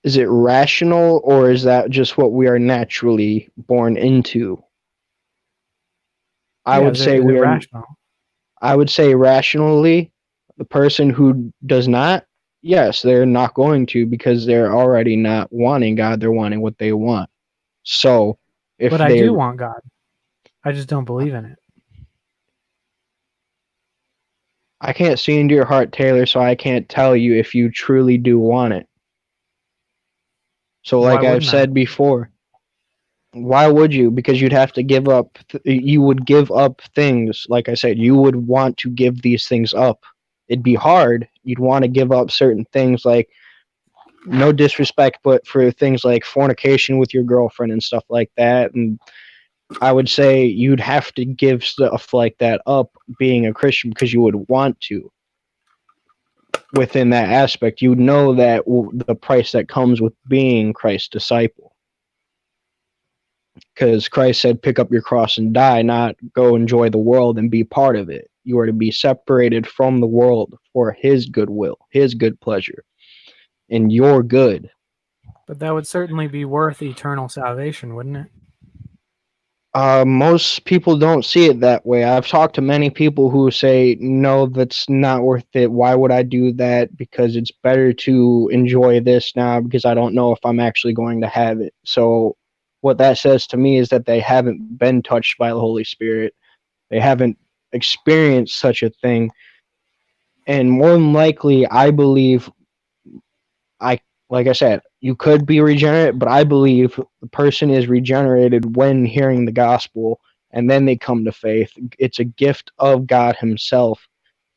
Is it rational, or is that just what we are naturally born into? I Yeah, would say is it we are rational? I would say rationally, the person who does not, yes, they're not going to, because they're already not wanting God, they're wanting what they want. So if But I they do want God. I just don't believe in it. I can't see into your heart, Taylor, so I can't tell you if you truly do want it. So Why like I've wouldn't I? said before, why would you? Because you'd have to give up you would give up things. Like I said, you would want to give these things up. It'd be hard. You'd want to give up certain things, like, no disrespect, but for things like fornication with your girlfriend and stuff like that. And I would say you'd have to give stuff like that up being a Christian, because you would want to. Within that aspect, you know that the price that comes with being Christ's disciple. Because Christ said, pick up your cross and die, not go enjoy the world and be part of it. You are to be separated from the world for his goodwill, his good pleasure, and your good. But that would certainly be worth eternal salvation, wouldn't it? Most people don't see it that way. I've talked to many people who say, no, that's not worth it. Why would I do that? Because it's better to enjoy this now, because I don't know if I'm actually going to have it. So what that says to me is that they haven't been touched by the Holy Spirit. They haven't experienced such a thing. And more than likely, I believe, I like I said, you could be regenerate, but I believe the person is regenerated when hearing the gospel, and then they come to faith. It's a gift of God himself.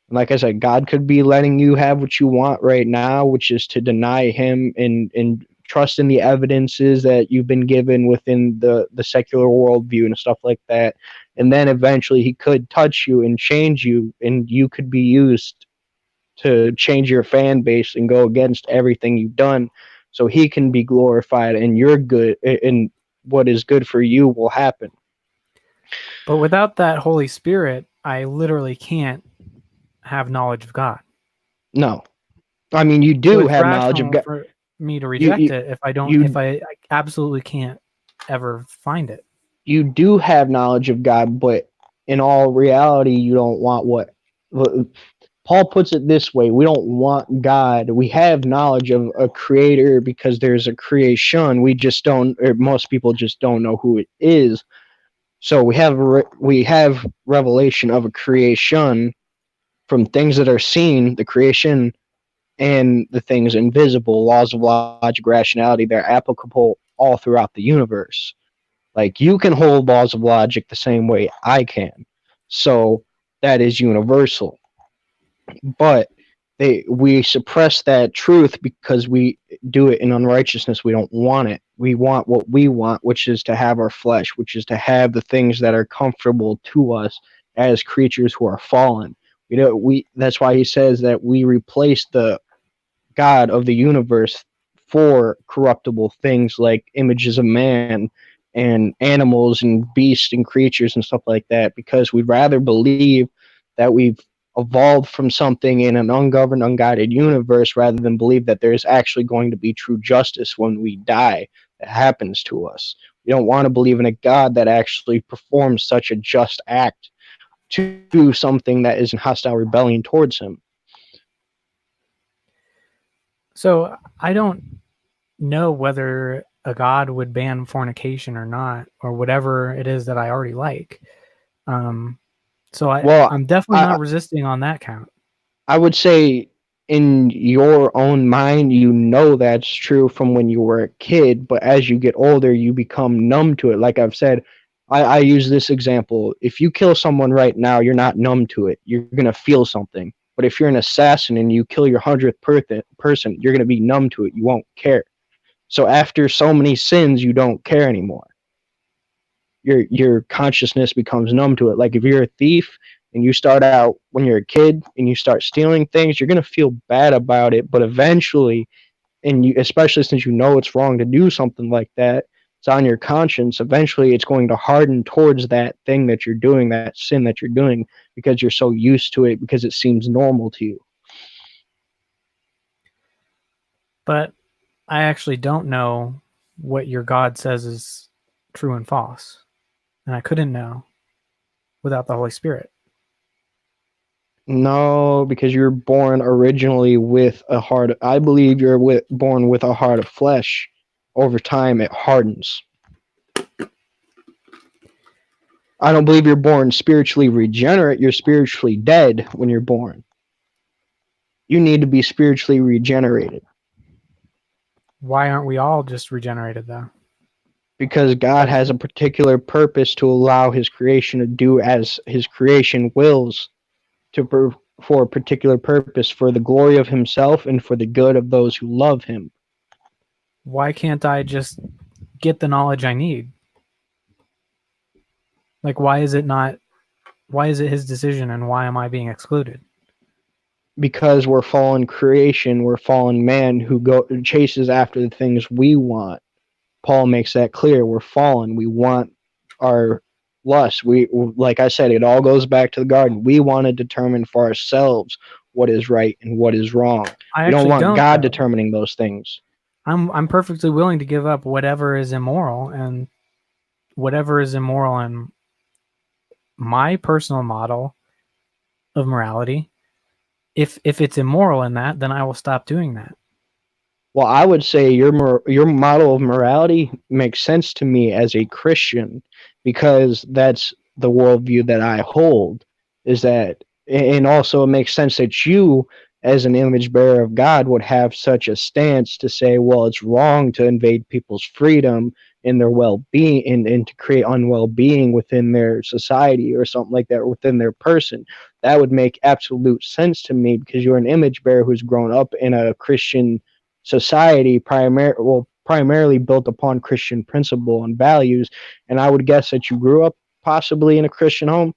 And like I said, God could be letting you have what you want right now, which is to deny him and trust in the evidences that you've been given within the secular worldview and stuff like that. And then eventually he could touch you and change you, and you could be used to change your fan base and go against everything you've done, so he can be glorified, and you're good, and what is good for you will happen. But without that Holy Spirit, I literally can't have knowledge of God. No, I mean you So do it's have knowledge of rational God. for me to You reject you it if you I absolutely can't ever find it. you do have knowledge of God, but in all reality, you don't want what Paul puts it this way: we don't want God. We have knowledge of a creator because there's a creation. We just don't, or most people just don't know who it is. So we have revelation of a creation from things that are seen, the creation, and the things invisible, laws of logic, rationality. They're applicable all throughout the universe. Like you can hold laws of logic the same way I can. So that is universal. But we suppress that truth because we do it in unrighteousness. We don't want it. We want what we want, which is to have our flesh, which is to have the things that are comfortable to us as creatures who are fallen. We that's why he says that we replace the God of the universe for corruptible things like images of man and animals and beasts and creatures and stuff like that, because we'd rather believe that we've evolved from something in an ungoverned, unguided universe rather than believe that there's actually going to be true justice when we die that happens to us. We don't want to believe in a God that actually performs such a just act to something that is in hostile rebellion towards him. So I don't know whether a God would ban fornication or not, or whatever it is that I already like. Um, so Well, I'm definitely I, not resisting on that count. I would say in your own mind, you know that's true from when you were a kid, but as you get older, you become numb to it. Like I've said, I use this example. If you kill someone right now, you're not numb to it. You're going to feel something. But if you're an assassin and you kill your 100th person, you're going to be numb to it. You won't care. So after so many sins, you don't care anymore. Your consciousness becomes numb to it. Like if you're a thief and you start out when you're a kid and you start stealing things, you're gonna feel bad about it, but eventually, and you especially since you know it's wrong to do something like that, it's on your conscience. Eventually, it's going to harden towards that thing that you're doing, that sin that you're doing, because you're so used to it, because it seems normal to you. But I actually don't know what your God says is true and false. And I couldn't know without the Holy Spirit. No, because you're born originally with a heart. I believe born with a heart of flesh. Over time, it hardens. I don't believe you're born spiritually regenerate. You're spiritually dead when you're born. You need to be spiritually regenerated Why aren't we all just regenerated though? because God has a particular purpose to allow His creation to do as His creation wills for a particular purpose, for the glory of Himself and for the good of those who love Him. Why can't I just get the knowledge I need? Like, why is it his decision and why am I being excluded? Because we're fallen creation, we're fallen man who chases after the things we want. Paul makes that clear. We're fallen. We want our lust. Like I said, it all goes back to the garden. We want to determine for ourselves what is right and what is wrong. I We don't actually want don't God though. determining those things. I'm perfectly willing to give up whatever is immoral and whatever is immoral in my personal model of morality. If it's immoral in that, then I will stop doing that. Well, I would say your model of morality makes sense to me as a Christian because that's the worldview that I hold. Is that, and also it makes sense that you, as an image bearer of God, would have such a stance to say, well, it's wrong to invade people's freedom and their well-being, and to create unwell-being within their society or something like that, or within their person. That would make absolute sense to me because you're an image bearer who's grown up in a Christian society primarily built upon Christian principle and values. And I would guess that you grew up possibly in a Christian home.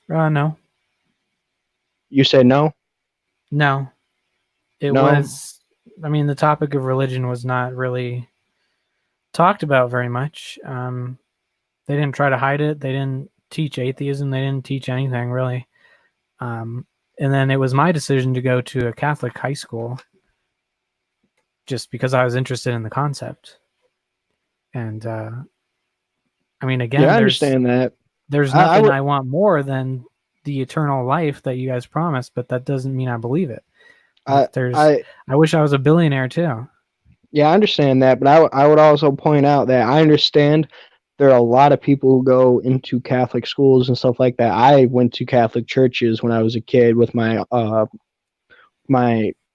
No, You said no? no. It No? was. I mean, the topic of religion was not really talked about very much. They didn't try to hide it. They didn't teach atheism. They didn't teach anything really. And then it was my decision to go to a Catholic high school just because I was interested in the concept. And I mean, Yeah, again, I understand that. there's I nothing would. I want more than the eternal life that you guys promised, but that doesn't mean I believe it. I, Like, I I wish I was a billionaire too. Yeah, I understand that, but I would also point out that I understand there are a lot of people who go into Catholic schools and stuff like that. I went to Catholic churches when I was a kid with my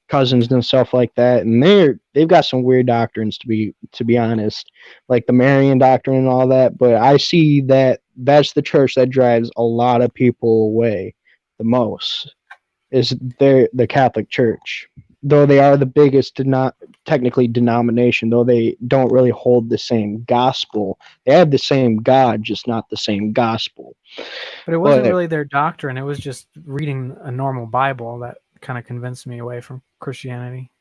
cousins and stuff like that, and they've got some weird doctrines to be honest, like the Marian doctrine and all that. But I see that that's the church that drives a lot of people away the most is the Catholic Church. Though they are the biggest technically denomination, though they don't really hold the same gospel. They have the same God, just not the same gospel. But it wasn't But really their doctrine. It was just reading a normal Bible that kind of convinced me away from Christianity.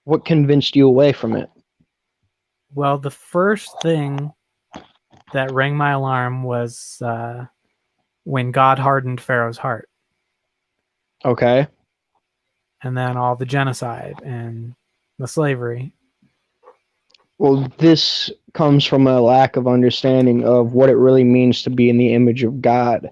what convinced you away from it? Well, the first thing that rang my alarm was when God hardened Pharaoh's heart, Okay. and then all the genocide and the slavery. Well, this comes from a lack of understanding of what it really means to be in the image of God.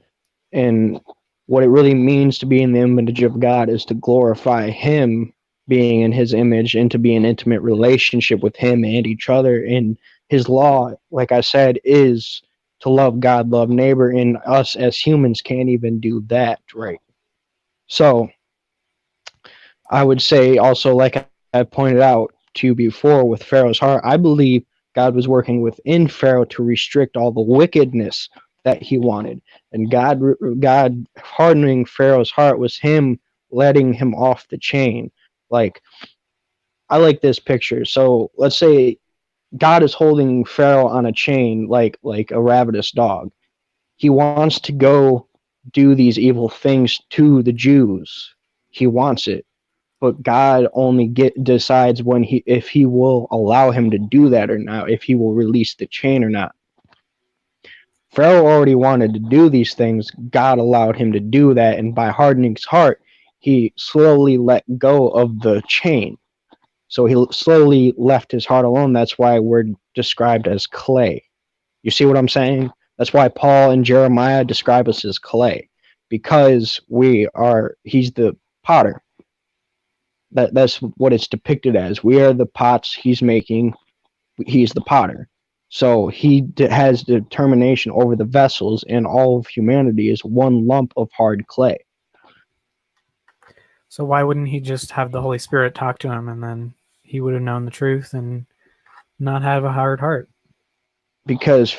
And what it really means to be in the image of God is to glorify Him being in His image and to be in intimate relationship with Him and each other. And His law, like I said, is to love God, love neighbor, and us as humans can't even do that, right? So I would say also, like I pointed out to you before with Pharaoh's heart, I believe God was working within Pharaoh to restrict all the wickedness that he wanted. And God hardening Pharaoh's heart was him letting him off the chain. Like, I like this picture. So let's say God is holding Pharaoh on a chain like a ravenous dog. He wants to go do these evil things to the Jews. He wants it, but God only decides when if he will allow him to do that or not, if he will release the chain or not. Pharaoh already wanted to do these things. God allowed him to do that, and by hardening his heart, he slowly let go of the chain. So he slowly left his heart alone. That's why we're described as clay. You see what I'm saying? That's why Paul and Jeremiah describe us as clay, because he's the potter. That's what it's depicted as. We are the pots he's making. He's the potter. So he has determination over the vessels, and all of humanity is one lump of hard clay. So why wouldn't he just have the Holy Spirit talk to him, and then he would have known the truth and not have a hard heart? Because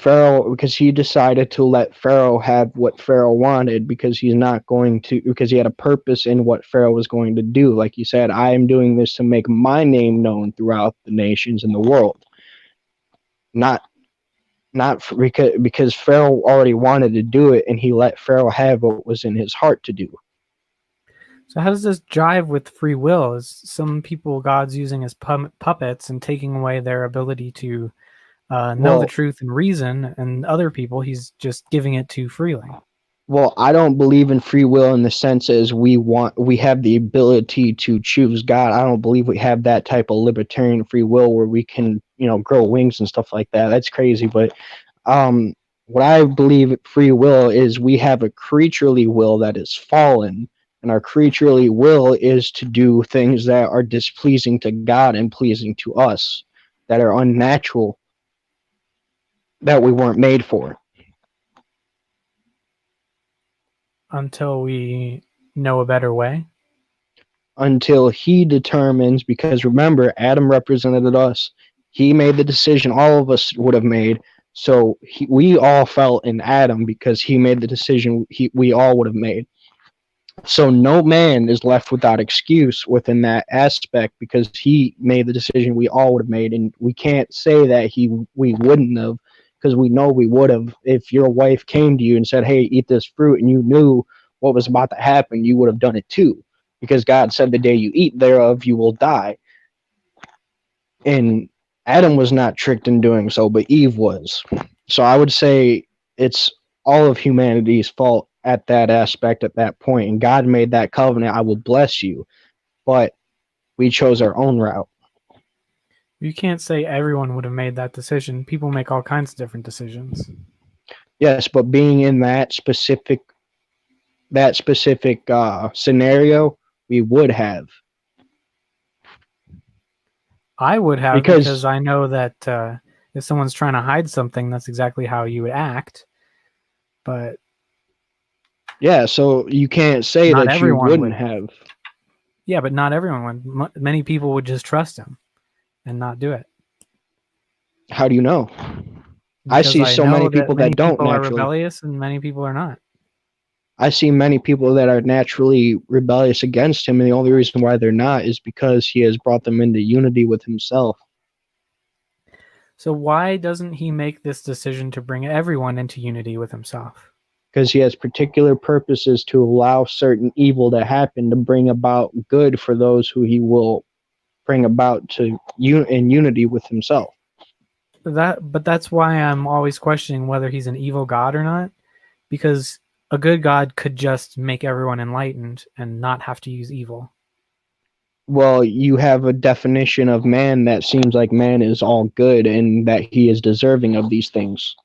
he decided to let Pharaoh have what Pharaoh wanted, because because he had a purpose in what Pharaoh was going to do. Like you said, I am doing this to make my name known throughout the nations in the world. Because Pharaoh already wanted to do it, and he let Pharaoh have what was in his heart to do. So how does this jive with free will? Is some people God's using as puppets and taking away their ability to know the truth and reason, and other people he's just giving it to freely? Well, I don't believe in free will in the sense as we have the ability to choose God. I don't believe we have that type of libertarian free will where we can, grow wings and stuff like that. That's crazy. But what I believe free will is, we have a creaturely will that is fallen, and our creaturely will is to do things that are displeasing to God and pleasing to us, that are unnatural, that we weren't made for. Until we know a better way? Until he determines, because remember, Adam represented us. He made the decision all of us would have made. So we all fell in Adam because he made the decision we all would have made. So no man is left without excuse within that aspect, because he made the decision we all would have made, and we can't say that we wouldn't have, because we know we would have. If your wife came to you and said, "Hey, eat this fruit," and you knew what was about to happen, you would have done it too, because God said, "The day you eat thereof, you will die." And Adam was not tricked in doing so, but Eve was. So I would say it's all of humanity's fault at that aspect at that point. And God made that covenant, I will bless you. But we chose our own route. You can't say everyone would have made that decision. People make all kinds of different decisions. Yes, but being in that specific scenario, we would have. I would have, because Because I know that if someone's trying to hide something, that's exactly how you would act. But yeah, so you can't say not that you everyone wouldn't would. have. Yeah, but not everyone would. Many people would just trust him and not do it. How do you know? I Because see I so know many that people that many don't people are naturally. rebellious and many people are not. I see many people that are naturally rebellious against him, and the only reason why they're not is because he has brought them into unity with himself. So why doesn't he make this decision to bring everyone into unity with himself? Because he has particular purposes to allow certain evil to happen to bring about good for those who he will bring about to in unity with himself. But that's why I'm always questioning whether he's an evil god or not, because a good god could just make everyone enlightened and not have to use evil. Well, you have a definition of man that seems like man is all good and that he is deserving of these things.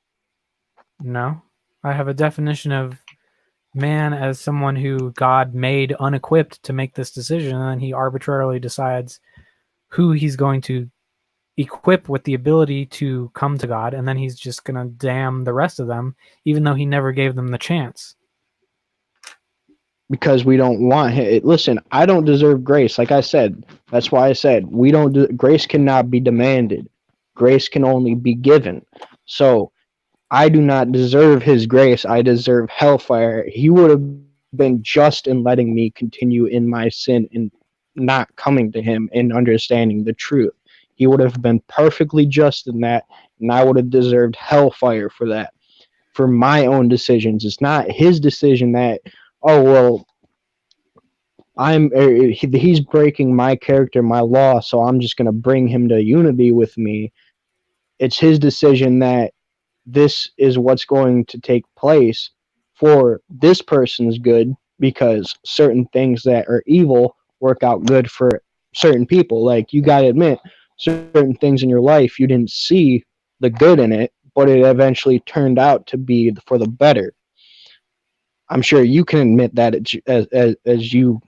No, I have a definition of man as someone who God made unequipped to make this decision, and then he arbitrarily decides who he's going to equip with the ability to come to God, and then he's just going to damn the rest of them, even though he never gave them the chance. Because we don't want him. Listen, I don't deserve grace. Like I said, that's why I said we don't. Grace cannot be demanded. Grace can only be given. So I do not deserve his grace. I deserve hellfire. He would have been just in letting me continue in my sin and not coming to him and understanding the truth. He would have been perfectly just in that, and I would have deserved hellfire for that. For my own decisions. It's not his decision that, oh, well, he's breaking my character, my law, so I'm just going to bring him to unity with me. It's his decision that this is what's going to take place for this person's good, because certain things that are evil work out good for certain people. Like, you got to admit, certain things in your life you didn't see the good in it, but it eventually turned out to be for the better. I'm sure you can admit that as as you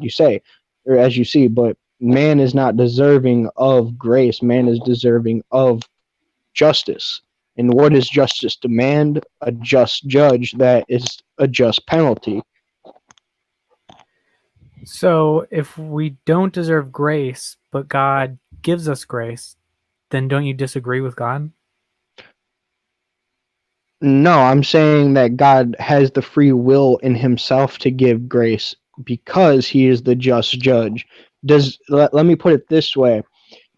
say, or as you see, but man is not deserving of grace. Man is deserving of justice. And what does justice demand? A just judge that is a just penalty. So if we don't deserve grace, but God gives us grace, then don't you disagree with God? No, I'm saying that God has the free will in himself to give grace because he is the just judge. Let me put it this way.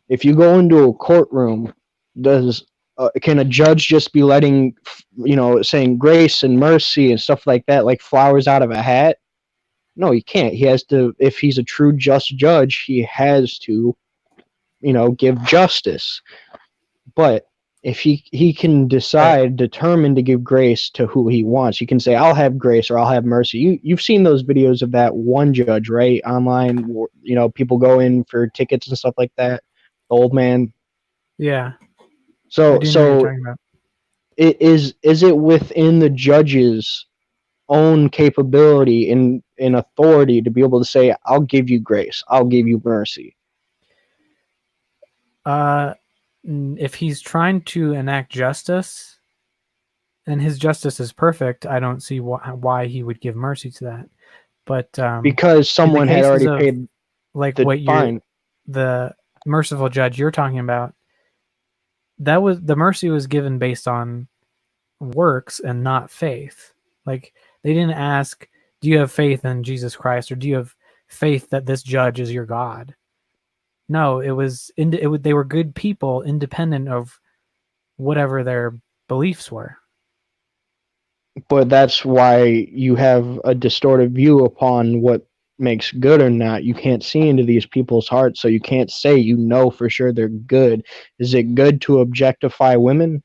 If you go into a courtroom, does can a judge just be letting, saying grace and mercy and stuff like that, like flowers out of a hat? No, he can't. He has to. If he's a true just judge, he has to, give justice. But if he can decide, determine to give grace to who he wants, he can say, "I'll have grace" or "I'll have mercy." You've seen those videos of that one judge, right? Online, people go in for tickets and stuff like that. The old man. Yeah, I So do know what you're talking about. is it within the judge's own capability and authority to be able to say, "I'll give you grace, I'll give you mercy"? If he's trying to enact justice, and his justice is perfect, I don't see why he would give mercy to that. But Because in the someone had cases already of paid like the fine. the merciful judge you're talking about, that was the mercy was given based on works and not faith. Like, they didn't ask, do you have faith in Jesus Christ, or do you have faith that this judge is your God? No, they were good people independent of whatever their beliefs were. But that's why you have a distorted view upon what makes good or not. You can't see into these people's hearts, so you can't say for sure they're good. Is it good to objectify women?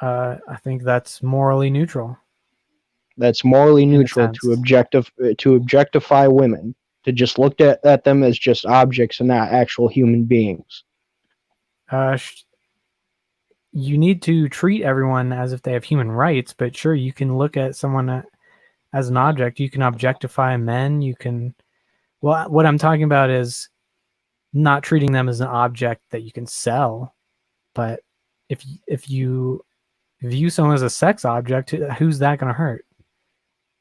I think that's morally neutral That's morally in a neutral sense. to objectify women, to just look at them as just objects and not actual human beings. Uh, you need to treat everyone as if they have human rights, but sure, you can look at someone as an object. You can objectify men. You can. Well, what I'm talking about is not treating them as an object that you can sell. But if you view someone as a sex object, who's that going to hurt?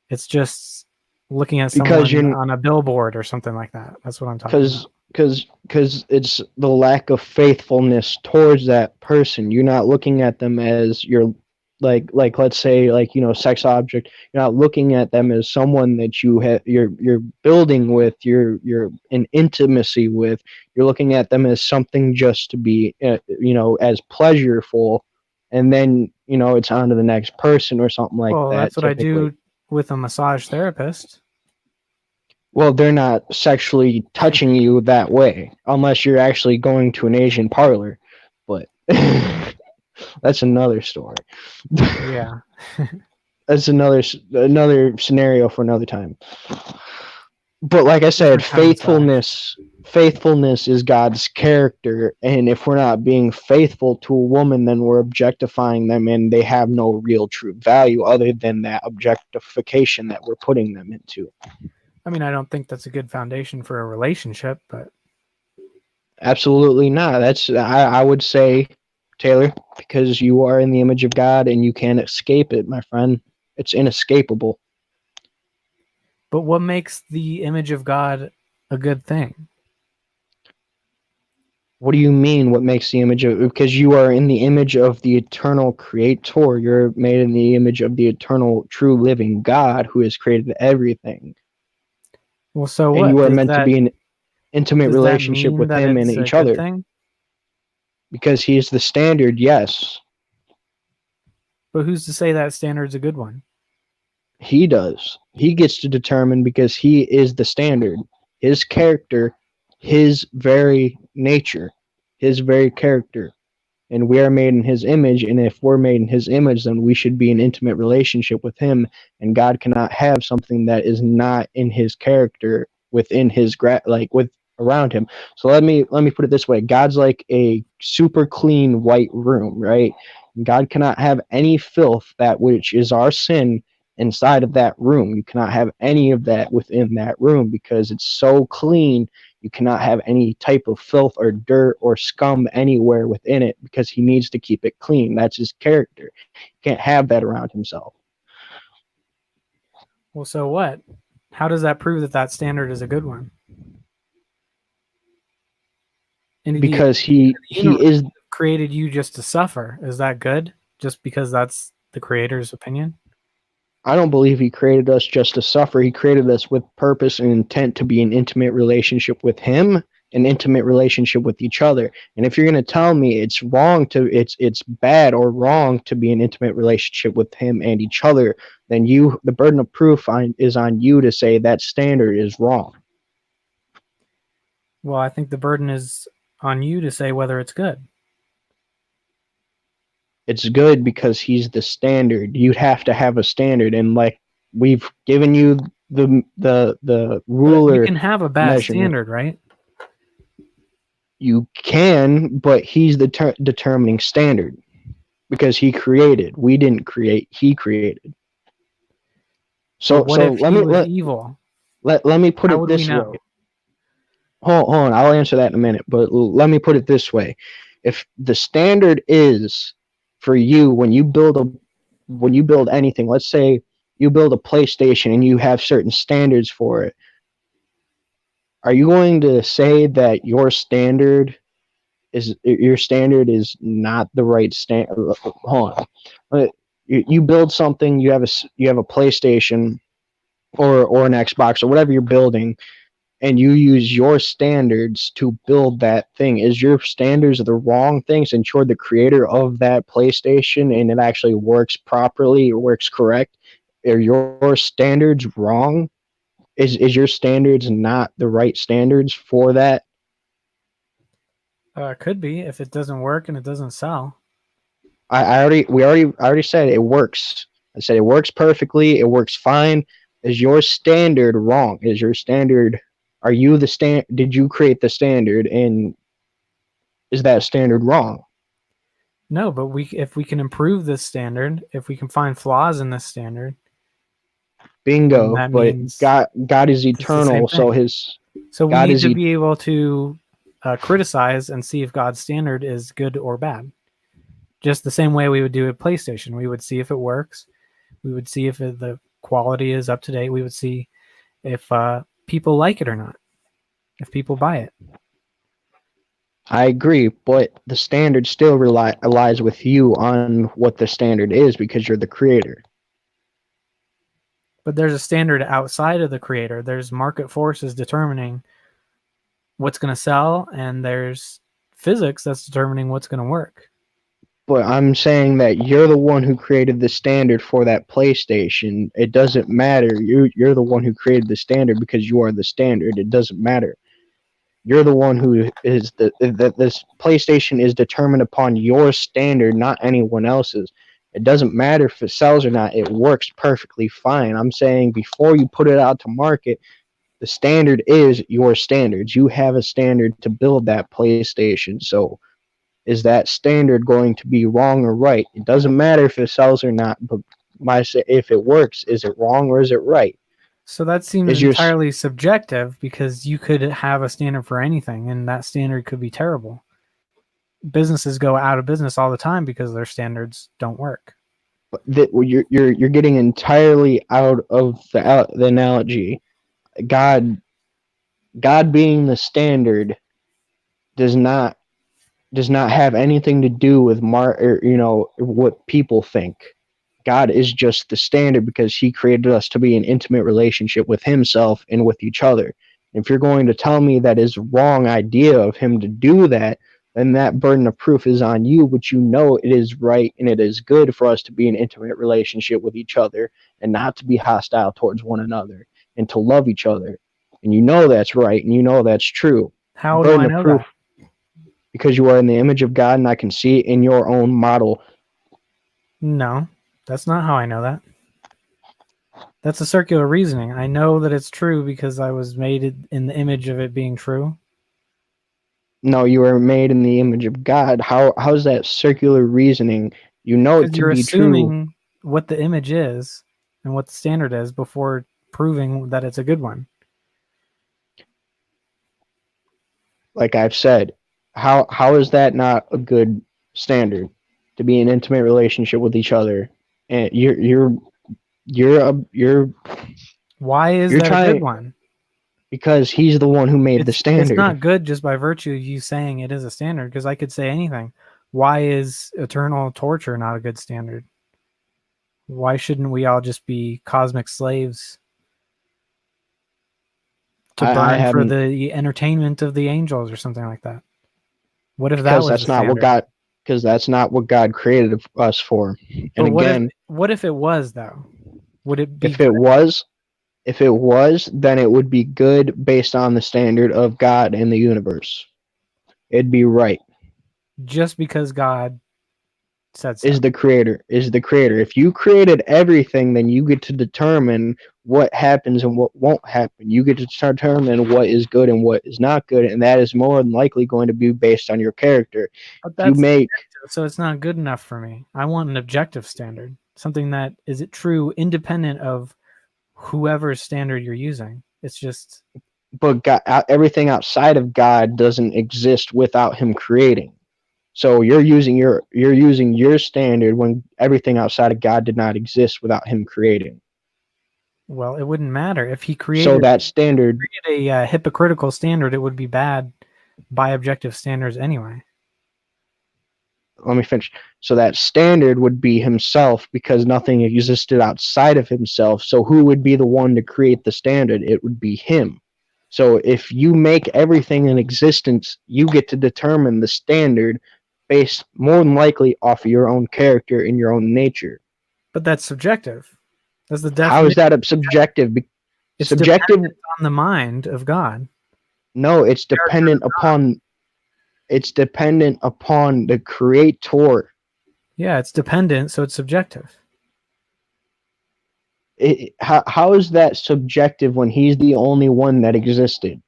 It's just looking at Because someone you're on a billboard or something like that. That's what I'm talking about. because it's the lack of faithfulness towards that person. You're not looking at them as your like let's say like sex object. You're not looking at them as someone that you're building with, you're in intimacy with. You're looking at them as something just to be as pleasureful, and then it's on to the next person or something like Well, that that's what I typically. do with a massage therapist. Well, they're not sexually touching you that way, unless you're actually going to an Asian parlor. But that's another story. Yeah. That's another scenario for another time. But like I said, Different time and size. faithfulness is God's character, and if we're not being faithful to a woman, then we're objectifying them, and they have no real true value other than that objectification that we're putting them into. I mean, I don't think that's a good foundation for a relationship, but Absolutely not. I would say, Taylor, because you are in the image of God and you can't escape it, my friend. It's inescapable. what makes the image of God a good thing? What do you mean? What makes the image of? Because you are in the image of the eternal Creator. You're made in the image of the eternal, true, living God who has created everything, Well, so and what? you are meant to be in intimate Does that relationship mean with that Him and it's a each good other. thing? Because He is the standard. Yes, But who's to say that standard's a good one? He does. He gets to determine because He is the standard. His character, His very nature, His very character. And we are made in His image. And if we're made in His image, then we should be in intimate relationship with Him. And God cannot have something that is not in His character within His with around Him. So let me put it this way: God's like a super clean white room, right? God cannot have any filth, that which is our sin, inside of that room. You cannot have any of that within that room because it's so clean. You cannot have any type of filth or dirt or scum anywhere within it because He needs to keep it clean. That's His character. He can't have that around Himself. Well, so what? How does that prove that that standard is a good one? And the Because he universe is. created you just to suffer. Is that good? Just because that's the creator's opinion? I don't believe He created us just to suffer. He created us with purpose and intent to be in intimate relationship with Him, an intimate relationship with each other. And if you're going to tell me it's bad or wrong to be in intimate relationship with Him and each other, then the burden of proof is on you to say that standard is wrong. Well, I think the burden is on you to say whether it's good. It's good because He's the standard. You'd have to have a standard, and like we've given you the But you ruler can have a bad measurement. standard, right? You can, but He's the determining standard because He created. We didn't create. He created. But So what if let he me was evil? let me put How it would we this way. know? Hold on, I'll answer that in a minute. But let me put it this way: if the standard is for you when you build anything, let's say you build a PlayStation and you have certain standards for it, are you going to say that your standard is not the right standard? Hold on. You build something, you have a PlayStation or an Xbox or whatever you're building, and you use your standards to build that thing. Is your standards the wrong things? And you're the creator of that PlayStation and it actually works properly, or works correct? Are your standards wrong? Is your standards not the right standards for that? Could be if it doesn't work and it doesn't sell. I already said it works. I said it works perfectly. It works fine. Is your standard wrong? Is your standard? Are you the stand? Did you create the standard? And is that standard wrong? No, but if we can improve this standard, if we can find flaws in this standard, then Bingo. that But means God is it's the same eternal, so thing. his So we God need is to be able to criticize and see if God's standard is good or bad. Just the same way we would do a PlayStation. We would see if it works. We would see if the quality is up to date. We would see if people like it or not, if people buy it. I agree, but the standard still relies with you on what the standard is because you're the creator. But there's a standard outside of the creator. There's market forces determining what's going to sell, and there's physics that's determining what's going to work. But I'm saying that you're the one who created the standard for that PlayStation. It doesn't matter. You're the one who created the standard because you are the standard. It doesn't matter. You're the one who is that this PlayStation is determined upon your standard, not anyone else's. It doesn't matter if it sells or not. It works perfectly fine. I'm saying before you put it out to market, the standard is your standards. You have a standard to build that PlayStation. So is that standard going to be wrong or right? It doesn't matter if it sells or not, but if it works, is it wrong or is it right? So that seems Is your entirely subjective because you could have a standard for anything, and that standard could be terrible. Businesses go out of business all the time because their standards don't work. you're getting entirely out of the analogy. God God being the standard does not have anything to do with what people think. God is just the standard because he created us to be in intimate relationship with himself and with each other. If you're going to tell me that is wrong idea of him to do that, then that burden of proof is on you, but you know it is right and it is good for us to be in intimate relationship with each other and not to be hostile towards one another and to love each other. And you know that's right and you know that's true. How do Burden I of know proof that? because you are in the image of God and I can see it in your own model. No, that's not how I know that. That's a circular reasoning. I know that it's true because I was made in the image of it being true. No, you were made in the image of God. How's that circular reasoning? You know it Because to you're be true. assuming what the image is and what the standard is before proving that it's a good one. Like I've said, how is that not a good standard to be in intimate relationship with each other? And you're Why is you're that a good trying one? because he's the one who made the It's standard. not good just by virtue of you saying it is a standard, because I could say anything. Why is eternal torture not a good standard? Why shouldn't we all just be cosmic slaves to I burn for haven't the entertainment of the angels or something like that? What if that because was the that's not what standard? God because that's not what God created us for. And But again, what if it was though? Would it be if it was if it was, then it would be good based on the standard of God and the universe. It'd be right. just because God said so? Is the creator. If you created everything, then you get to determine what happens and what won't happen. You get to determine what is good and what is not good, and that is more than likely going to be based on your character. But If you that's make subjective, so it's not good enough for me. I want an objective standard, something that is it true independent of whoever's standard you're using. It's just but God, everything outside of God doesn't exist without him creating. So you're using your standard when everything outside of God did not exist without him creating. well, it wouldn't matter if he So that standard, created a hypocritical standard. It would be bad by objective standards anyway. let me finish. So that standard would be himself because nothing existed outside of himself. So who would be the one to create the standard? It would be him. So if you make everything in existence, you get to determine the standard based more than likely off of your own character and your own nature. But that's subjective. That's the How is definition. that subjective? It's Subjective? dependent on the mind of God. No, it's dependent upon the creator. Yeah, it's dependent, so it's subjective. How is that subjective when he's the only one that existed?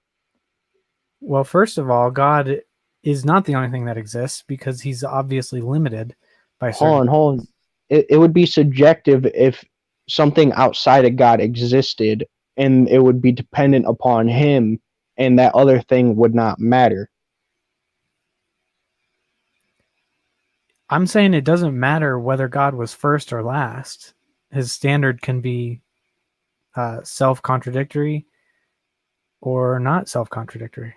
Well, first of all, God is not the only thing that exists because he's obviously limited by certain. Hold on. It would be subjective if something outside of God existed and it would be dependent upon him and that other thing would not matter. I'm saying it doesn't matter whether God was first or last. His standard can be self-contradictory or not self-contradictory.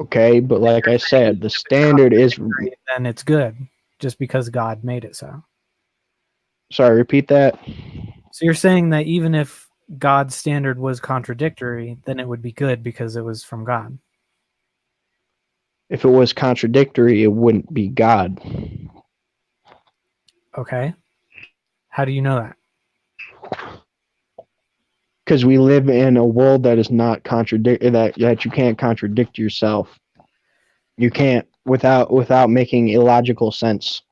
Okay, but like I said, the standard is. Then it's good just because God made it so. Sorry, repeat that. So you're saying that even if God's standard was contradictory, then it would be good because it was from God. If it was contradictory, it wouldn't be God. Okay. How do you know that? Because we live in a world that is not that you can't contradict yourself. You can't without making illogical sense.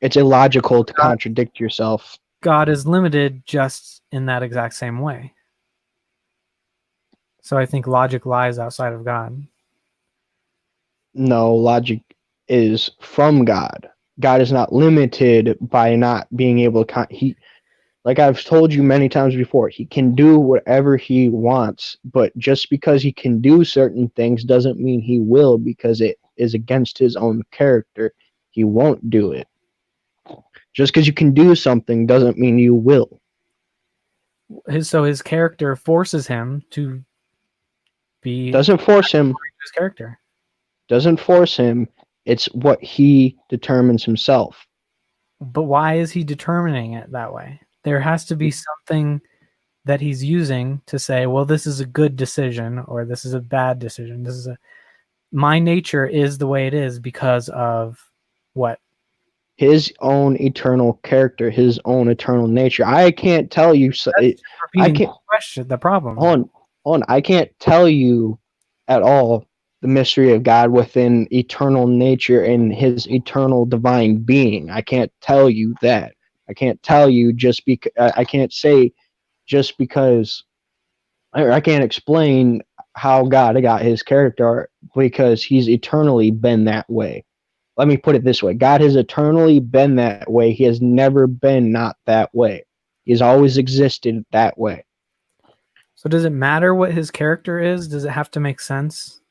It's illogical to contradict yourself. God is limited just in that exact same way. So I think logic lies outside of God. No, logic is from God. God is not limited by not being able to. Like I've told you many times before, he can do whatever he wants, but just because he can do certain things doesn't mean he will, because it is against his own character. He won't do it. Just because you can do something doesn't mean you will. So his character forces him to be Doesn't force him. his character. Doesn't force him. It's what he determines himself. But why is he determining it that way? There has to be something that he's using to say, well, this is a good decision or this is a bad decision. My nature is the way it is because of what? His own eternal character, his own eternal nature. I can't tell you. I can't. The problem. Hold on. I can't tell you at all the mystery of God within eternal nature and his eternal divine being. I can't tell you that. I can't tell you just because. I can't say just because. I can't explain how God got his character because he's eternally been that way. Let me put it this way. God has eternally been that way. He has never been not that way. He has always existed that way. So does it matter what his character is? Does it have to make sense?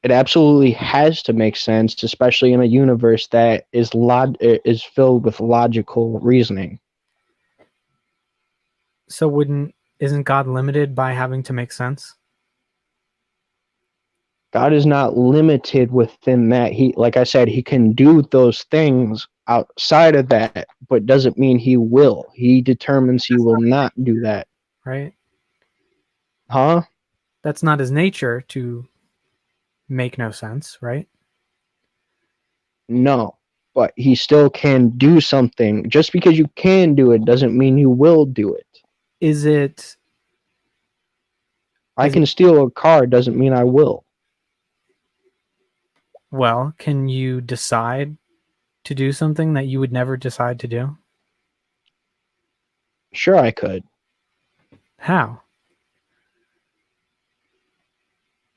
It absolutely has to make sense, especially in a universe that is filled with logical reasoning. So isn't God limited by having to make sense? God is not limited within that. Like I said, he can do those things outside of that, but doesn't mean he will. He determines he will not do that. Right? Huh? That's not his nature to make no sense, right? No. But he still can do something. Just because you can do it doesn't mean you will do it. Is it? I can steal a car doesn't mean I will. Well, can you decide to do something that you would never decide to do? Sure, I could. How?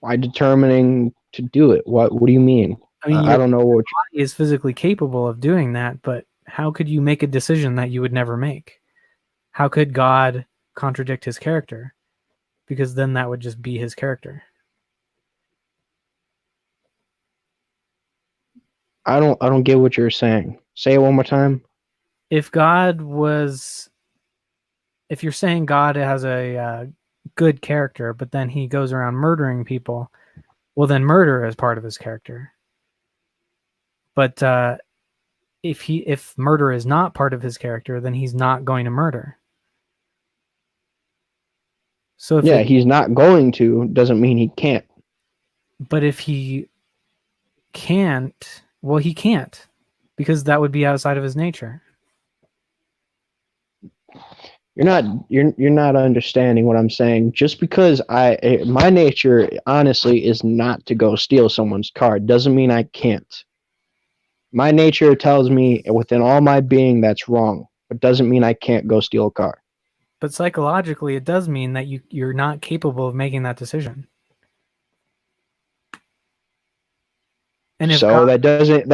By determining to do it. What do you mean? I mean, I don't know what body is physically capable of doing that, but how could you make a decision that you would never make? How could God contradict his character? Because then that would just be his character. I don't get what you're saying. Say it one more time. If you're saying God has a good character, but then he goes around murdering people, well, then murder is part of his character. But if murder is not part of his character, then he's not going to murder. So he's not going to doesn't mean he can't. But if he can't, well, he can't, because that would be outside of his nature. you're not understanding what I'm saying. Just because my nature honestly is not to go steal someone's car doesn't mean I can't. My nature tells me within all my being that's wrong, but doesn't mean I can't go steal a car. But psychologically, it does mean that you're not capable of making that decision. And So that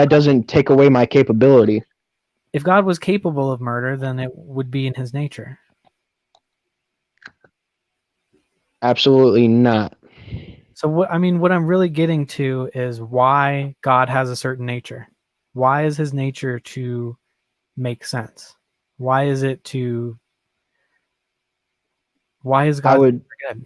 doesn't take away my capability. if God was capable of murder, then it would be in his nature. Absolutely not. So what I'm really getting to is why God has a certain nature. Why is his nature to make sense? Why is I God would good?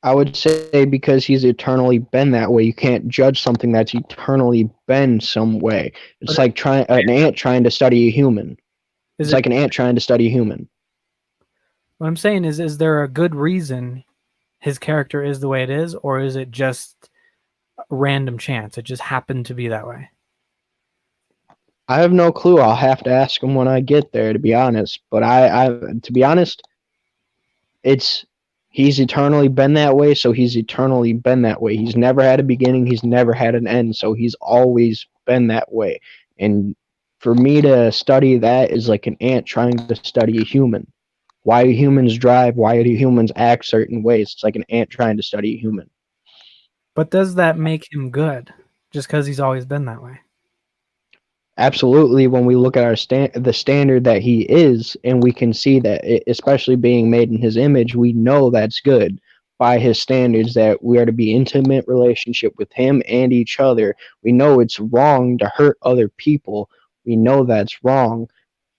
I would say because he's eternally been that way. You can't judge something that's eternally been some way. But It's like an ant trying to study a human. is It's it like an ant trying to study a human. what I'm saying is there a good reason his character is the way it is, or is it just random chance? It just happened to be that way. I have no clue. I'll have to ask him when I get there, to be honest. But to be honest, it's he's eternally been that way, so he's eternally been that way. He's never had a beginning, he's never had an end, so he's always been that way. And for me to study that is like an ant trying to study a human. Why do humans drive? Why do humans act certain ways? It's like an ant trying to study a human. But does that make him good just because he's always been that way? Absolutely, when we look at the standard that he is, and we can see that especially being made in his image, we know that's good by his standards, that we are to be intimate relationship with him and each other. We know it's wrong to hurt other people. We know that's wrong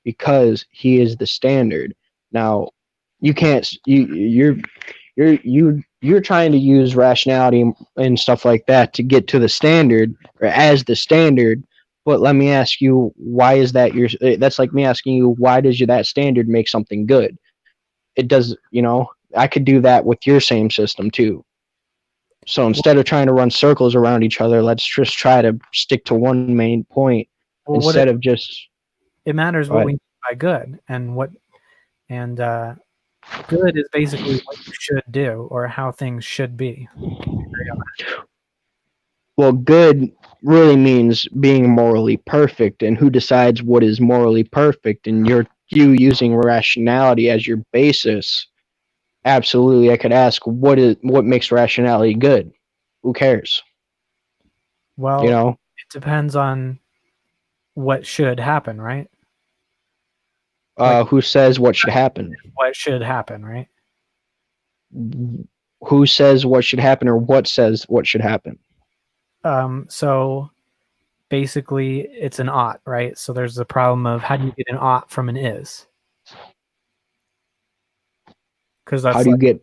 because he is the standard. Now, you can't you're trying to use rationality and stuff like that to get to the standard or as the standard. But let me ask you, why is that your? That's like me asking you, why does that standard make something good? It does, I could do that with your same system too. So instead of trying to run circles around each other, let's just try to stick to one main point Well, instead of just. it matters Go what we ahead. mean by good, and good is basically what you should do or how things should be. Well, good really means being morally perfect, and who decides what is morally perfect? And you using rationality as your basis. Absolutely, I could ask what makes rationality good. Who cares? You Well, know, it depends on what should happen, right? Like who says what should happen? what should happen, right? Who says what should happen, or what says what should happen? So basically, it's an ought, right? So there's the problem of how do you get an ought from an is? Because How that's do you get?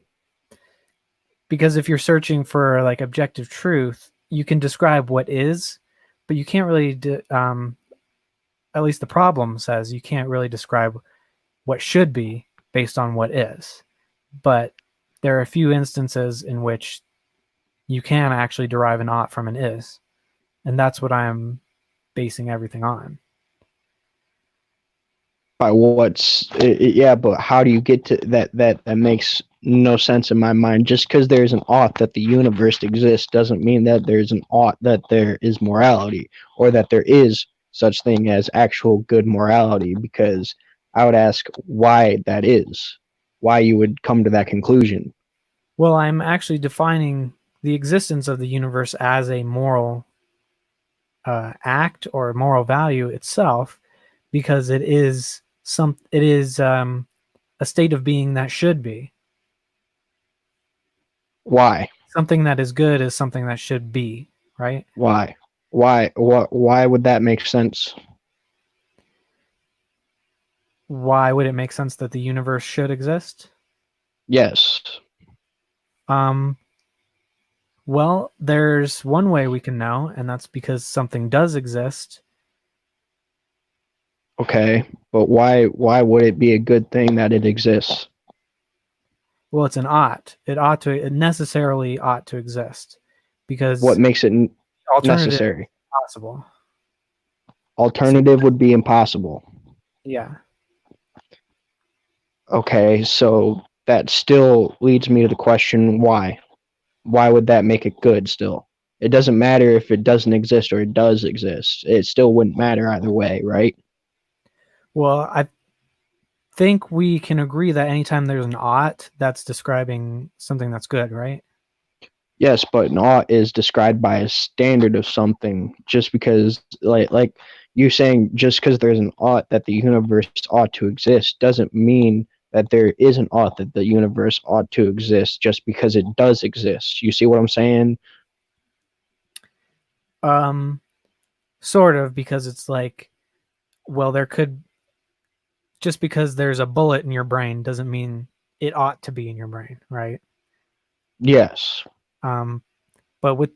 because if you're searching for like objective truth, you can describe what is, but you can't really. At least the problem says you can't really describe what should be based on what is. But there are a few instances in which you can actually derive an ought from an is, and that's what I'm basing everything on. By yeah, but how do you get to that makes no sense in my mind. Just because there's an ought that the universe exists doesn't mean that there's an ought that there is morality, or that there is such thing as actual good morality. Because I would ask why that is, why you would come to that conclusion. Well, I'm actually defining the existence of the universe as a moral act or a moral value itself, because it is a state of being that should be. Why? Something that is good is something that should be, right? Why? Why would that make sense? Why would it make sense that the universe should exist? Yes. Um, well, there's one way we can know, and that's because something does exist. Okay, but why would it be a good thing that it exists? Well, it's an ought. It necessarily ought to exist What because makes it alternative is necessary? possible. So, Alternative would be impossible. yeah. Okay, so that still leads me to the question why? Why would that make it good still? It doesn't matter if it doesn't exist or it does exist. It still wouldn't matter either way, right? Well, I think we can agree that anytime there's an ought, that's describing something that's good, right? Yes, but an ought is described by a standard of something. Just because, like you're saying, just because there's an ought that the universe ought to exist doesn't mean that there is an ought that the universe ought to exist just because it does exist. You see what I'm saying? Um, sort of, because it's like, well, there could, just because there's a bullet in your brain doesn't mean it ought to be in your brain, right? Yes. Um, but with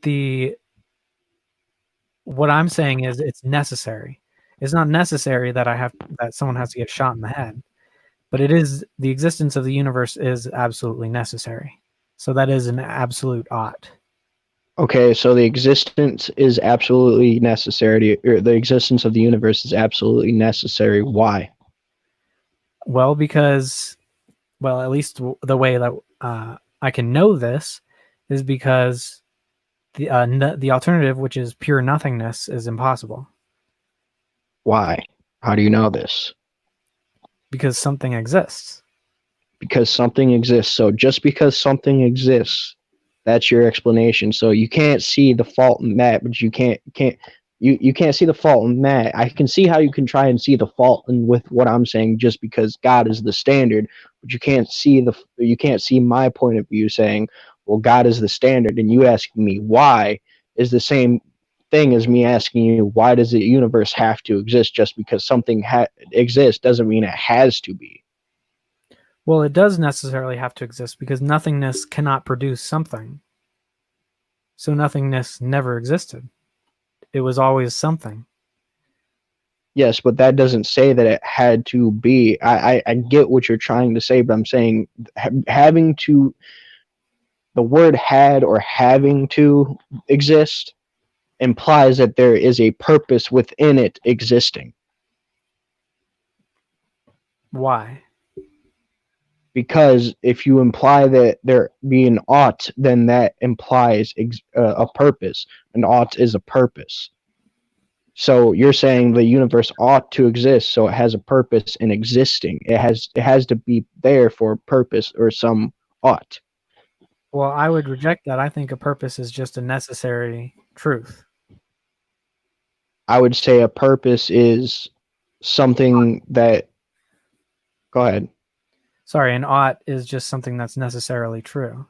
what I'm saying is it's necessary. It's not necessary that someone has to get shot in the head, but it is the existence of the universe is absolutely necessary. So that is an absolute ought. Okay, so the existence is absolutely necessary, or the existence of the universe is absolutely necessary. Why? Well, because, well, at least the way that I can know this is because the alternative, which is pure nothingness, is impossible Why? How do you know this? because something exists. Because something exists. So just because something exists, that's your explanation. So you can't see the fault in that, but you can't see the fault in that. I can see how you can try and see the fault in with what I'm saying just because God is the standard, but you can't see my point of view saying, well, God is the standard, and you asking me why is the same thing as me asking you why does the universe have to exist. Just because something exists doesn't mean it has to be. Well, it does necessarily have to exist because nothingness cannot produce something. So nothingness never existed. It was always something. Yes, but that doesn't say that it had to be. I get what you're trying to say, but I'm saying having to, the word had or having to exist implies that there is a purpose within it existing. Why? Because if you imply that there be an ought, then that implies a purpose. An ought is a purpose. So you're saying the universe ought to exist, so it has a purpose in existing. It has to be there for a purpose or some ought. Well, I would reject that. I think a purpose is just a necessary truth. I would say a purpose is something that. Go ahead. Sorry, an ought is just something that's necessarily true.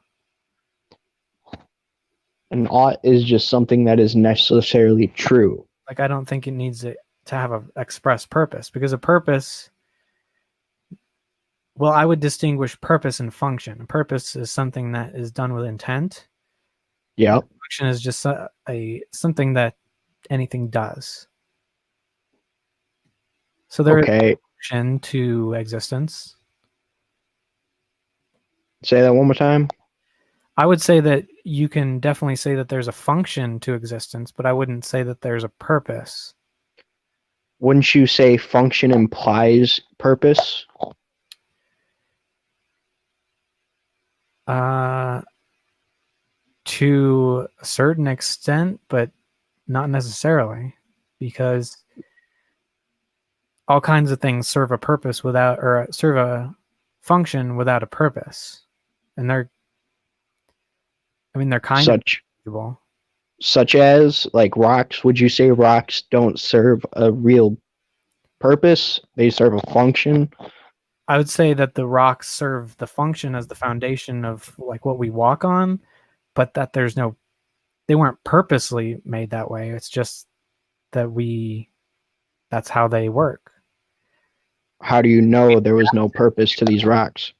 An ought is just something that is necessarily true. Like, I don't think it needs to have an express purpose because a purpose, well, I would distinguish purpose and function. A purpose is something that is done with intent. Yeah. Function is just something that anything does. So there is Okay. function to existence. Say that one more time. I would say that you can definitely say that there's a function to existence, but I wouldn't say that there's a purpose. Wouldn't you say function implies purpose? To a certain extent, but not necessarily, because all kinds of things serve a purpose without, or serve a function without a purpose, and they're kind of Such interchangeable. such as like rocks. Would you say rocks don't serve a real purpose? They serve a function. I would say that the rocks serve the function as the foundation of like what we walk on, but that they weren't purposely made that way. It's just that that's how they work. How do you know there was no purpose to these rocks?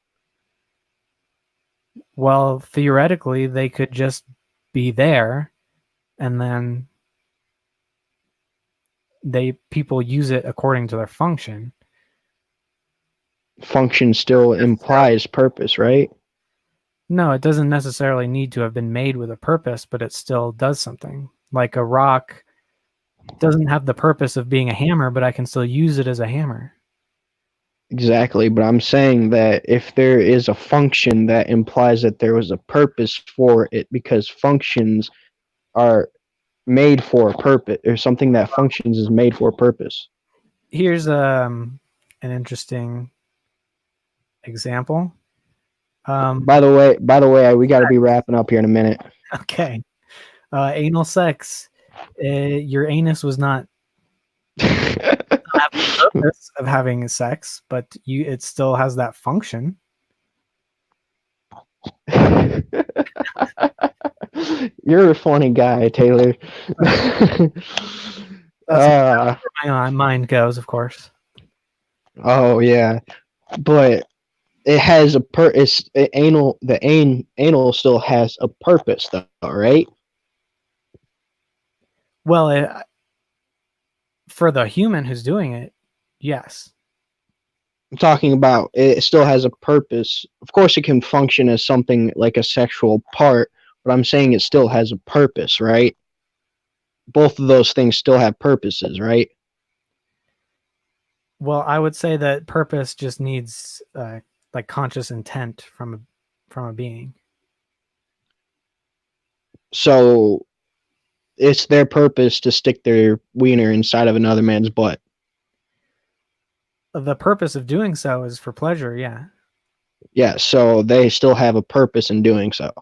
Well, theoretically, they could just be there, and then people use it according to their function. Function still implies purpose, right? No, it doesn't necessarily need to have been made with a purpose, but it still does something. Like a rock doesn't have the purpose of being a hammer, but I can still use it as a hammer. Exactly, but I'm saying that if there is a function, that implies that there was a purpose for it, because functions are made for a purpose, or something that functions is made for a purpose. Here's an interesting example. By the way, we got to be wrapping up here in a minute. Okay, anal sex. Your anus was not have the purpose of having sex, but it still has that function. You're a funny guy, Taylor. That's where my mind goes, of course. Oh yeah, but it has it's anal. Anal still has a purpose, though, right? Well, for the human who's doing it, yes. I'm talking about it still has a purpose. Of course, it can function as something like a sexual part, but I'm saying it still has a purpose, right? Both of those things still have purposes, right? Well, I would say that purpose just needs like conscious intent from a being. So it's their purpose to stick their wiener inside of another man's butt. The purpose of doing so is for pleasure, yeah. Yeah, so they still have a purpose in doing so.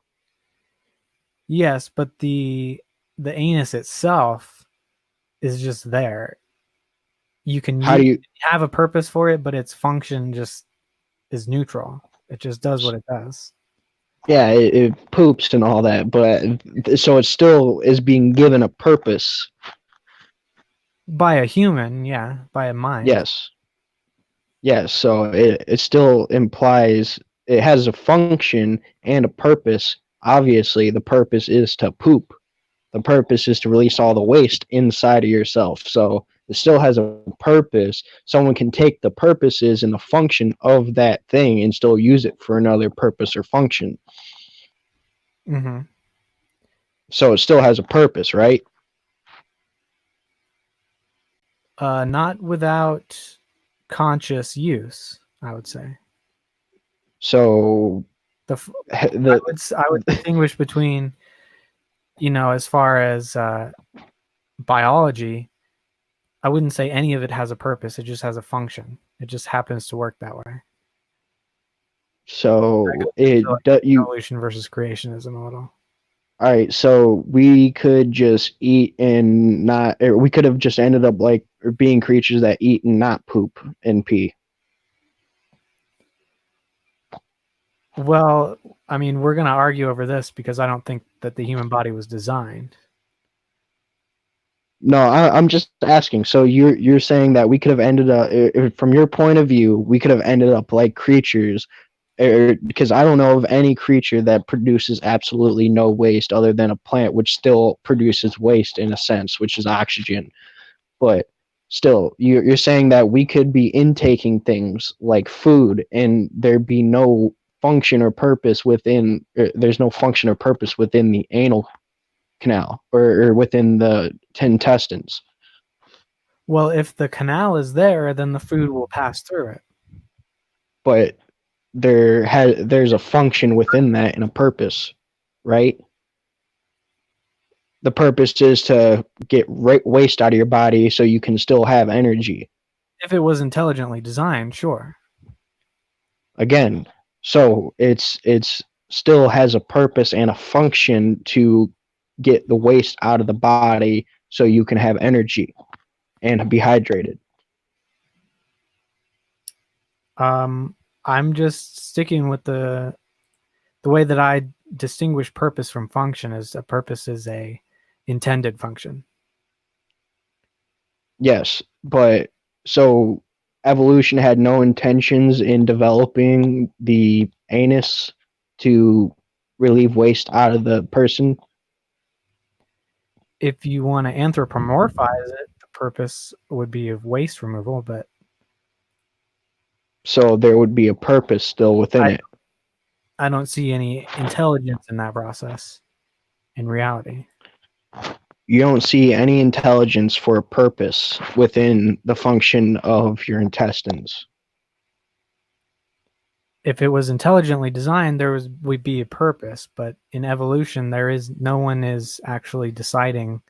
Yes, but the anus itself is just there. You can How do you have a purpose for it, but its function just is neutral. It just does what it does. Yeah, it poops and all that, but so it still is being given a purpose. By a human, yeah, by a mind. Yes. Yes, so it still implies it has a function and a purpose. Obviously, the purpose is to poop. The purpose is to release all the waste inside of yourself. So it still has a purpose. Someone can take the purposes and the function of that thing and still use it for another purpose or function. Mm-hmm. So it still has a purpose, right? Not without conscious use, I would say. So I would distinguish between, as far as biology, I wouldn't say any of it has a purpose. It just has a function. It just happens to work that way. so Evolution versus creationism a little. All right, so we could just eat and not, or we could have just ended up like being creatures that eat and not poop and pee. Well, I mean, we're going to argue over this because I don't think that the human body was designed. No, I'm just asking. So you're saying that we could have ended up, from your point of view, we could have ended up like creatures, because I don't know of any creature that produces absolutely no waste other than a plant, which still produces waste in a sense, which is oxygen. But still, you're saying that we could be intaking things like food and there'd be no function or purpose within, there's no function or purpose within the anal canal, or within the intestines. Well, if the canal is there, then the food will pass through it. But there's a function within that and a purpose, right? The purpose is to get waste out of your body so you can still have energy. If it was intelligently designed, sure. Again, so it's still has a purpose and a function to get the waste out of the body so you can have energy and be hydrated. I'm just sticking with the way that I distinguish purpose from function. Is a purpose is a intended function. Yes, but so evolution had no intentions in developing the anus to relieve waste out of the person. If you want to anthropomorphize it, the purpose would be of waste removal, but So there would be a purpose still within it. I don't see any intelligence in that process in reality. You don't see any intelligence for a purpose within the function of your intestines. if it was intelligently designed, would be a purpose. But in evolution, no one is actually deciding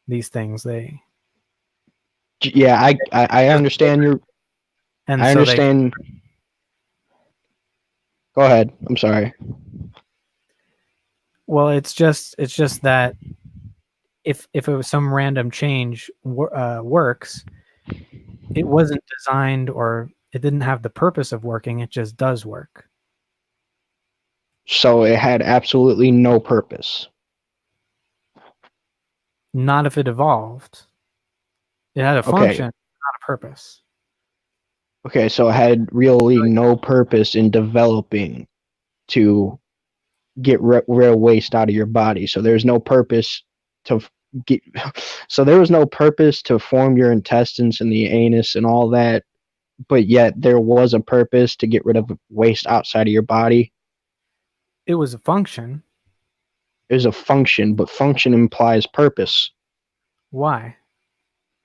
these things. Yeah, I understand your. And I so they understand. Go ahead. I'm sorry. well, it's just that if it was some random change works, it wasn't designed or it didn't have the purpose of working. It just does work. So it had absolutely no purpose. Not if it evolved. It had a Okay. function, not a purpose. Okay, so it had really no purpose in developing to get real waste out of your body. So there's no purpose to get. So there was no purpose to form your intestines and the anus and all that, but yet there was a purpose to get rid of waste outside of your body. It was a function. It was a function, but function implies purpose. Why?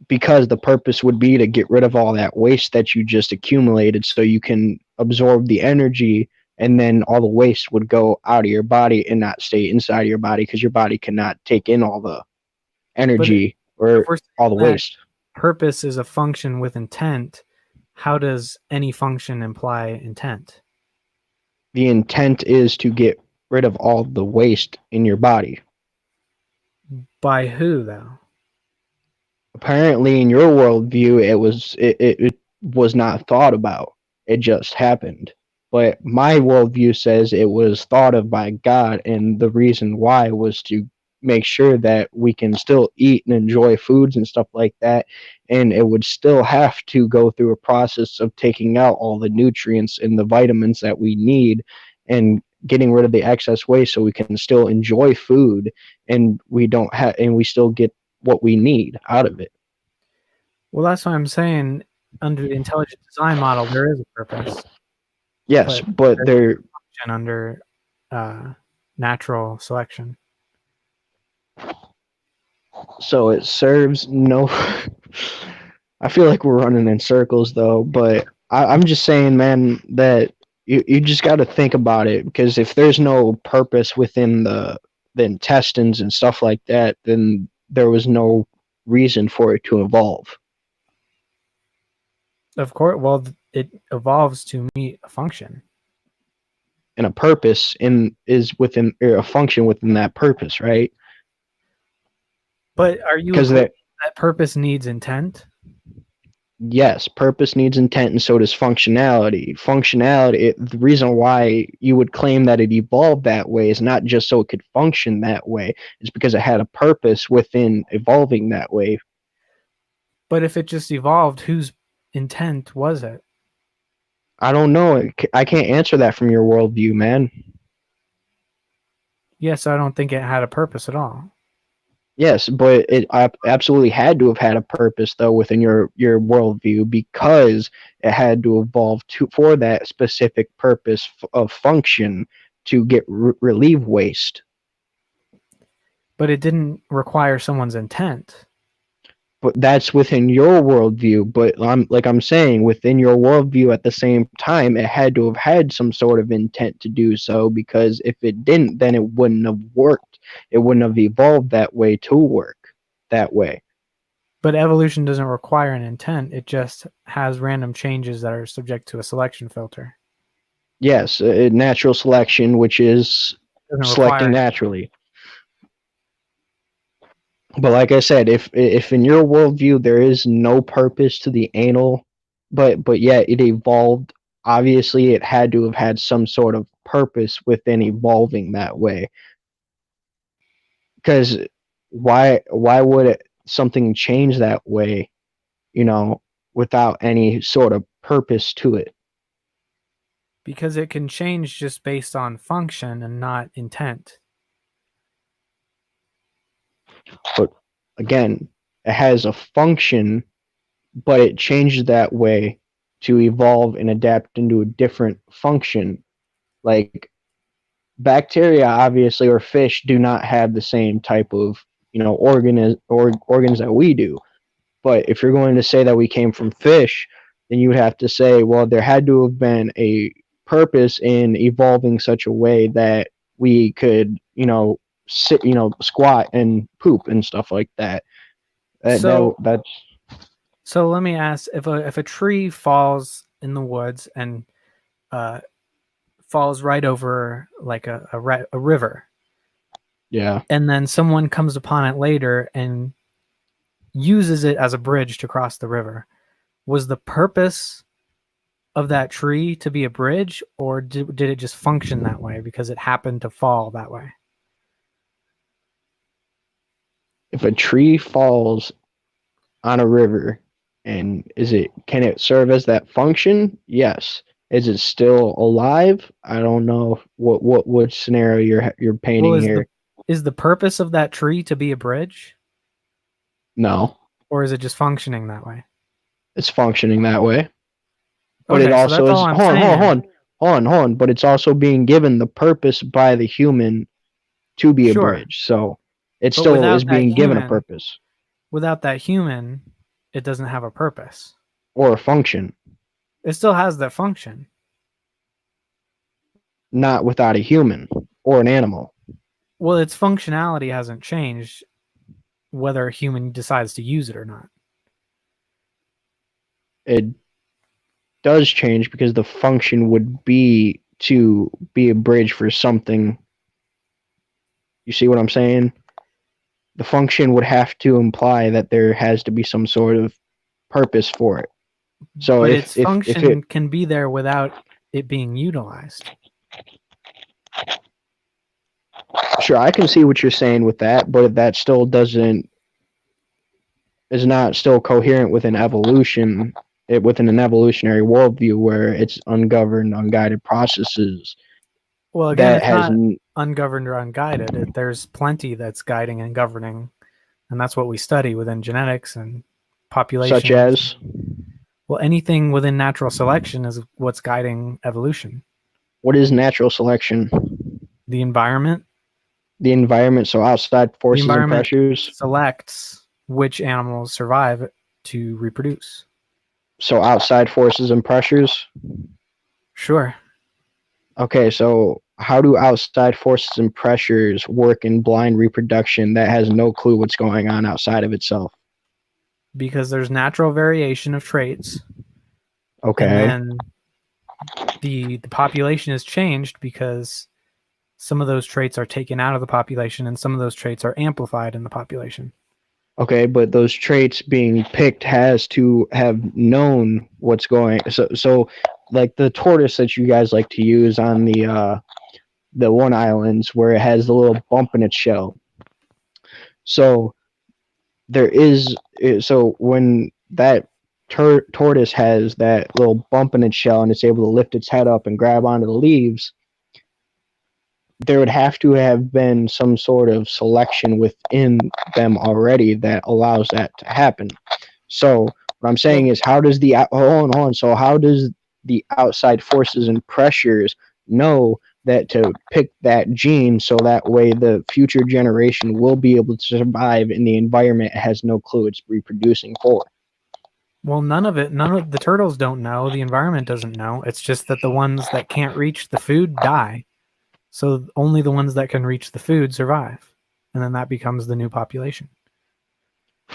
Because the purpose would be to get rid of all that waste that you just accumulated so you can absorb the energy, and then all the waste would go out of your body and not stay inside of your body because your body cannot take in all the energy If or we're all the saying that waste. purpose is a function with intent, how does any function imply intent? The intent is to get rid of all the waste in your body. By who, though? Apparently, in your worldview, it was not thought about. It just happened. But my worldview says it was thought of by God, and the reason why was to make sure that we can still eat and enjoy foods and stuff like that, and it would still have to go through a process of taking out all the nutrients and the vitamins that we need and getting rid of the excess waste so we can still enjoy food and we still get what we need out of it. Well, that's what I'm saying. Under the intelligent design model, there is a purpose. Yes, but there's there. a function under natural selection. So it serves no. I feel like we're running in circles though, but I'm just saying, man, that you just got to think about it, because if there's no purpose within the intestines and stuff like that, then there was no reason for it to evolve. Of course, well, it evolves to meet a function. And a purpose is within, or a function within that purpose, right? But are you Because that purpose needs intent? Yes, purpose needs intent, and so does functionality. The reason why you would claim that it evolved that way is not just so it could function that way. It's because it had a purpose within evolving that way. But if it just evolved, whose intent was it? I don't know. I can't answer that from your worldview, man. Yes, I don't think it had a purpose at all. Yes, but it absolutely had to have had a purpose, though, within your worldview, because it had to evolve for that specific purpose of function to get relieve waste. But it didn't require someone's intent. But that's within your worldview. But I'm saying, within your worldview, at the same time, it had to have had some sort of intent to do so, because if it didn't, then it wouldn't have worked. It wouldn't have evolved that way to work that way. But evolution doesn't require an intent. It just has random changes that are subject to a selection filter. Yes, natural selection, which is selecting naturally. But like I said, if in your worldview there is no purpose to the anal, but yet it evolved, obviously it had to have had some sort of purpose within evolving that way. Because why would something change that way, without any sort of purpose to it? Because it can change just based on function and not intent. But again, it has a function, but it changed that way to evolve and adapt into a different function. Like bacteria, obviously, or fish do not have the same type of organs that we do. But if you're going to say that we came from fish, then you would have to say, well, there had to have been a purpose in evolving such a way that we could, sit, squat and poop and stuff like that. So That's so let me ask, if a tree falls in the woods and uh, falls right over like a river, yeah. and then someone comes upon it later and uses it as a bridge to cross the river, was the purpose of that tree to be a bridge, or did it just function that way because it happened to fall that way? If a tree falls on a river, and can it serve as that function? Yes. Is it still alive? I don't know what scenario you're Well, painting here. is the purpose of that tree to be a bridge, No, or is it just functioning that way? it's functioning that way. But it Okay, so also that's all is I'm hold on, hold on, saying. hold on, hold on, hold on. But it's also being given the purpose by the human to be a Sure, bridge. So it but still is being given a purpose without that human, it doesn't have a purpose. or a function, It still has that function. not without a human or an animal. Well, its functionality hasn't changed whether a human decides to use it or not. It does change because the function would be to be a bridge for something. You see what I'm saying? The function would have to imply that there has to be some sort of purpose for it. So But if its if it function can be there without it being utilized. sure, I can see what you're saying with that, but that still doesn't is not still coherent with an evolution within an evolutionary worldview where it's ungoverned, unguided processes Well, again, that it's has not ungoverned or unguided. There's plenty that's guiding and governing, and that's what we study within genetics and such populations. as Well, anything within natural selection is what's guiding evolution. what is natural selection? The environment. The environment, so outside The forces and environment pressures. selects which animals survive to reproduce. So outside forces and pressures. Sure. Okay, so how do outside forces and pressures work in blind reproduction that has no clue what's going on outside of itself? Because there's natural variation of traits, and Okay. then the population is changed because some of those traits are taken out of the population and some of those traits are amplified in the population. Okay, but those traits being picked has to have known what's going. So like the tortoise that you guys like to use on the one islands where it has the little bump in its shell. So there is so when that tortoise has that little bump in its shell and it's able to lift its head up and grab onto the leaves, there would have to have been some sort of selection within them already that allows that to happen. So what I'm saying is, how does the hold on? So how does the outside forces and pressures know that to pick that gene so that way the future generation will be able to survive in the environment it has no clue it's reproducing for? Well, none of the turtles don't know. The environment doesn't know. It's just that the ones that can't reach the food die. So only the ones that can reach the food survive. And then that becomes the new population.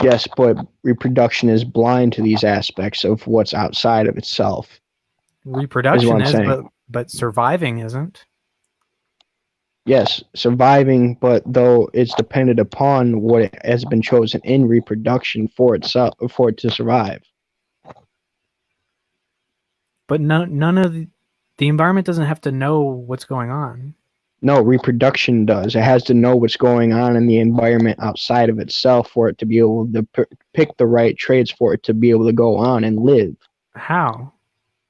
Yes, but reproduction is blind to these aspects of what's outside of itself, is what Reproduction I'm is, saying. but surviving isn't. Yes, surviving, but though it's dependent upon what has been chosen in reproduction for itself, for it to survive. But none of the environment doesn't have to know what's going on. No, reproduction does. It has to know what's going on in the environment outside of itself for it to be able to pick the right traits for it to be able to go on and live. How?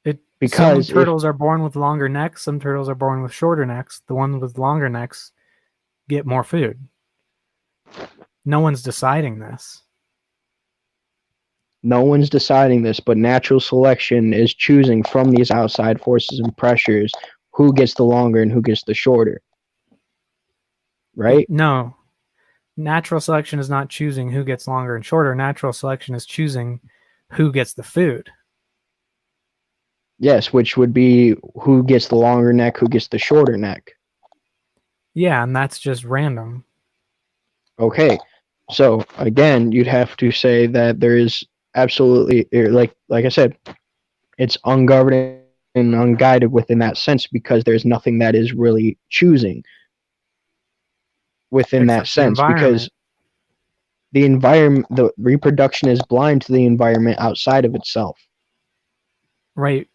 Some Because if turtles are born with longer necks, some turtles are born with shorter necks. The ones with longer necks get more food. No one's deciding this. no one's deciding this, but natural selection is choosing from these outside forces and pressures who gets the longer and who gets the shorter. Right? No. Natural selection is not choosing who gets longer and shorter. Natural selection is choosing who gets the food. Yes, which would be who gets the longer neck, who gets the shorter neck. Yeah, and that's just random. Okay, so again, you'd have to say that there is absolutely, like I said, it's ungoverned and unguided within that sense because there's nothing that is really choosing within that Except the sense because environment. the environment, the reproduction is blind to the environment outside of itself. Right.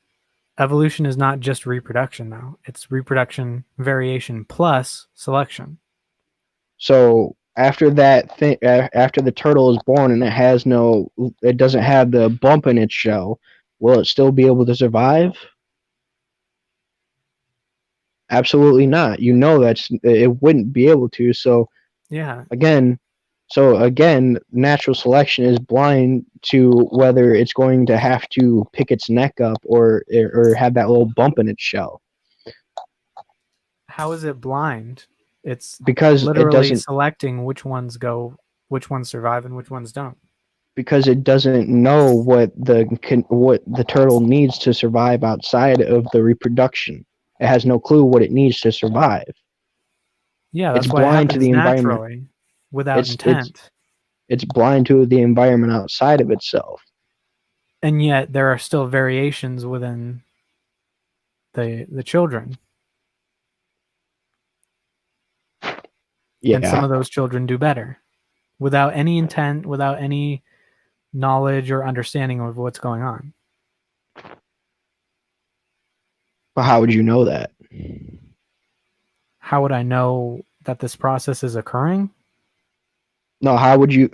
Evolution is not just reproduction, though. It's reproduction, variation, plus selection. So after that thing, after the turtle is born and it doesn't have the bump in its shell, will it still be able to survive? Absolutely not. You know it wouldn't be able to. Yeah. Again, so again, natural selection is blind to whether it's going to have to pick its neck up or have that little bump in its shell How is it blind? It's because it literally doesn't selecting which ones survive and which ones don't. because it doesn't know what the turtle needs to survive outside of the reproduction. It has no clue what it needs to survive. Yeah, It's that's why it blind to happens the environment. naturally without It's it's intent. it's blind to the environment outside of itself. And yet there are still variations within the children. And some Yeah. of those children do better without any intent, without any knowledge or understanding of what's going on. But how would you know that? How would I know that this process is occurring? No, how would you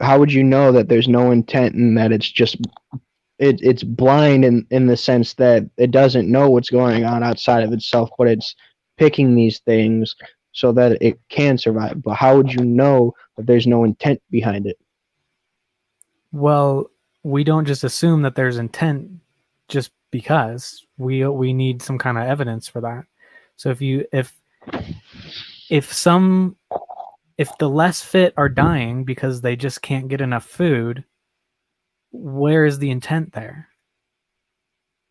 know that there's no intent and that it's blind in the sense that it doesn't know what's going on outside of itself, but it's picking these things so that it can survive. But how would you know that there's no intent behind it? Well, we don't just assume that there's intent just because. We need some kind of evidence for that. So if some if the less fit are dying because they just can't get enough food, where is the intent there?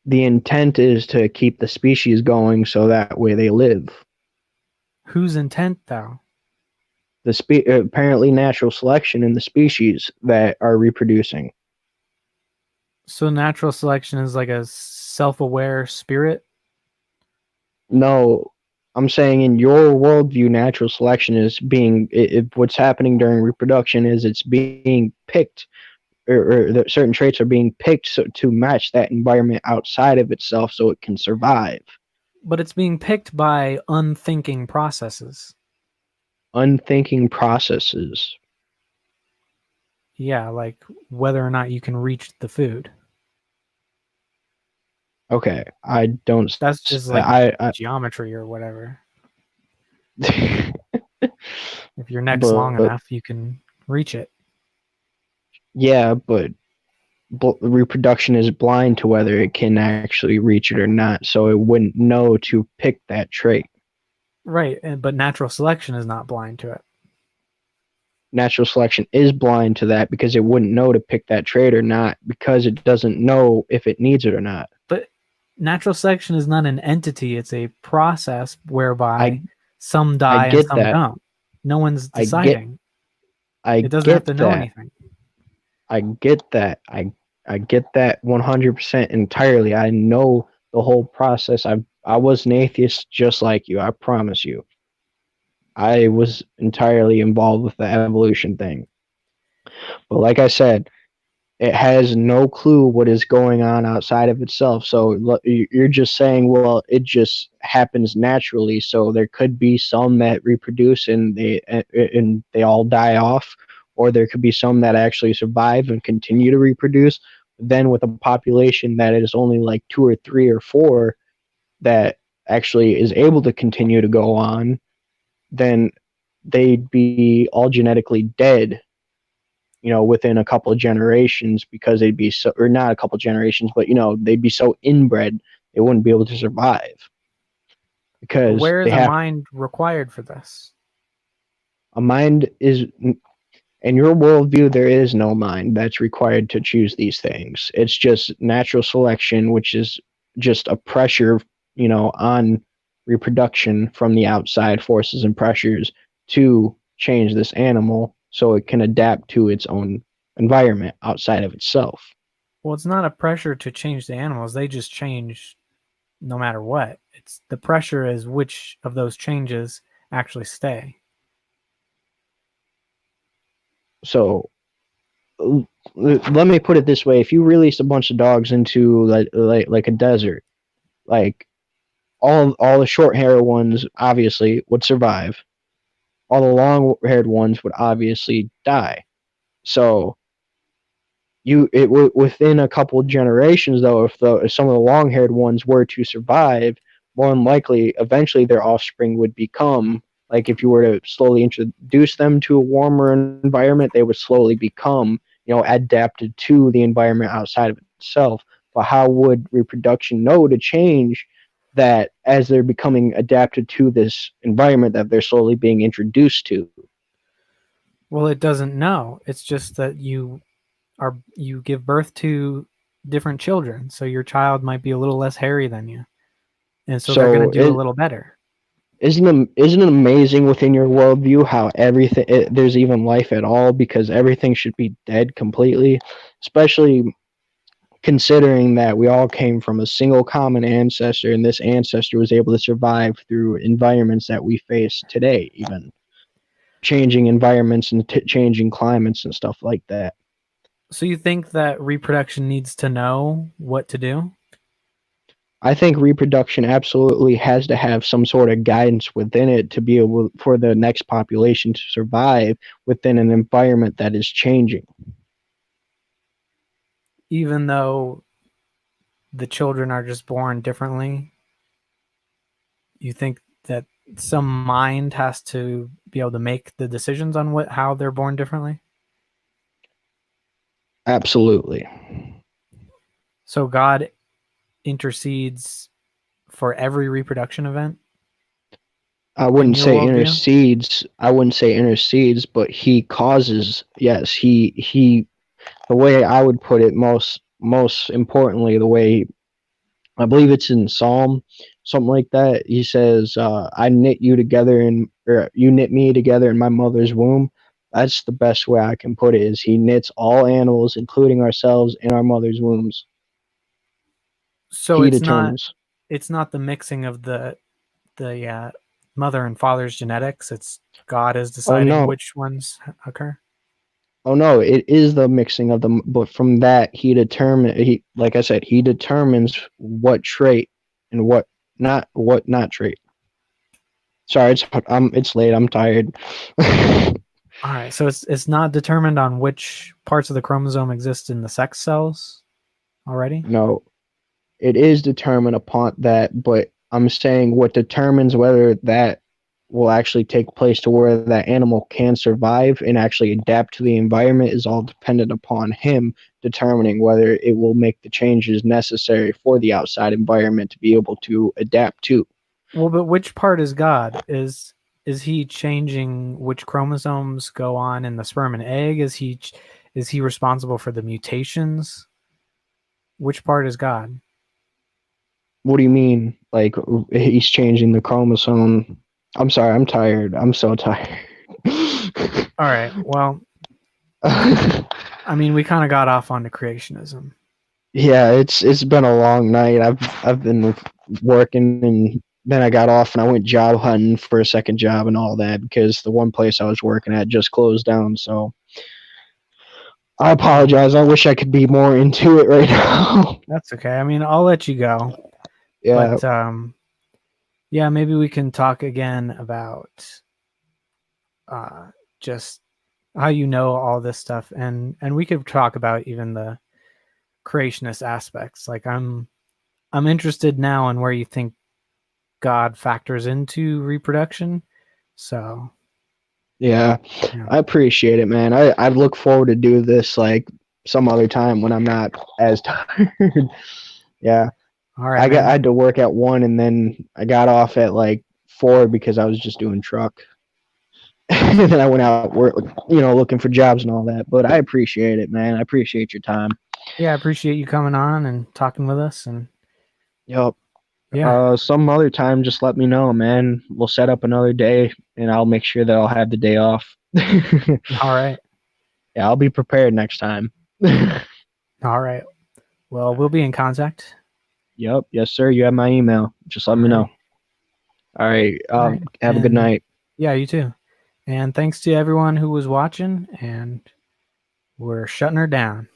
The intent is to keep the species going so that way they live. Whose intent though? Apparently natural selection in the species that are reproducing. So natural selection is like a self-aware spirit. No, I'm saying in your worldview, natural selection is what's happening during reproduction is it's being picked, or that certain traits are being picked to match that environment outside of itself so it can survive. But it's being picked by unthinking processes. Unthinking processes. Yeah, like whether or not you can reach the food. Okay, I don't. That's just like I geometry or whatever. I If your neck's long but enough, you can reach it. yeah, but reproduction is blind to whether it can actually reach it or not, so it wouldn't know to pick that trait. Right, but natural selection is not blind to it. Natural selection is blind to that because it wouldn't know to pick that trait or not because it doesn't know if it needs it or not. But natural selection is not an entity, it's a process whereby I some I die and get some that. don't. No one's I get deciding. I It doesn't have get to know that. anything. I get that. I get that 100% entirely. I know the whole process. I was an atheist just like you. I promise you. I was entirely involved with the evolution thing. But like I said, it has no clue what is going on outside of itself. So you're just saying, well, it just happens naturally. So there could be some that reproduce and they all die off, or there could be some that actually survive and continue to reproduce. Then with a population that is only like two or three or four that actually is able to continue to go on, then they'd be all genetically dead, within a couple of generations because they'd be so, or not a couple of generations, but they'd be so inbred they wouldn't be able to survive But because where they is a have mind required for this? a mind is in your worldview there is no mind that's required to choose these things. It's just natural selection, which is just a pressure, on reproduction from the outside forces and pressures to change this animal so it can adapt to its own environment outside of itself. Well, it's not a pressure to change the animals. They just change no matter what. It's the pressure is which of those changes actually stay. So let me put it this way: if you release a bunch of dogs into like a desert, like all the short haired ones obviously would survive. All the long haired ones would obviously die. So within a couple of generations though, if some of the long haired ones were to survive, more than likely eventually their offspring would become, like, if you were to slowly introduce them to a warmer environment, they would slowly become, adapted to the environment outside of itself. But how would reproduction know to change that as they're becoming adapted to this environment that they're slowly being introduced to? Well, it doesn't know. It's just that you give birth to different children, so your child might be a little less hairy than you, and so they're going So to do a little better. isn't it amazing within your worldview how there's even life at all, because everything should be dead completely, especially considering that we all came from a single common ancestor, and this ancestor was able to survive through environments that we face today, even changing environments and changing climates and stuff like that. So you think that reproduction needs to know what to do? I think reproduction absolutely has to have some sort of guidance within it to be able for the next population to survive within an environment that is changing. Even though the children are just born differently, you think that some mind has to be able to make the decisions on how they're born differently? Absolutely. So God intercedes for every reproduction event? I wouldn't your say worldview? intercedes. I wouldn't say intercedes, but he causes. Yes, he. The way I would put it, most importantly, the way I believe it's in Psalm, something like that. He says, "I knit you together or you knit me together in my mother's womb." That's the best way I can put it. Is he knits all animals, including ourselves, in our mother's wombs. So He it's not determines. the mixing of the mother and father's genetics. It's God is Oh deciding no, which ones occur. Oh no, it is the mixing of them, but from that like I said, he determines what trait and what not trait. Sorry, it's late. I'm tired. All right, so it's not determined on which parts of the chromosome exist in the sex cells already. No, it is determined upon that, but I'm saying what determines whether that will actually take place to where that animal can survive and actually adapt to the environment is all dependent upon him determining whether it will make the changes necessary for the outside environment to be able to adapt to. Well, but which part is God? Is he changing which chromosomes go on in the sperm and egg? Is he responsible for the mutations? Which part is God? What do you mean? Like he's changing the chromosome? I'm sorry, I'm tired. I'm so tired. All right. Well, I mean, we kind of got off onto creationism. Yeah, it's been a long night. I've been working, and then I got off and I went job hunting for a second job and all that because the one place I was working at just closed down. So I apologize. I wish I could be more into it right now. That's okay. I mean, I'll let you go. Yeah, But yeah, maybe we can talk again about just how you know all this stuff, and we could talk about even the creationist aspects. Like I'm interested now in where you think God factors into reproduction. So yeah. yeah. I appreciate it, man. I look forward to do this like some other time when I'm not as tired. Yeah. All right, man. I had to work at 1 and then I got off at like 4 because I was just doing truck. And then I went out work, looking for jobs and all that. But I appreciate it, man. I appreciate your time. Yeah, I appreciate you coming on and talking with us, and Yep. Yeah. Some other time, just let me know, man. We'll set up another day, and I'll make sure that I'll have the day off. Yeah, All right. I'll be prepared next time. All right. Well, we'll be in contact. Yep. Yes, sir. You have my email. Just let All me know. right. All right. All right. Have a good And night. yeah, you too. And thanks to everyone who was watching, and we're shutting her down.